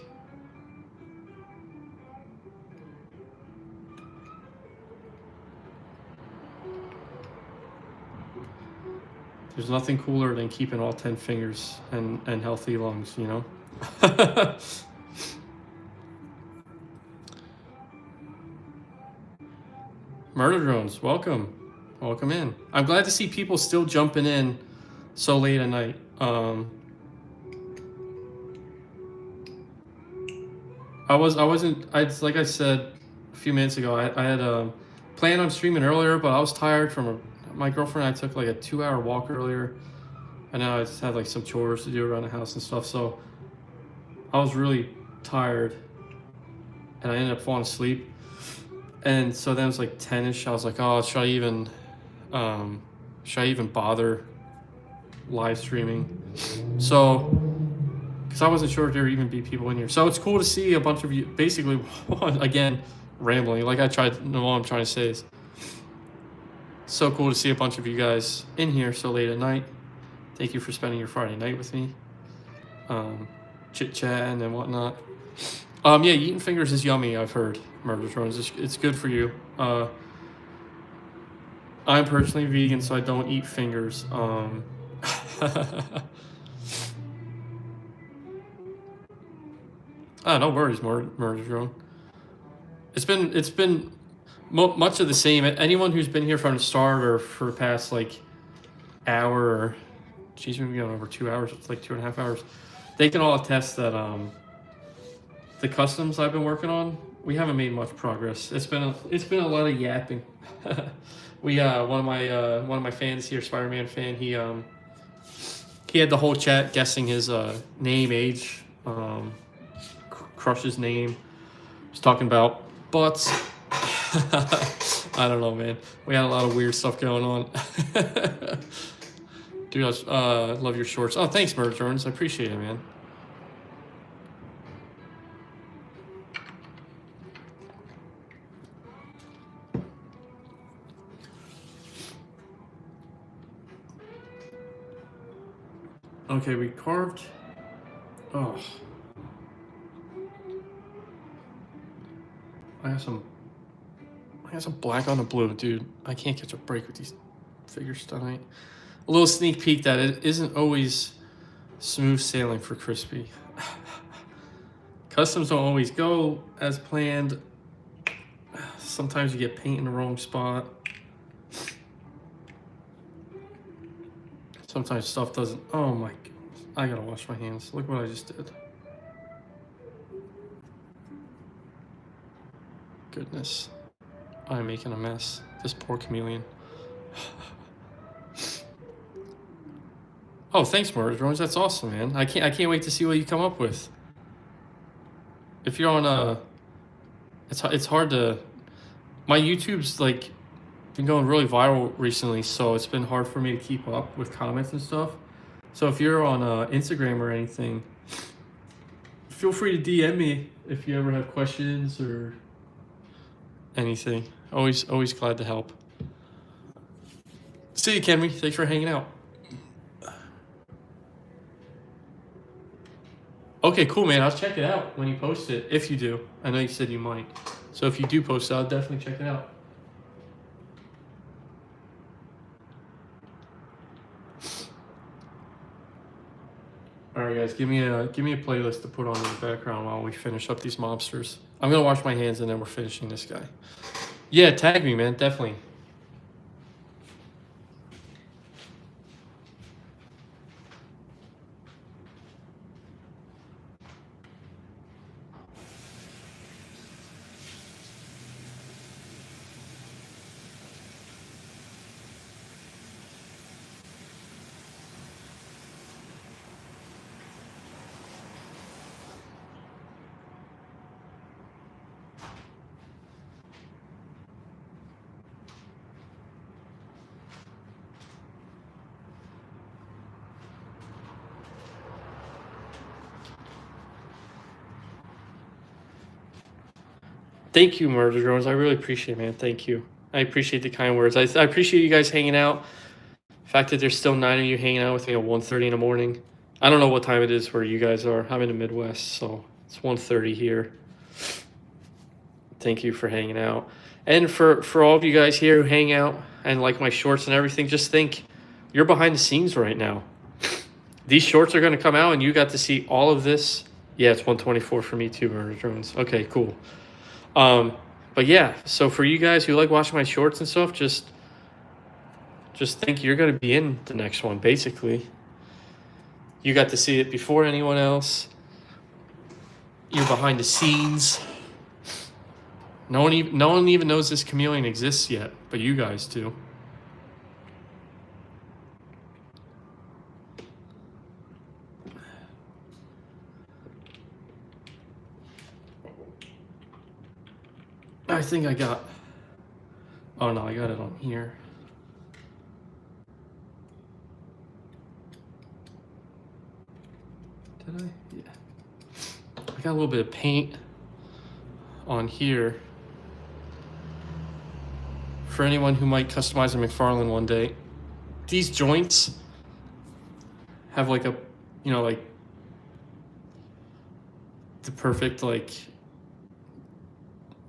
There's nothing cooler than keeping all 10 fingers and healthy lungs, you know? Murder Drones, welcome. Welcome in. I'm glad to see people still jumping in so late at night. Like I said a few minutes ago, I had planned on streaming earlier, but I was tired from my girlfriend and I took like a 2-hour walk earlier, and now I just had like some chores to do around the house and stuff, so I was really tired and I ended up falling asleep. And so then it was like 10ish. I was like, oh, should I even bother live streaming? So, because I wasn't sure if there would even be people in here. So it's cool to see a bunch of you, basically, again, rambling. Like what I'm trying to say is, so cool to see a bunch of you guys in here so late at night. Thank you for spending your Friday night with me, chit-chatting and whatnot. Yeah, eating fingers is yummy. I've heard, Murder Drones. It's good for you. I'm personally vegan, so I don't eat fingers. No worries, Murder Drone. It's been much of the same. Anyone who's been here from the start or for the past like hour, or geez, we've been going over 2 hours. It's like 2.5 hours. They can all attest that the customs I've been working on, we haven't made much progress. It's been a lot of yapping. We one of my fans here, Spider-Man fan, he had the whole chat guessing his name, age, crush's name. Was talking about butts. I don't know, man. We had a lot of weird stuff going on. Dude, I love your shorts. Oh, thanks, Murder Drones. I appreciate it, man. Okay, we carved. Oh. I got some black on the blue, dude. I can't catch a break with these figures tonight. A little sneak peek that it isn't always smooth sailing for Crispy. Customs don't always go as planned. Sometimes you get paint in the wrong spot. Sometimes stuff doesn't. Oh my! I gotta wash my hands. Look what I just did. Goodness, I'm making a mess. This poor chameleon. Oh, thanks, Murder Drones. That's awesome, man. I can't wait to see what you come up with. If you're on it's hard to. My YouTube's like been going really viral recently, so it's been hard for me to keep up with comments and stuff. So if you're on Instagram or anything, feel free to DM me if you ever have questions or anything. Always glad to help. See you, Kenry. Thanks for hanging out. Okay, cool, man. I'll check it out when you post it, if you do. I know you said you might. So if you do post it, I'll definitely check it out. All right, guys, give me a playlist to put on in the background while we finish up these mobsters. I'm gonna wash my hands and then we're finishing this guy. Yeah, tag me, man. Definitely. Thank you, Murder Drones. I really appreciate it, man. Thank you. I appreciate the kind words. I appreciate you guys hanging out. The fact that there's still 9 of you hanging out with me at 1:30 in the morning. I don't know what time it is where you guys are. I'm in the Midwest, so it's 1:30 here. Thank you for hanging out. And for all of you guys here who hang out and like my shorts and everything, just think you're behind the scenes right now. These shorts are going to come out and you got to see all of this. Yeah, it's 1:24 for me too, Murder Drones. Okay, cool. But yeah, so for you guys who like watching my shorts and stuff, just think you're going to be in the next one, basically. You got to see it before anyone else. You're behind the scenes. No one even knows this chameleon exists yet, but you guys do. I think I got. Oh no, I got it on here. Did I? Yeah. I got a little bit of paint on here for anyone who might customize a McFarlane one day. These joints have like a, like the perfect, like,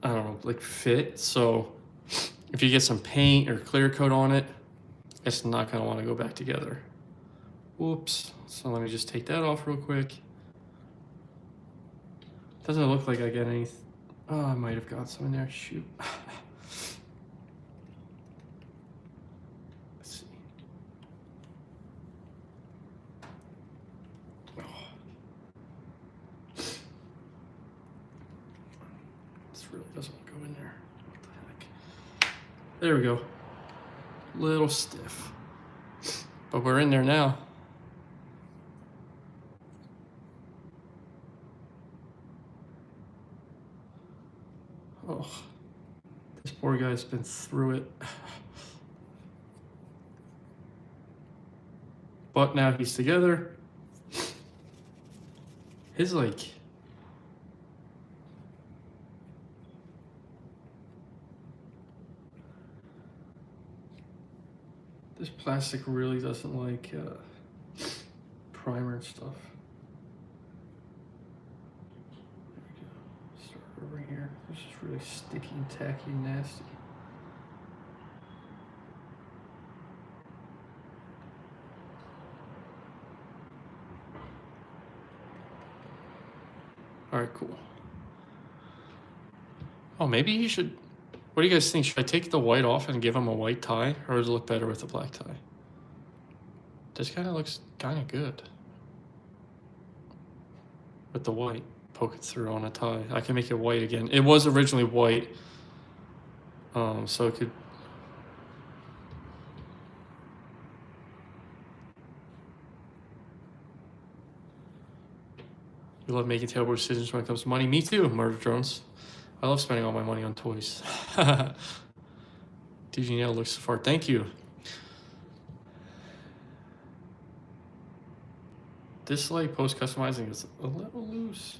I don't know, like fit. So if you get some paint or clear coat on it, it's not gonna want to go back together. Whoops. So let me just take that off real quick. Doesn't look like I get any. Oh, I might have got some in there. Shoot. Let's see. Oh. This really doesn't go in there. What the heck? There we go. Little stiff. But we're in there now. Oh, this poor guy's been through it. But now he's together. His, like, this plastic really doesn't like primer and stuff. Over here. This is really sticky and tacky and nasty. All right, cool. Oh, maybe he should. What do you guys think? Should I take the white off and give him a white tie, or does it look better with the black tie? This kind of looks kind of good with the white poking through on a tie. I can make it white again. It was originally white, so it could. You love making terrible decisions when it comes to money. Me too, Murder Drones. I love spending all my money on toys. DG Nail looks so far. Thank you. This like post customizing is a little loose.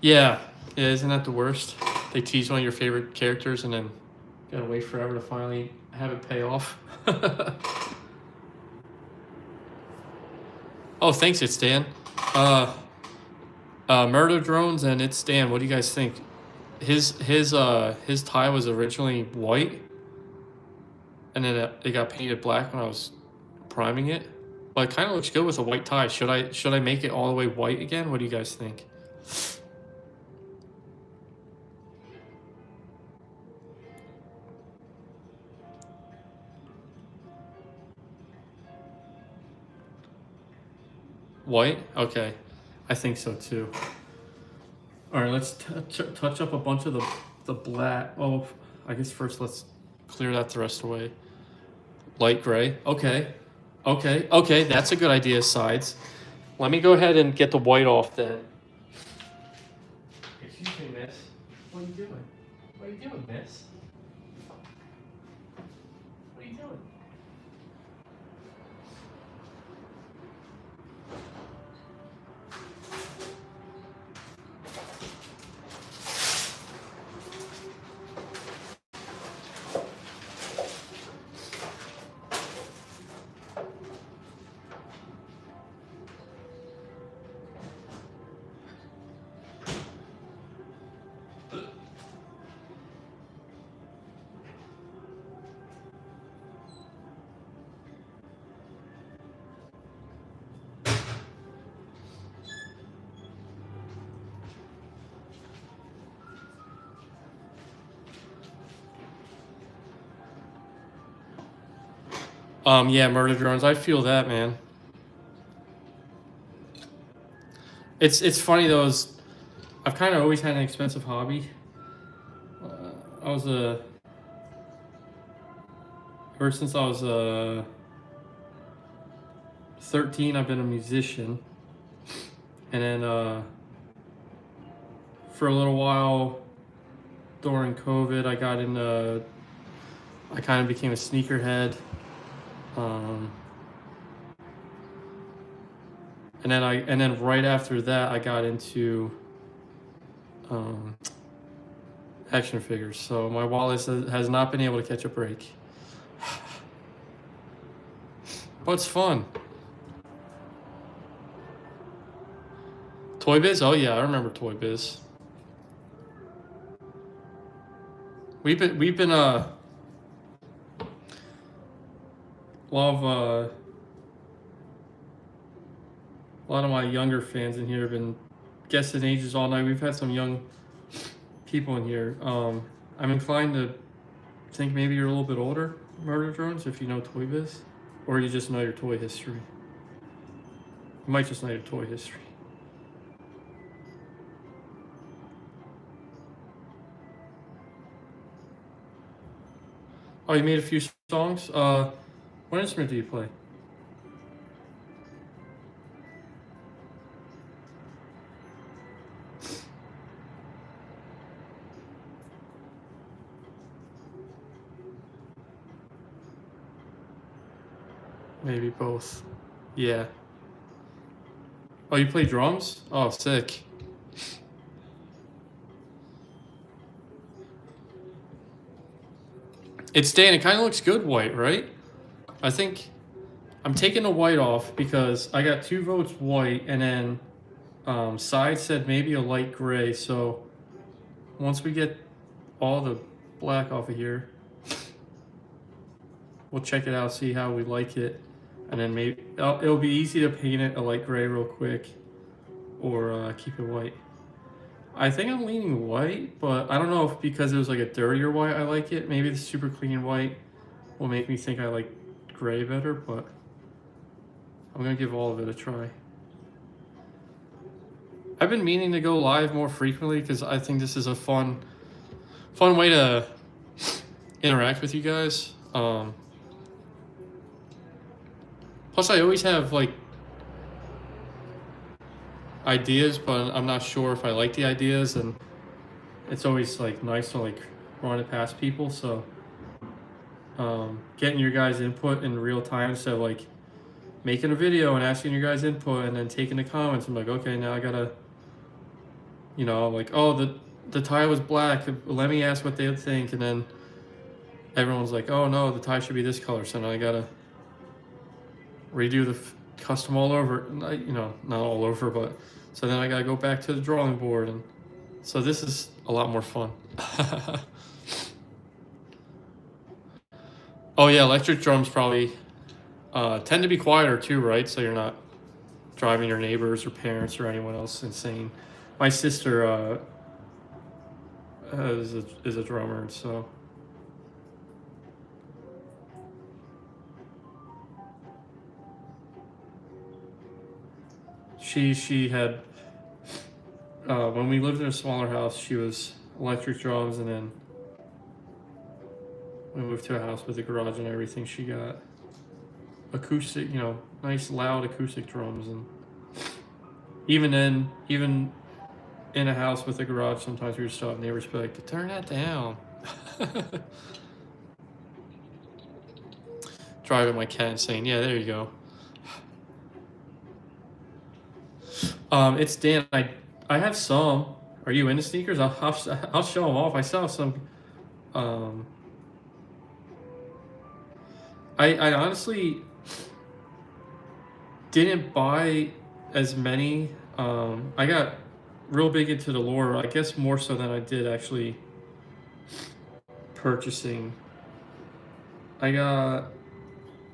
Yeah, isn't that the worst? They tease one of your favorite characters and then gotta wait forever to finally have it pay off. Oh, thanks, it's Dan. Murder Drones and it's Dan. What do you guys think? His tie was originally white, and then it got painted black when I was priming it. But it kind of looks good with a white tie. Should I make it all the way white again? What do you guys think? White? Okay. I think so too. All right, let's touch up a bunch of the black. Oh, I guess first let's clear that the rest away. Light gray. Okay. Okay, that's a good idea, sides. Let me go ahead and get the white off then. Excuse me, miss. What are you doing? What are you doing, miss? What are you doing? Yeah, Murder Drones. I feel that, man. It's funny though. I've kind of always had an expensive hobby. I was ever since I was 13. I've been a musician, and then for a little while during COVID, I got into. I kind of became a sneakerhead. And then right after that, I got into action figures. So my wallet has not been able to catch a break. But it's fun. Toy Biz? Oh yeah, I remember Toy Biz. We've been a lot of my younger fans in here have been guessing ages all night. We've had some young people in here. I'm inclined to think maybe you're a little bit older, Murder Drones, if you know Toy Biz, or you just know your toy history. You might just know your toy history. Oh, you made a few songs? What instrument do you play? Maybe both. Yeah. Oh, you play drums? Oh, sick. It's Dan. It kind of looks good white, right? I think I'm taking the white off because I got 2 votes white, and then Side said maybe a light gray. So once we get all the black off of here, we'll check it out, see how we like it, and then maybe it'll be easy to paint it a light gray real quick, or keep it white. I think I'm leaning white, but I don't know if because it was like a dirtier white I like it. Maybe the super clean white will make me think I like gray better, but I'm gonna give all of it a try. I've been meaning to go live more frequently because I think this is a fun way to interact with you guys. Plus, I always have like ideas, but I'm not sure if I like the ideas, and it's always like nice to like run it past people. So getting your guys' input in real time, so like making a video and asking your guys' input and then taking the comments. I'm like, okay, now I gotta, like, oh, the tie was black. Let me ask what they would think, and then everyone's like, oh no, the tie should be this color. So now I gotta redo the custom all over. Not all over, but so then I gotta go back to the drawing board, and so this is a lot more fun. Oh yeah, electric drums probably tend to be quieter too, right? So you're not driving your neighbors or parents or anyone else insane. My sister is a drummer, and so she had when we lived in a smaller house, she was electric drums, and then we moved to a house with a garage and everything. She got acoustic, nice loud acoustic drums, and even in a house with a garage, sometimes we would still have neighbors be like, turn that down. Driving my cat insane. Yeah, there you go. It's Dan. I have some. Are you into sneakers? I'll show them off. I saw some. I honestly didn't buy as many. I got real big into the lore, I guess more so than I did actually purchasing. I got,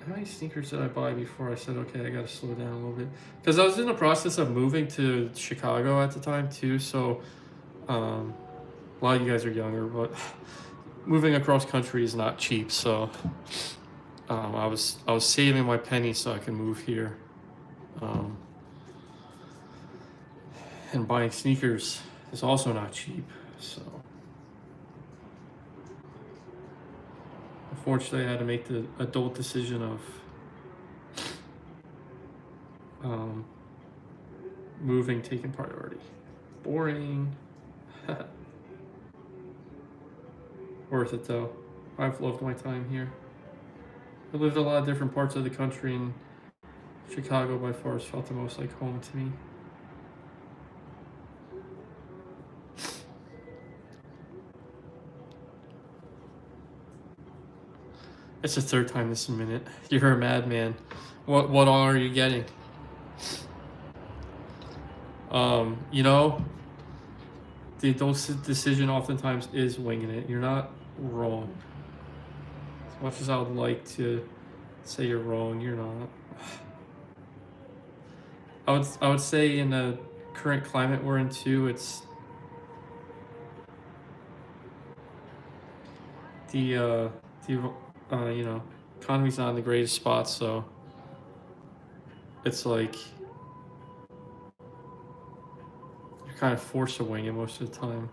how many sneakers did I buy before I said, okay, I gotta slow down a little bit? Because I was in the process of moving to Chicago at the time too, so a lot of you guys are younger, but moving across country is not cheap, so I was saving my pennies so I can move here. And buying sneakers is also not cheap, so unfortunately I had to make the adult decision of moving taking priority. Boring. Worth it though. I've loved my time here. I lived a lot of different parts of the country, and Chicago by far has felt the most like home to me. It's the third time this minute. You're a madman. What all are you getting? You know, the adult decision oftentimes is winging it. You're not wrong. As much as I would like to say you're wrong, you're not. I would say in the current climate we're in too, it's the you know, economy's not in the greatest spot, so it's like you're kind of forced to wing it most of the time.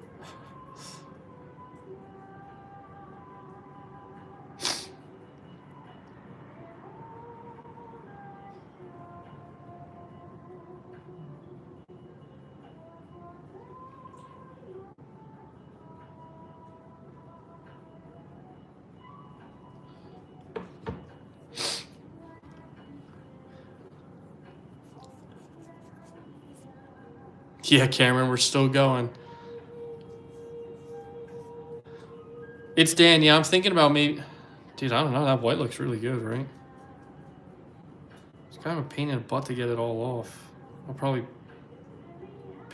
Yeah, Cameron, we're still going. It's Dan. Yeah, I'm thinking about maybe. Dude, I don't know. That white looks really good, right? It's kind of a pain in the butt to get it all off. I'll probably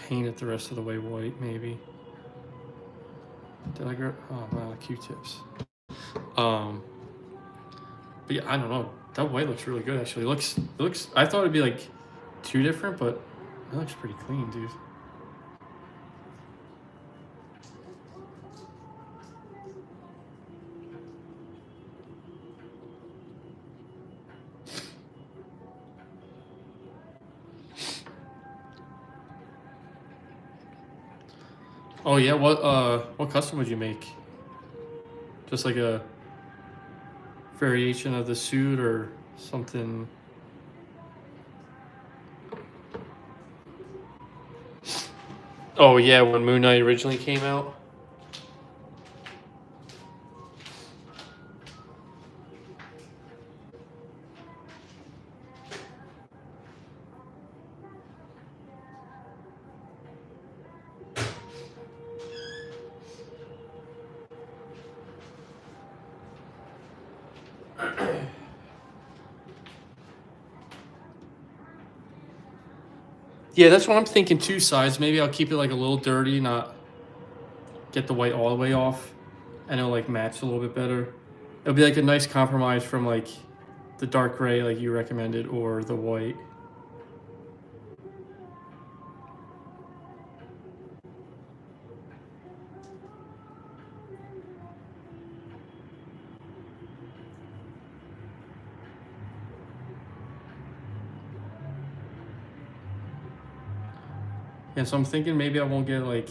paint it the rest of the way white, maybe. Did I grab? Oh wow, the Q-tips. But yeah, I don't know. That white looks really good. Actually, it looks. I thought it'd be like too different, but it looks pretty clean, dude. Oh yeah, what custom would you make? Just like a variation of the suit or something? Oh yeah, when Moon Knight originally came out. Yeah, that's what I'm thinking. Two sides. Maybe I'll keep it like a little dirty, not get the white all the way off, and it'll like match a little bit better. It'll be like a nice compromise from like the dark gray, like you recommended, or the white. Yeah, so I'm thinking maybe I won't get like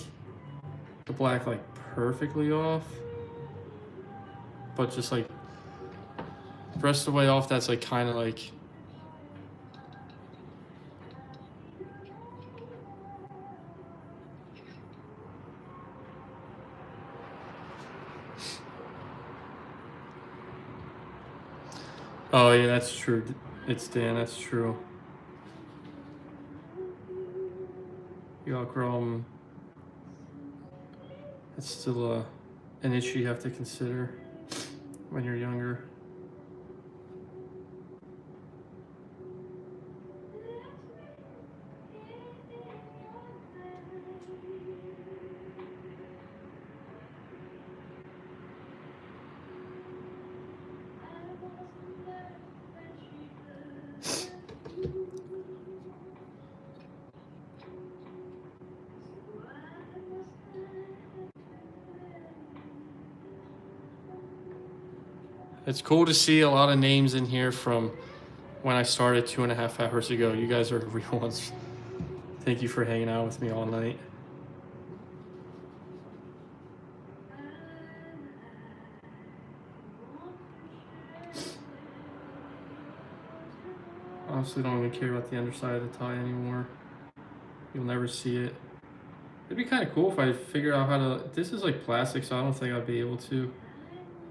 the black like perfectly off, but just like the rest of the way off. That's like kind of like. Oh yeah, that's true. It's Dan. That's true. You outgrow 'em. It's still an issue you have to consider when you're younger. It's cool to see a lot of names in here from when I started 2.5 hours ago. You guys are the real ones. Thank you for hanging out with me all night. Honestly, don't even care about the underside of the tie anymore. You'll never see it. It'd be kind of cool if I figured out how to. This is like plastic, so I don't think I'd be able to.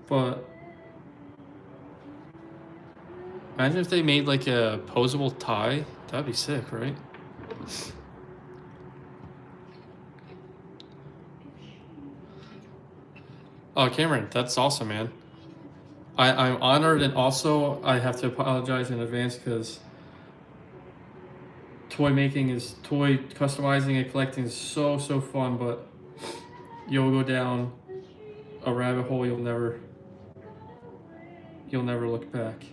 But imagine if they made like a posable tie. That'd be sick, right? Oh, Cameron, that's awesome, man. I'm honored, and also I have to apologize in advance because toy customizing and collecting is so fun, but you'll go down a rabbit hole you'll never look back.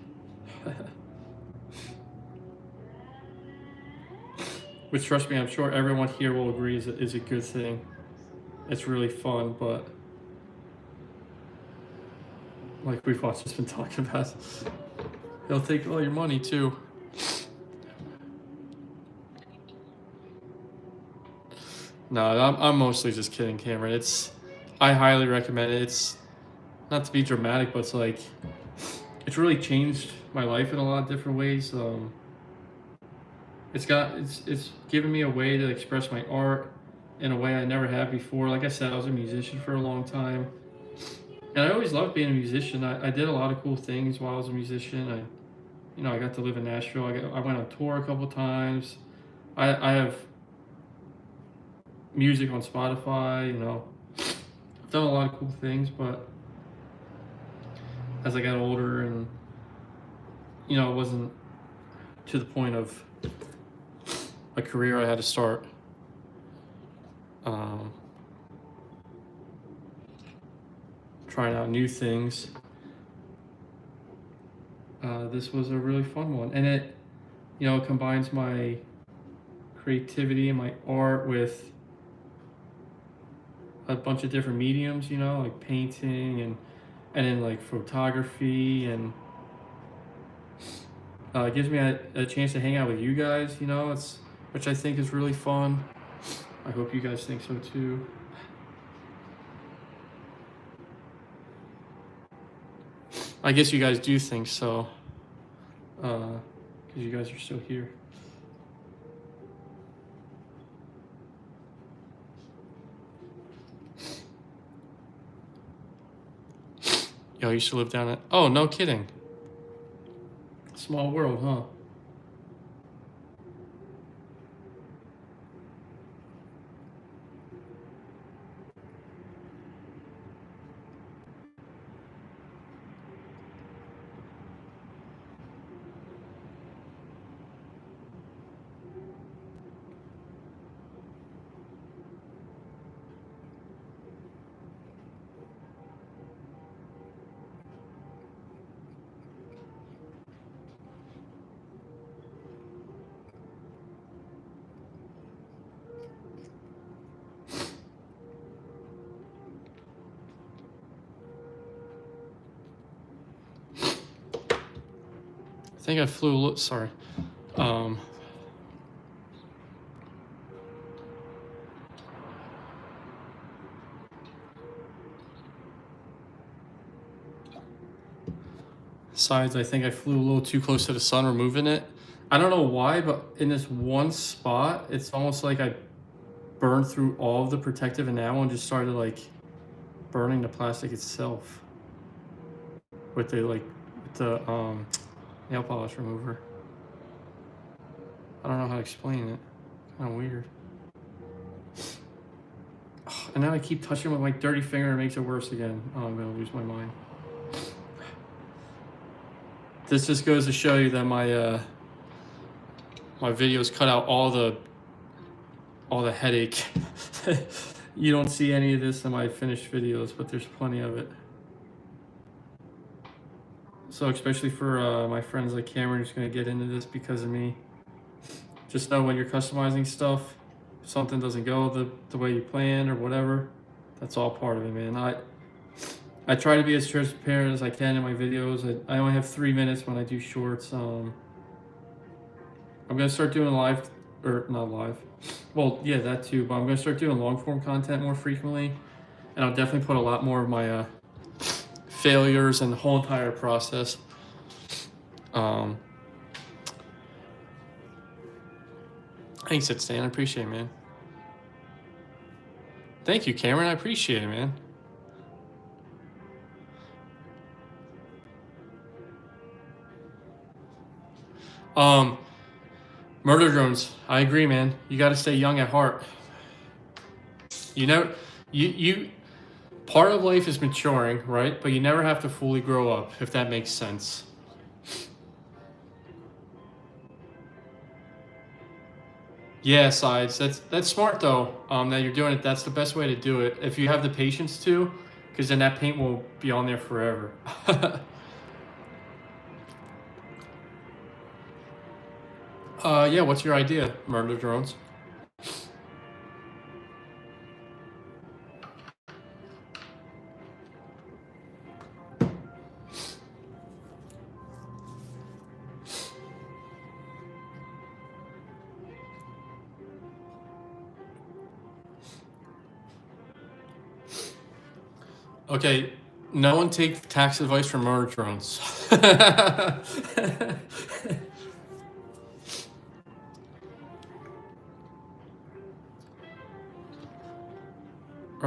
Which, trust me, I'm sure everyone here will agree is a good thing. It's really fun, but like we've all just been talking about, he'll take all your money too. No, I'm mostly just kidding, Cameron. I highly recommend it. It's not to be dramatic, but it's like, it's really changed my life in a lot of different ways. It's given me a way to express my art in a way I never have before. Like I said, I was a musician for a long time, and I always loved being a musician. I did a lot of cool things while I was a musician. I got to live in Nashville. I went on tour a couple times. I have music on Spotify. I've done a lot of cool things, but as I got older and it wasn't to the point of a career I had to start. Trying out new things. This was a really fun one, and it combines my creativity and my art with a bunch of different mediums, like painting and then like photography, and it gives me a chance to hang out with you guys, which I think is really fun. I hope you guys think so too. I guess you guys do think so, because you guys are still here. Yo, I used to live down at... Oh, no kidding. Small world, huh? I think I flew a little, sorry. Besides, I think I flew a little too close to the sun, removing it. I don't know why, but in this one spot, it's almost like I burned through all of the protective enamel and just started like burning the plastic itself with the nail polish remover. I don't know how to explain it. Kind of weird. And now I keep touching it with my dirty finger and it makes it worse again. Oh, I'm gonna lose my mind. This just goes to show you that my videos cut out all the headache. You don't see any of this in my finished videos, but there's plenty of it. So especially for my friends like Cameron who's going to get into this because of me, just know when you're customizing stuff, if something doesn't go the way you planned or whatever, that's all part of it, man. I try to be as transparent as I can in my videos. I only have 3 minutes when I do shorts. I'm going to start doing live, or not live. Well, yeah, that too, but I'm going to start doing long form content more frequently. And I'll definitely put a lot more of my failures and the whole entire process. Thanks, Stan. I appreciate it, man. Thank you, Cameron. I appreciate it, man. Murder drones. I agree, man. You got to stay young at heart. Part of life is maturing, right? But you never have to fully grow up, if that makes sense. Yeah, sides. That's smart though. That you're doing it. That's the best way to do it. If you have the patience to, because then that paint will be on there forever. Yeah. What's your idea? Murder drones. Okay. No one take tax advice from murder drones. All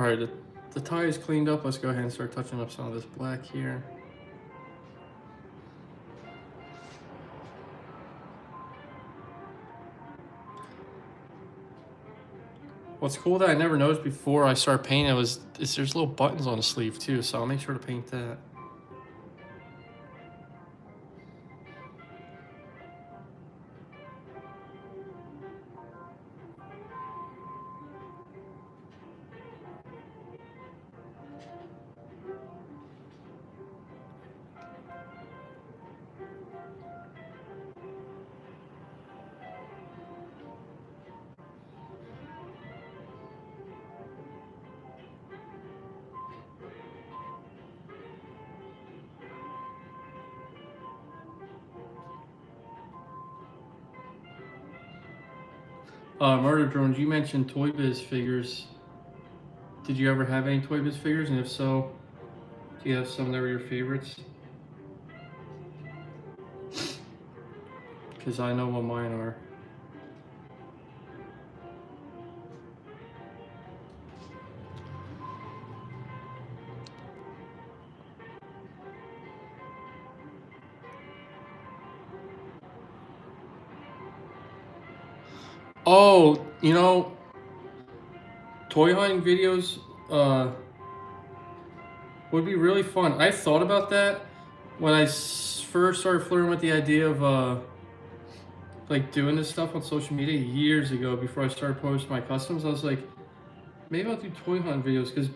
right. The tie is cleaned up. Let's go ahead and start touching up some of this black here. What's cool that I never noticed before I start painting is there's little buttons on the sleeve too, so I'll make sure to paint that. Murder drones. You mentioned Toy Biz figures. Did you ever have any Toy Biz figures? And if so, do you have some that were your favorites? Because I know what mine are. Oh, toy hunting videos would be really fun. I thought about that when I first started flirting with the idea of like doing this stuff on social media years ago before I started posting my customs. I was like, maybe I'll do toy hunt videos because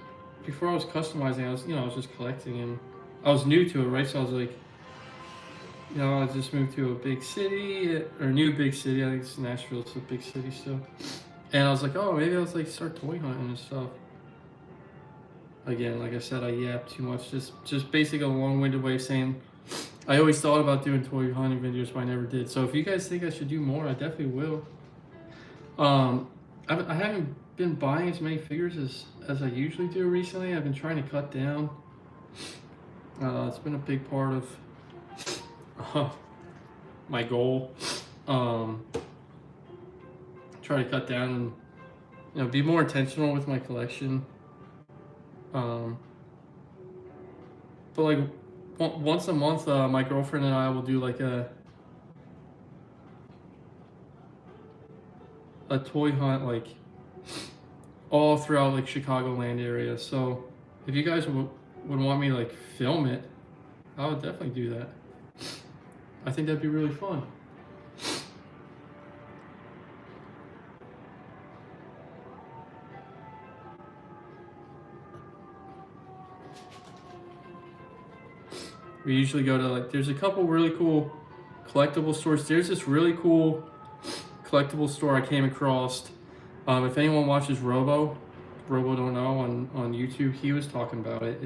before I was customizing, I was just collecting and I was new to it, right? So I was like, I just moved to a big city or new big city. I think it's Nashville. It's a big city still. And I was like, oh, maybe I'll like start toy hunting and stuff. Again, like I said, I yapped too much. Just basically a long-winded way of saying I always thought about doing toy hunting videos, but I never did. So if you guys think I should do more, I definitely will. I haven't been buying as many figures as I usually do recently. I've been trying to cut down. It's been a big part of my goal. Try to cut down and be more intentional with my collection. But like once a month, my girlfriend and I will do like a toy hunt, like all throughout like Chicagoland area. So if you guys would want me to like film it, I would definitely do that. I think that'd be really fun. We usually go to like, there's a couple really cool collectible stores. There's this really cool collectible store I came across. If anyone watches Robo Don't Know on YouTube, he was talking about it.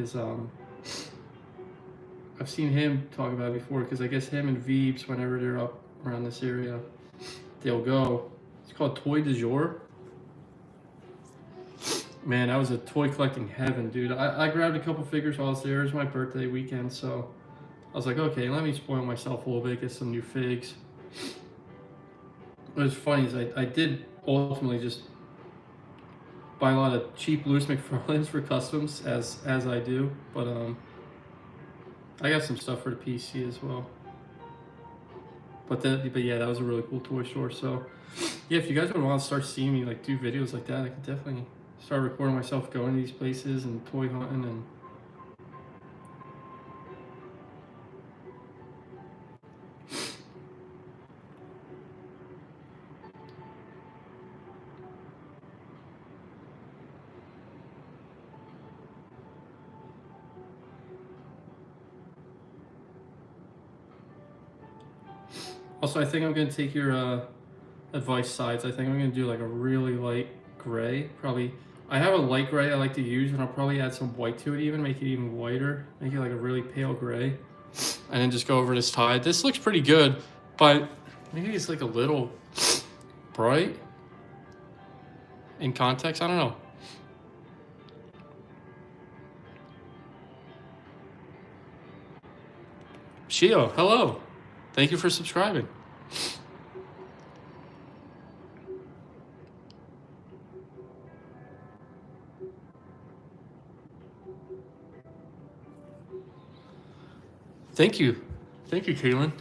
I've seen him talk about it before because I guess him and Veebs, whenever they're up around this area, they'll go. It's called Toy du Jour. Man, that was a toy collecting heaven, dude. I grabbed a couple figures while I was there. It was my birthday weekend, so I was like, okay, let me spoil myself a little bit, get some new figs. What was funny is I did ultimately just buy a lot of cheap loose McFarlanes for customs, as I do, but I got some stuff for the PC as well. But yeah, that was a really cool toy store. So yeah, if you guys would want to start seeing me like do videos like that, I could definitely start recording myself going to these places and toy hunting and. Also, I think I'm gonna take your advice sides. I think I'm gonna do like a really light gray. Probably, I have a light gray I like to use, and I'll probably add some white to it, even make it even whiter, make it like a really pale gray, and then just go over this tide. This looks pretty good, but maybe it's like a little bright in context. I don't know. Shio, hello. Thank you for subscribing. Thank you. Thank you, Caitlin.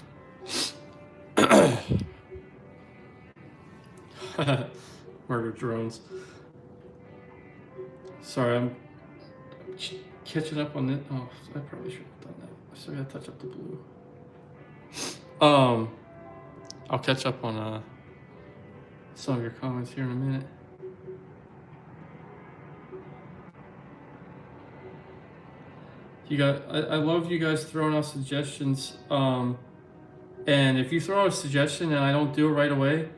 Murder drones. Sorry, I'm catching up on it. Oh, I probably should have done that. I still gotta touch up the blue. I'll catch up on some of your comments here in a minute. I love you guys throwing out suggestions. And if you throw out a suggestion and I don't do it right away,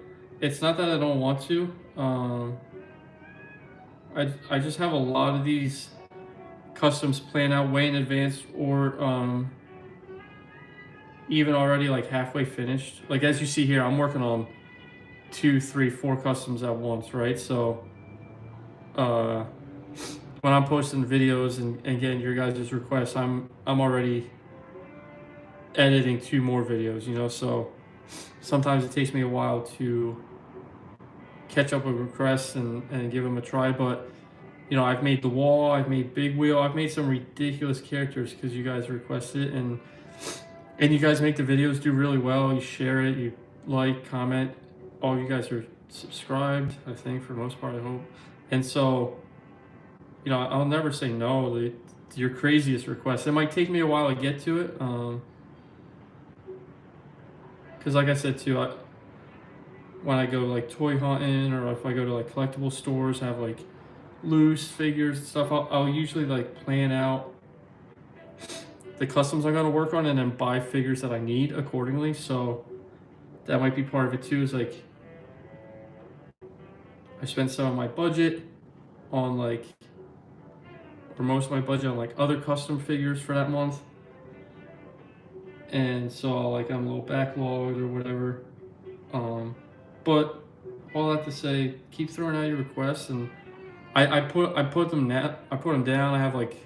it's not that I don't want to. I just have a lot of these customs planned out way in advance, or even already like halfway finished. Like as you see here, I'm working on 2, 3, 4 customs at once, right? So when I'm posting videos and getting your guys' requests, I'm already editing 2 more videos, you know. So sometimes it takes me a while to catch up with requests and give them a try. But you know, I've made the wall, I've made big wheel, I've made some ridiculous characters because you guys requested it, and you guys make the videos do really well. You share it, you like, comment. All you guys are subscribed, I think, for the most part, I hope. And so, you know, I'll never say no to your craziest request. It might take me a while to get to it, because like I said too, when I go like toy hunting, or if I go to like collectible stores, have like loose figures and stuff, I'll usually like plan out the customs I'm going to work on and then buy figures that I need accordingly. So that might be part of it too, is like I spend some of my budget on like, or most of my budget on like other custom figures for that month, and so like I'm a little backlogged or whatever. But all that to say, keep throwing out your requests, and I put them down. I have like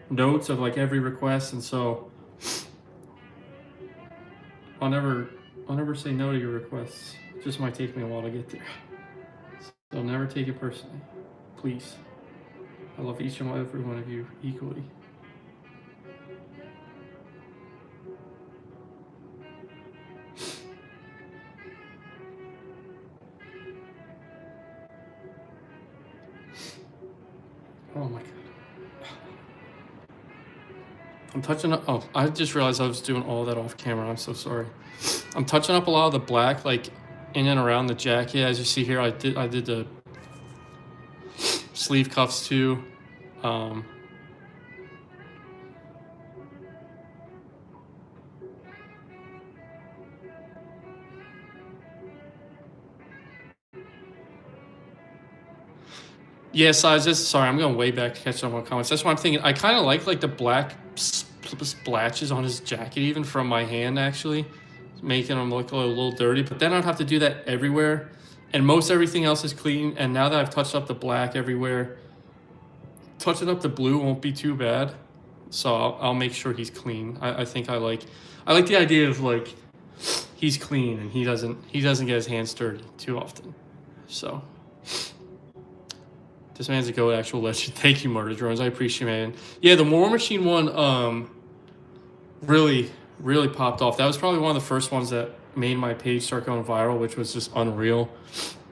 notes of like every request, and so I'll never say no to your requests. It just might take me a while to get there. So never take it personally, please. I love each and every one of you equally. Oh my god. I'm touching up. Oh, I just realized I was doing all that off camera. I'm so sorry. I'm touching up a lot of the black, like in and around the jacket. As you see here, I did the sleeve cuffs too. Yeah, so I was just sorry. I'm going way back to catch up on comments. That's what I'm thinking. I kind of like the black splatches on his jacket, even from my hand, actually, making him look a little dirty. But then I'd have to do that everywhere, and most everything else is clean. And now that I've touched up the black everywhere, touching up the blue won't be too bad. So I'll make sure he's clean. I think I like the idea of like he's clean and he doesn't get his hands dirty too often. So. This man's a goat, actual legend. Thank you, Murder Drones. I appreciate it, man. Yeah, the War Machine one really popped off. That was probably one of the first ones that made my page start going viral, which was just unreal.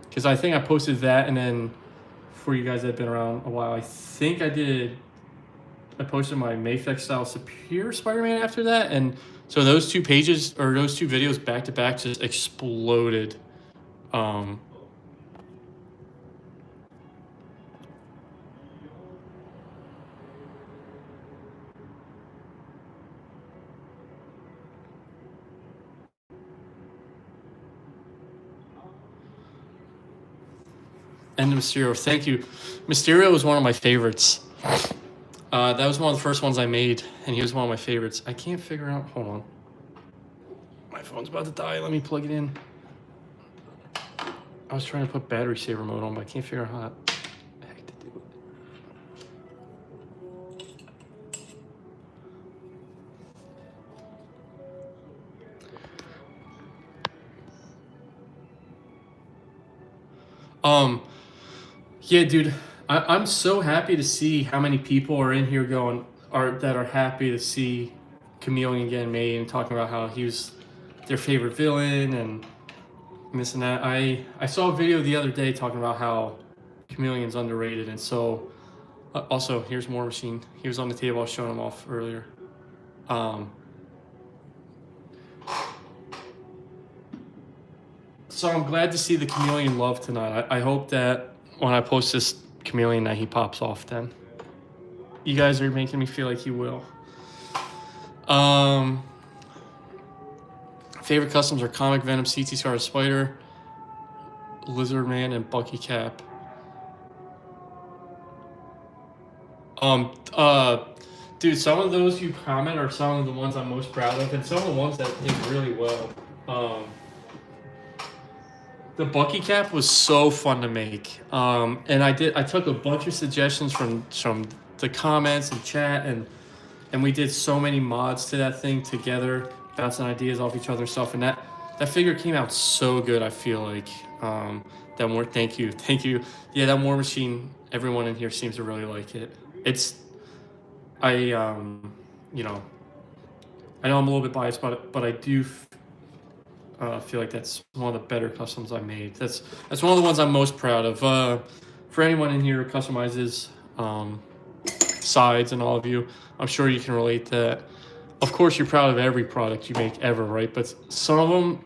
Because I think I posted that, and then for you guys that have been around a while, I think I posted my Mayflex style Superior Spider-Man after that. And so those 2 pages, or those 2 videos back to back, just exploded. And Mysterio, thank you. Mysterio was one of my favorites. That was one of the first ones I made, and he was one of my favorites. I can't figure out. Hold on. My phone's about to die. Let me plug it in. I was trying to put battery saver mode on, but I can't figure out how the heck to do it. Yeah, dude, I'm so happy to see how many people are in here that are happy to see Chameleon getting made and talking about how he was their favorite villain and this and that. I saw a video the other day talking about how Chameleon's underrated, and so also here's War Machine. He was on the table. I was showing him off earlier. So I'm glad to see the Chameleon love tonight. I hope that when I post this Chameleon that he pops off then. You guys are making me feel like he will. Favorite customs are Comic Venom, CT Scar Spider, Lizard Man, and Bucky Cap. Dude, some of those you comment are some of the ones I'm most proud of, and some of the ones that did really well. The Bucky Cap was so fun to make, and I took a bunch of suggestions from the comments and chat, and we did so many mods to that thing together, bouncing ideas off each other and stuff, and that figure came out so good. I feel like thank you. Yeah, that War Machine. Everyone in here seems to really like it. I know I'm a little bit biased about it, but I do feel like that's one of the better customs I made. That's one of the ones I'm most proud of. For anyone in here who customizes sides and all of you, I'm sure you can relate to that. Of course, you're proud of every product you make ever, right? But some of them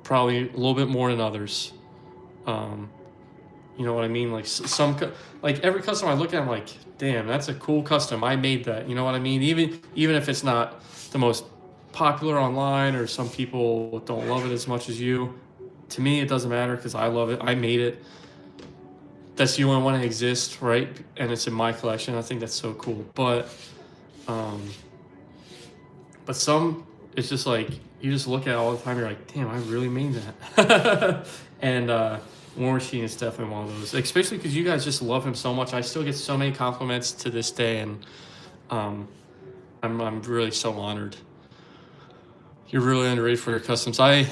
probably a little bit more than others. You know what I mean? Like every custom I look at, I'm like, damn, that's a cool custom. I made that. You know what I mean? Even if it's not the most popular online or some people don't love it as much as you, to me it doesn't matter because I love it. I made it. That's the only one that exists, right? And it's in my collection. I think that's so cool. But some, it's just like you just look at it all the time. You're like, damn, I really made that. And War Machine is definitely one of those, especially because you guys just love him so much. I still get so many compliments to this day, and I'm really so honored. You're really underrated for your customs. I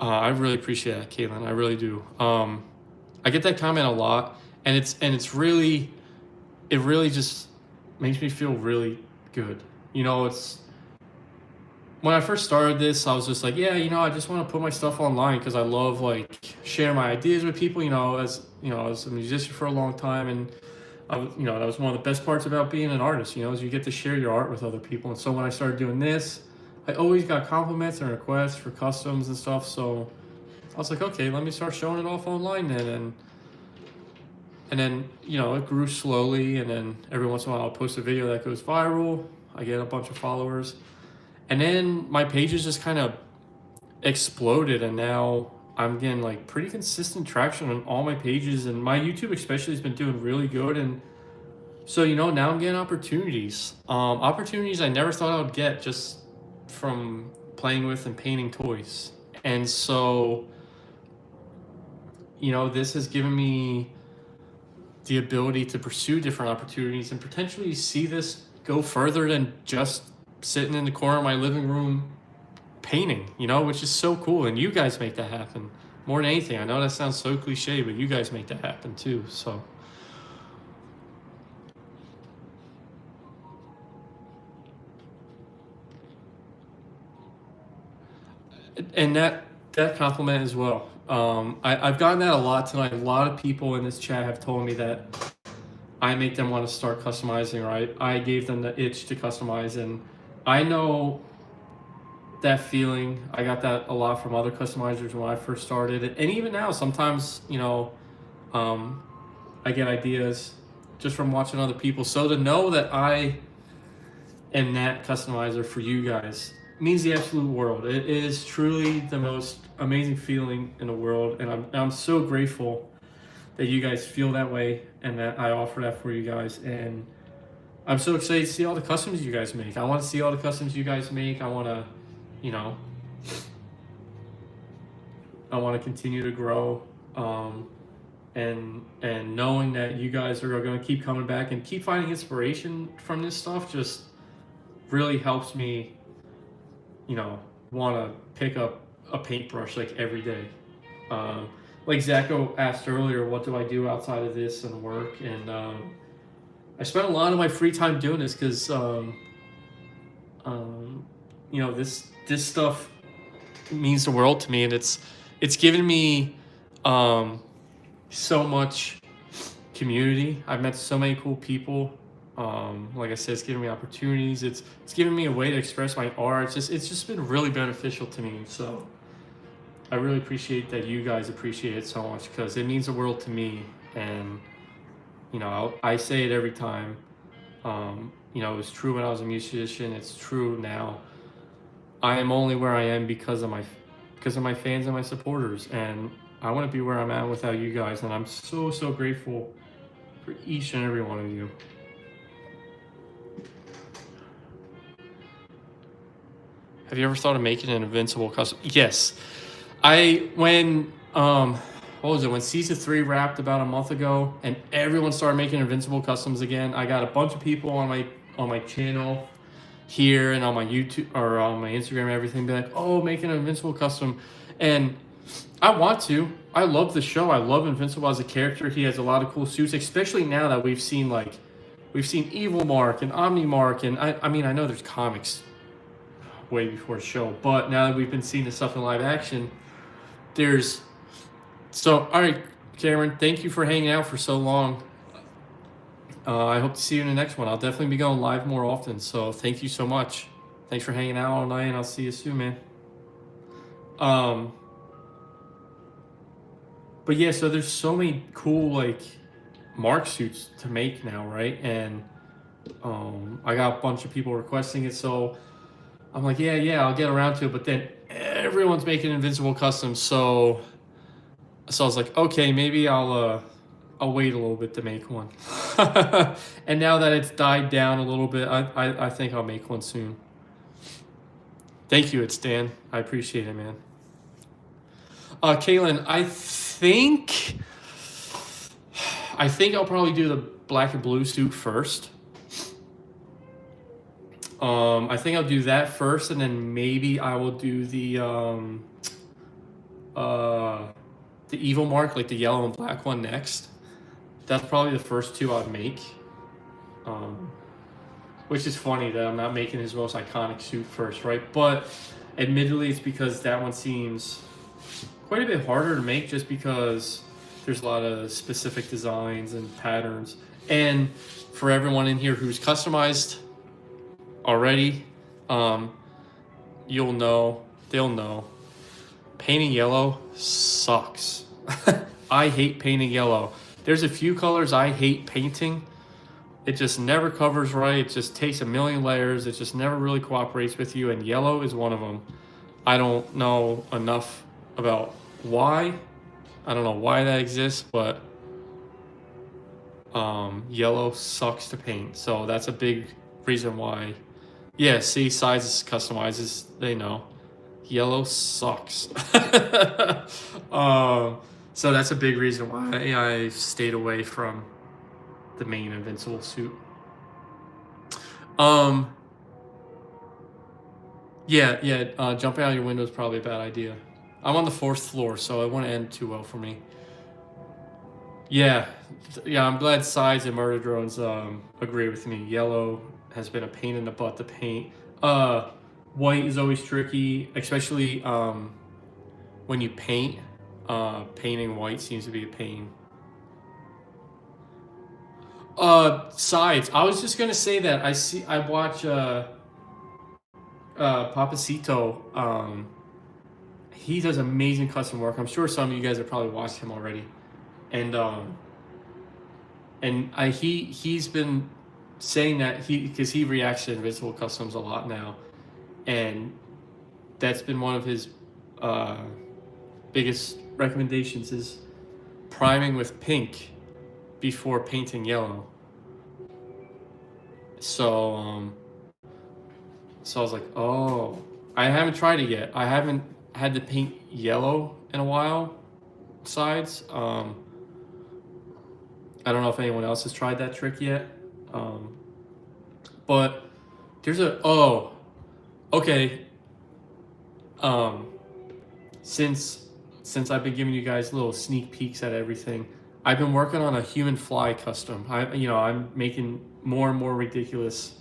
really appreciate that, Caitlin. I really do. I get that comment a lot, and it really just makes me feel really good. You know, when I first started this, I was just like, yeah, I just want to put my stuff online because I love like sharing my ideas with people. As a musician for a long time, and that was one of the best parts about being an artist. Is you get to share your art with other people. And so when I started doing this, I always got compliments and requests for customs and stuff. So I was like, okay, let me start showing it off online then. And then it grew slowly, and then every once in a while I'll post a video that goes viral. I get a bunch of followers. And then my pages just kind of exploded, and now I'm getting like pretty consistent traction on all my pages, and my YouTube especially has been doing really good. And so now I'm getting opportunities I never thought I would get just from playing with and painting toys. And so this has given me the ability to pursue different opportunities and potentially see this go further than just sitting in the corner of my living room painting, which is so cool. And you guys make that happen more than anything. I know that sounds so cliche, but you guys make that happen too. So and that compliment as well. I've gotten that a lot tonight. A lot of people in this chat have told me that I make them want to start customizing, right? I gave them the itch to customize, and I know that feeling. I got that a lot from other customizers when I first started. And even now, sometimes, I get ideas just from watching other people. So to know that I am that customizer for you guys means the absolute world. It is truly the most amazing feeling in the world, and I'm so grateful that you guys feel that way and that I offer that for you guys. And I'm so excited to see all the customs you guys make. I want to see all the customs you guys make. I want to, you know, I want to continue to grow. And knowing that you guys are going to keep coming back and keep finding inspiration from this stuff just really helps me, you know, want to pick up a paintbrush like every day. Like Zacho asked earlier, what do I do outside of this and work? And I spent a lot of my free time doing this because, you know, this stuff means the world to me, and it's given me so much community. I've met so many cool people. Like I said, it's given me opportunities. It's given me a way to express my art. It's just been really beneficial to me. So I really appreciate that you guys appreciate it so much, because it means the world to me. And you know, I say it every time. You know, it was true when I was a musician. It's true now. I am only where I am because of my fans and my supporters, and I want to be where I'm at without you guys. And I'm so grateful for each and every one of you. Have you ever thought of making an Invincible custom? Yes. When season 3 wrapped about a month ago and everyone started making Invincible customs again, I got a bunch of people on my channel here and on my YouTube or on my Instagram and everything be like, oh, make an Invincible custom. And I want to. I love the show. I love Invincible as a character. He has a lot of cool suits, especially now that we've seen Evil Mark and Omni Mark, and I mean, I know there's comics way before the show, but now that we've been seeing this stuff in live action, all right, Cameron, thank you for hanging out for so long. I hope to see you in the next one. I'll definitely be going live more often, so thank you so much. Thanks for hanging out all night, and I'll see you soon, man. But yeah, so there's so many cool Mark suits to make now, right? And I got a bunch of people requesting it, so I'm like, yeah, I'll get around to it. But then everyone's making Invincible customs, so I was like, okay, maybe I'll wait a little bit to make one. And now that it's died down a little bit, I think I'll make one soon. Thank you, it's Dan. I appreciate it, man. Kaylin, I think I'll probably do the black and blue suit first. I think I'll do that first, and then maybe I will do the Evil Mark, like the yellow and black one, next. That's probably the first two I'd make. Which is funny that I'm not making his most iconic suit first, right? But admittedly, it's because that one seems quite a bit harder to make, just because there's a lot of specific designs and patterns. And for everyone in here who's customized already, they'll know. Painting yellow sucks. I hate painting yellow. There's a few colors I hate painting. It just never covers right. It just takes a million layers. It just never really cooperates with you, and yellow is one of them. I don't know enough about why. I don't know why that exists, but yellow sucks to paint. So that's a big reason why. Yeah, see, sizes customizes, they know. Yellow sucks. So that's a big reason why I stayed away from the main Invincible suit. Jumping out your window is probably a bad idea. I'm on the 4th floor, so it won't end too well for me. Yeah, I'm glad Sides and Murder Drones agree with me. Yellow has been a pain in the butt to paint. White is always tricky, especially when you paint. Painting white seems to be a pain. Sides. I was just gonna say that I watch Papacito. He does amazing custom work. I'm sure some of you guys have probably watched him already, and he's been saying that because he reacts to Invincible customs a lot now, and that's been one of his biggest recommendations is priming with pink before painting yellow. So so I was like, oh, I haven't tried it yet. I haven't had to paint yellow in a while sides. I don't know if anyone else has tried that trick yet. But there's okay. Since I've been giving you guys little sneak peeks at everything, I've been working on a human fly custom. I'm making more and more ridiculous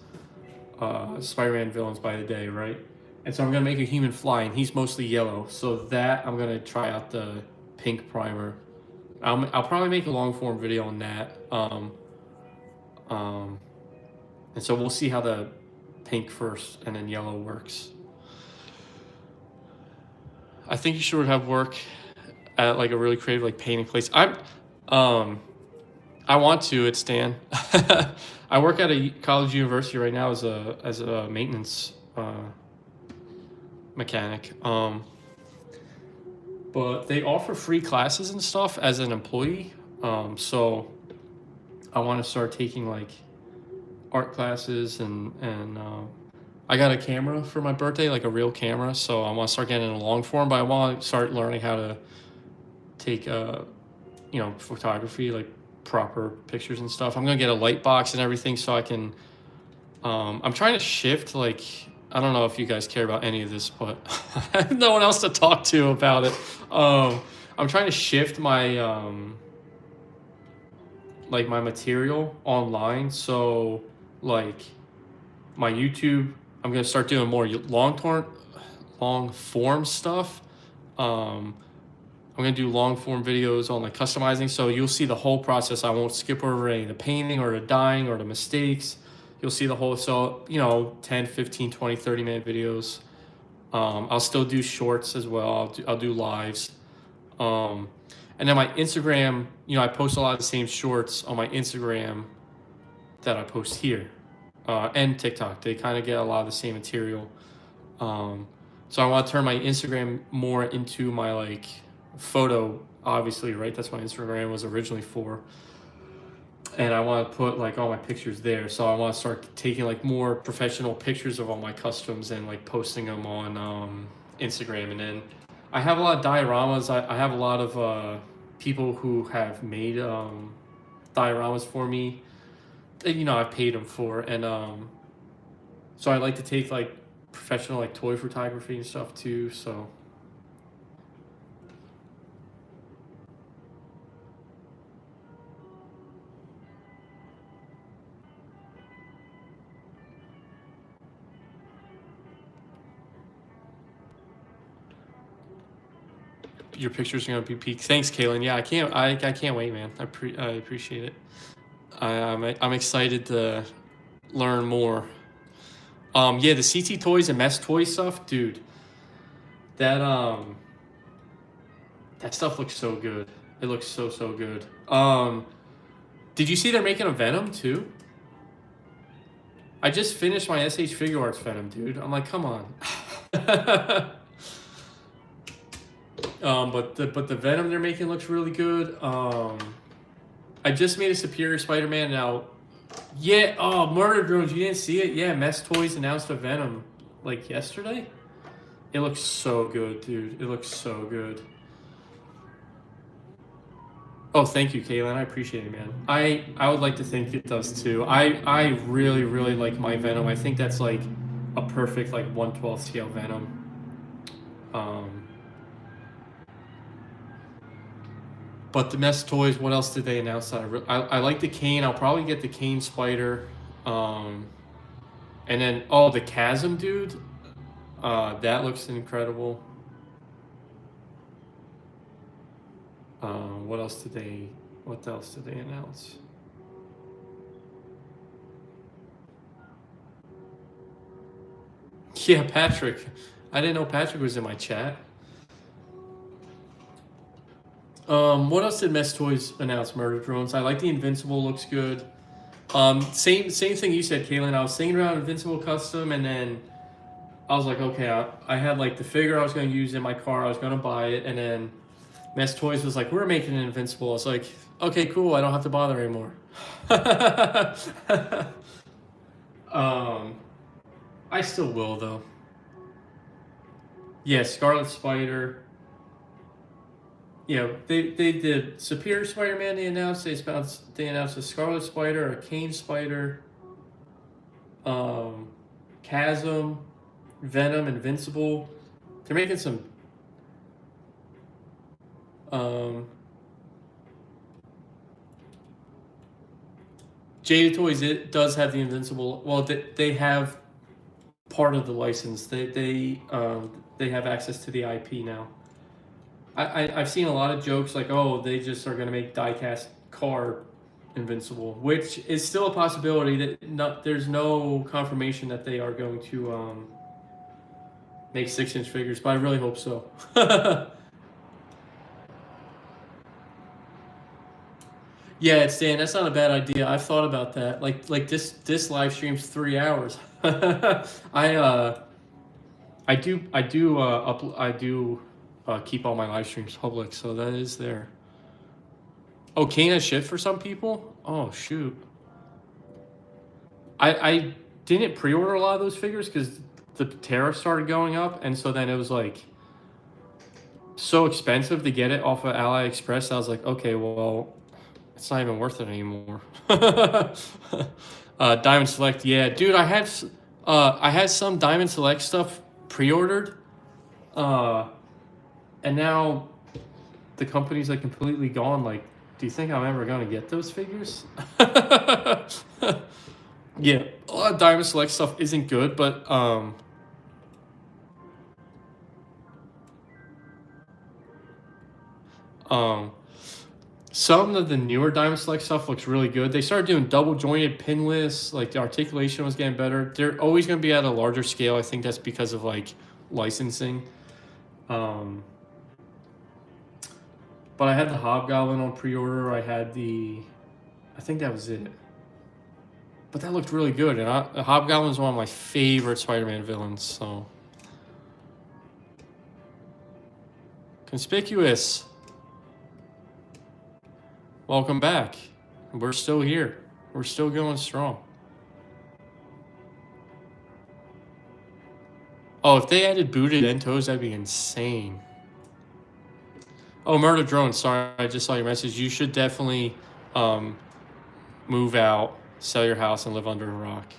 Spider-Man villains by the day, right? And so I'm gonna make a human fly, and he's mostly yellow. So that I'm gonna try out the pink primer. I'll probably make a long form video on that. And so we'll see how the pink first and then yellow works. I think you should have work at like a really creative like painting place. I want to at Stan. I work at a college university right now as a maintenance mechanic. But they offer free classes and stuff as an employee. So I want to start taking like art classes and I got a camera for my birthday, like a real camera. So I want to start getting in a long form, but I want to start learning how to take, photography, like proper pictures and stuff. I'm going to get a light box and everything so I can, I'm trying to shift, like, I don't know if you guys care about any of this, but I have no one else to talk to about it. I'm trying to shift my, like my material online. So like my YouTube, I'm going to start doing more long form stuff. I'm going to do long form videos on like customizing. So you'll see the whole process. I won't skip over any of the painting or the dyeing or the mistakes. You'll see the whole, so, 10, 15, 20, 30-minute videos. I'll still do shorts as well. I'll do lives. And then my Instagram, I post a lot of the same shorts on my Instagram that I post here. And TikTok. They kind of get a lot of the same material. So I want to turn my Instagram more into my like photo, obviously, right? That's what Instagram was originally for. And I want to put like all my pictures there. So I want to start taking like more professional pictures of all my customs and like posting them on Instagram. And then I have a lot of dioramas. I have a lot of people who have made dioramas for me. I've paid them for, and so I like to take like professional like toy photography and stuff too. So your pictures are gonna be peak. Thanks, Kaylin. Yeah, I can't wait, man. I appreciate it. I'm excited to learn more. Yeah, the CT toys and Mess toy stuff, dude. That stuff looks so good. It looks so good. Did you see they're making a Venom too? I just finished my SH Figure Arts Venom, dude. I'm like, come on. But the Venom they're making looks really good. I just made a Superior Spider-Man now. Yeah, Murder Drones, you didn't see it? Yeah, Mess Toys announced a Venom, like, yesterday. It looks so good, dude. It looks so good. Oh, thank you, Kaylin. I appreciate it, man. I would like to think it does, too. I really, really like my Venom. I think that's, like, a perfect, like, 1/12 scale Venom. But the Mess Toys, what else did they announce? I like the Kane. I'll probably get the Kane Spider. And then, the Chasm dude. That looks incredible. What else did they announce? Yeah, Patrick. I didn't know Patrick was in my chat. What else did Mess Toys announce? Murder Drones. I like the Invincible, looks good. Same thing you said, Kaylin. I was thinking about Invincible Custom, and then I was like, okay, I had like the figure I was going to use in my car. I was going to buy it, and then Mass Toys was like, we're making an Invincible. I was like, okay, cool. I don't have to bother anymore. I still will though. Yeah, Scarlet Spider. Yeah, they did Superior Spider-Man. They announced they announced a Scarlet Spider, a Cane Spider, Chasm, Venom, Invincible. They're making some. Jada Toys, it does have the Invincible. Well, they have part of the license. They have access to the IP now. I've seen a lot of jokes like, oh, they just are going to make diecast card Invincible, which is still a possibility. That there's no confirmation that they are going to make 6-inch figures, but I really hope so. Yeah, it's Dan. That's not a bad idea. I've thought about that. Like this live stream's 3 hours. I do keep all my live streams public, so that is there. Oh, Kane has shipped for some people? Oh shoot. I didn't pre-order a lot of those figures because the tariffs started going up, and so then it was like so expensive to get it off of AliExpress. I was like, okay, well, it's not even worth it anymore. Diamond Select, yeah, dude. I had some Diamond Select stuff pre-ordered, and now the company's like completely gone. Like, do you think I'm ever gonna get those figures? Yeah, a lot of Diamond Select stuff isn't good, but some of the newer Diamond Select stuff looks really good. They started doing double jointed pinless, like the articulation was getting better. They're always going to be at a larger scale. I think that's because of like licensing. But I had the Hobgoblin on pre-order. I think that was it. But that looked really good, and Hobgoblin's one of my favorite Spider-Man villains. So Conspicuous. Welcome back. We're still here. We're still going strong. Oh, if they added booted end toes, that'd be insane. Oh, Murder Drone. Sorry, I just saw your message. You should definitely move out, sell your house, and live under a rock.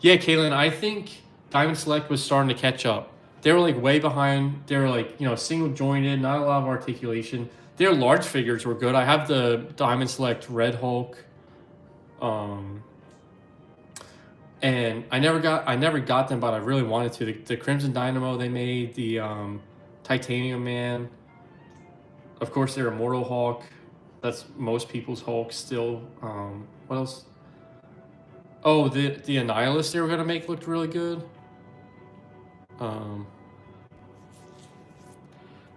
Yeah, Kaylin, I think Diamond Select was starting to catch up. They were like way behind. They were like, single jointed, not a lot of articulation. Their large figures were good. I have the Diamond Select Red Hulk, and I never got them, but I really wanted to. The Crimson Dynamo they made, the Titanium Man. Of course, their Immortal Hulk. That's most people's Hulk still. What else? Oh, the Annihilus they were gonna make looked really good.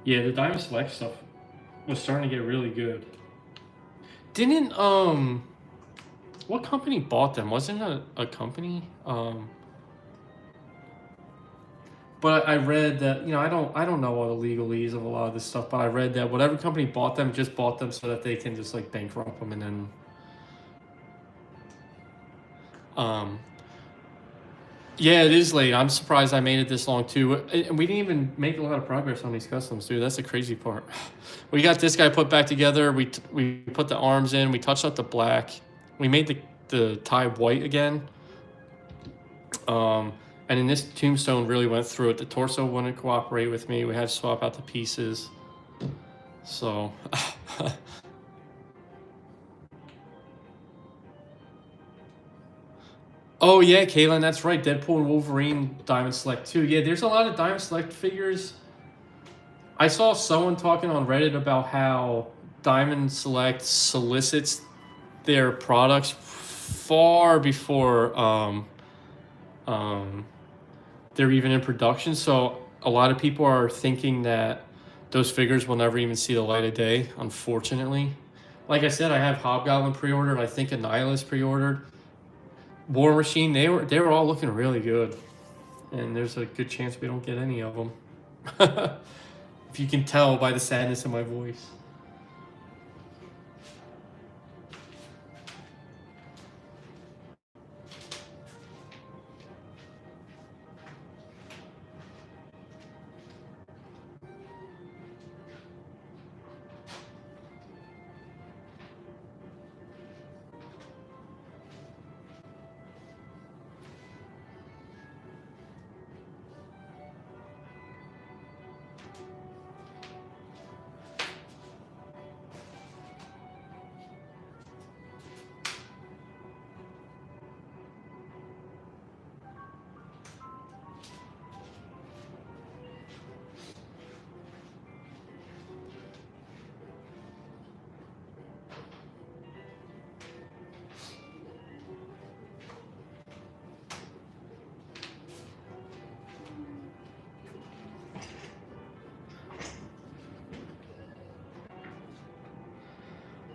Yeah, the Diamond Select stuff was starting to get really good. Didn't what company bought them? Wasn't it a company? But I read that, I don't know all the legalese of a lot of this stuff, but I read that whatever company bought them just bought them so that they can just like bankrupt them, and then yeah, it is late. I'm surprised I made it this long too. And we didn't even make a lot of progress on these customs, dude. That's the crazy part. We got this guy put back together. We put the arms in. We touched up the black. We made the tie white again. And then this tombstone really went through it. The torso wouldn't cooperate with me. We had to swap out the pieces. So oh yeah, Kaylin, that's right. Deadpool and Wolverine Diamond Select too. Yeah, there's a lot of Diamond Select figures. I saw someone talking on Reddit about how Diamond Select solicits their products far before they're even in production. So a lot of people are thinking that those figures will never even see the light of day, unfortunately. Like I said, I have Hobgoblin pre-ordered. I think Annihilus pre-ordered. War Machine, they were all looking really good, and there's a good chance we don't get any of them. If you can tell by the sadness in my voice.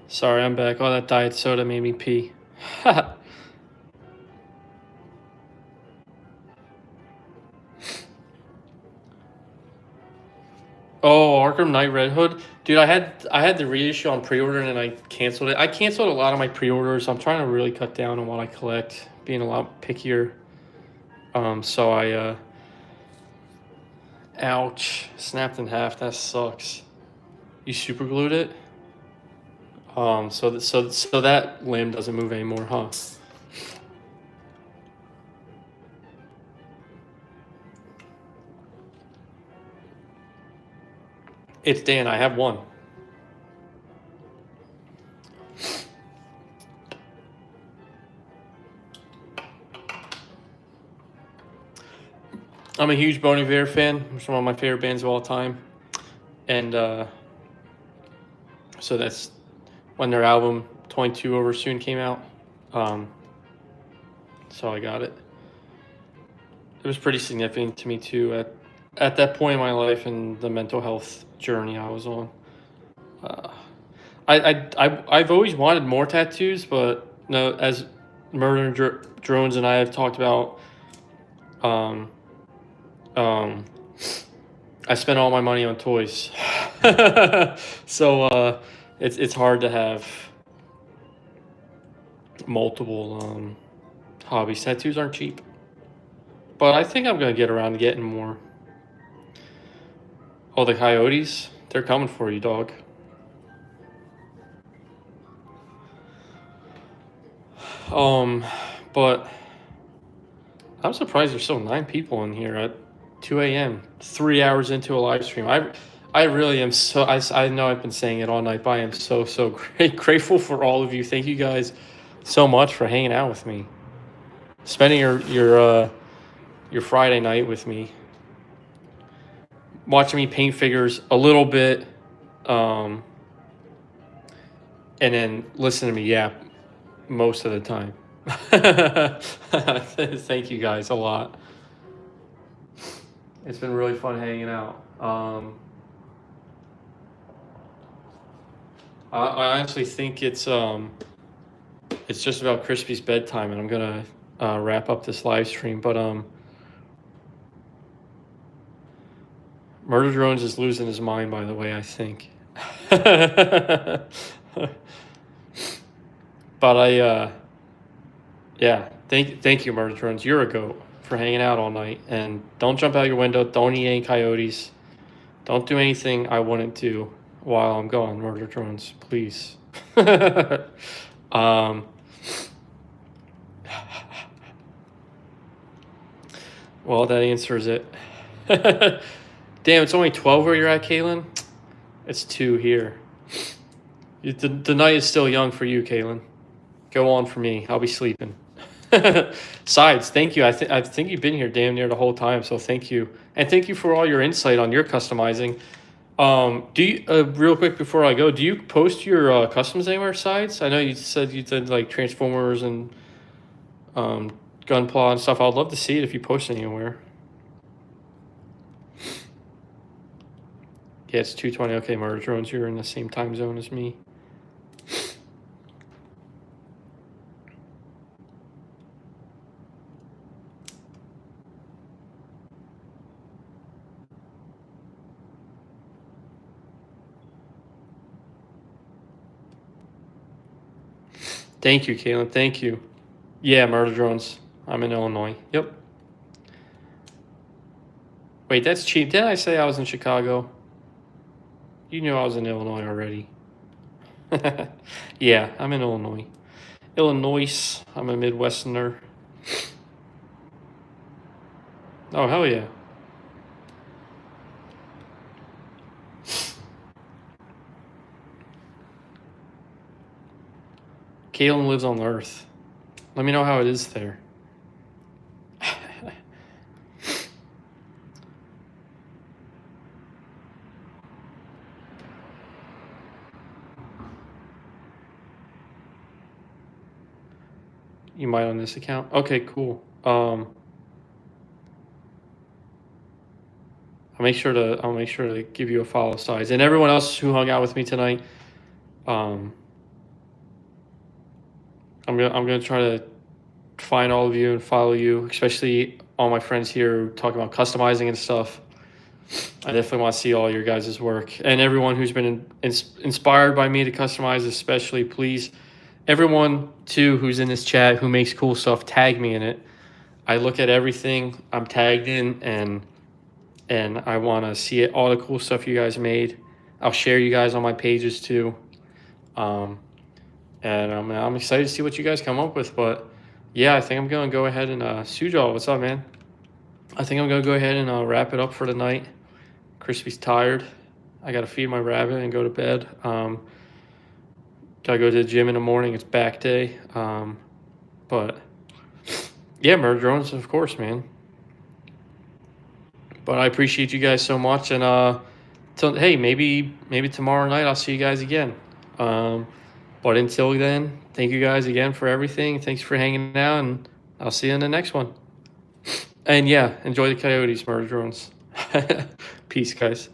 Sorry, I'm back. Oh, that diet soda made me pee. Oh, Arkham Knight Red Hood, dude. I had the reissue on pre-order and then I canceled it. I canceled a lot of my pre-orders. I'm trying to really cut down on what I collect, being a lot pickier. So I ouch, snapped in half. That sucks. You super glued it. So that limb doesn't move anymore, huh? It's Dan. I have one. I'm a huge Bon Iver fan. It's one of my favorite bands of all time. And so that's when their album 22 Over Soon came out. So I got it. It was pretty significant to me too at that point in my life and the mental health journey I was on. I've always wanted more tattoos, but no, as Murder and Drones and I have talked about, um, um, I spent all my money on toys, so it's hard to have multiple hobbies. Tattoos aren't cheap, but I think I'm gonna get around to getting more. Oh, the coyotes, they're coming for you, dog. But I'm surprised there's still 9 people in here at 2 a.m. 3 hours into a live stream. I really am so. I know I've been saying it all night, but I am so grateful for all of you. Thank you guys so much for hanging out with me, spending your Friday night with me, watching me paint figures a little bit, and then listen to me yap most of the time. Thank you guys a lot. It's been really fun hanging out. I honestly think it's just about Crispy's bedtime, and I'm gonna wrap up this live stream. But Murder Drones is losing his mind, by the way. I think. But yeah, thank you, Murder Drones. You're a goat for hanging out all night, and don't jump out your window. Don't eat any coyotes. Don't do anything I wouldn't do while I'm gone, Murder Drones, please. Well, that answers it. Damn, it's only 12 where you're at, Kaylin? It's 2 here. The night is still young for you, Kaylin. Go on for me. I'll be sleeping. Sides, thank you. I think you've been here damn near the whole time, so thank you. And thank you for all your insight on your customizing. Do you real quick before I go, do you post your customs anywhere, Sides? I know you said you did like Transformers and Gunpla and stuff. I'd love to see it if you post anywhere. Yeah, it's 2:20. Okay, Murder Drones, you're in the same time zone as me. Thank you, Caitlin. Thank you. Yeah, murder drones. I'm in Illinois. Yep. Wait, that's cheap. Didn't I say I was in Chicago? You knew I was in Illinois already. Yeah, I'm in Illinois. Illinois. I'm a Midwesterner. Oh, hell yeah. Caitlin lives on Earth. Let me know how it is there. You might on this account? Okay, cool. I'll make sure to give you a follow size. And everyone else who hung out with me tonight, I'm gonna try to find all of you and follow you, especially all my friends here who talk about customizing and stuff. I definitely want to see all your guys' work, and everyone who's been inspired by me to customize, especially, please, everyone too who's in this chat who makes cool stuff, tag me in it. I look at everything I'm tagged in, and I want to see it, all the cool stuff you guys made. I'll share you guys on my pages too. And I'm excited to see what you guys come up with. But yeah, I think I'm gonna go ahead and Sujal, what's up, man? I think I'm gonna go ahead and wrap it up for tonight. Crispy's tired. I gotta feed my rabbit and go to bed. Gotta go to the gym in the morning. It's back day. But yeah, murder drones, of course, man. But I appreciate you guys so much, and hey, maybe tomorrow night I'll see you guys again. But until then, thank you guys again for everything. Thanks for hanging out, and I'll see you in the next one. And yeah, enjoy the coyotes, murder drones. Peace, guys.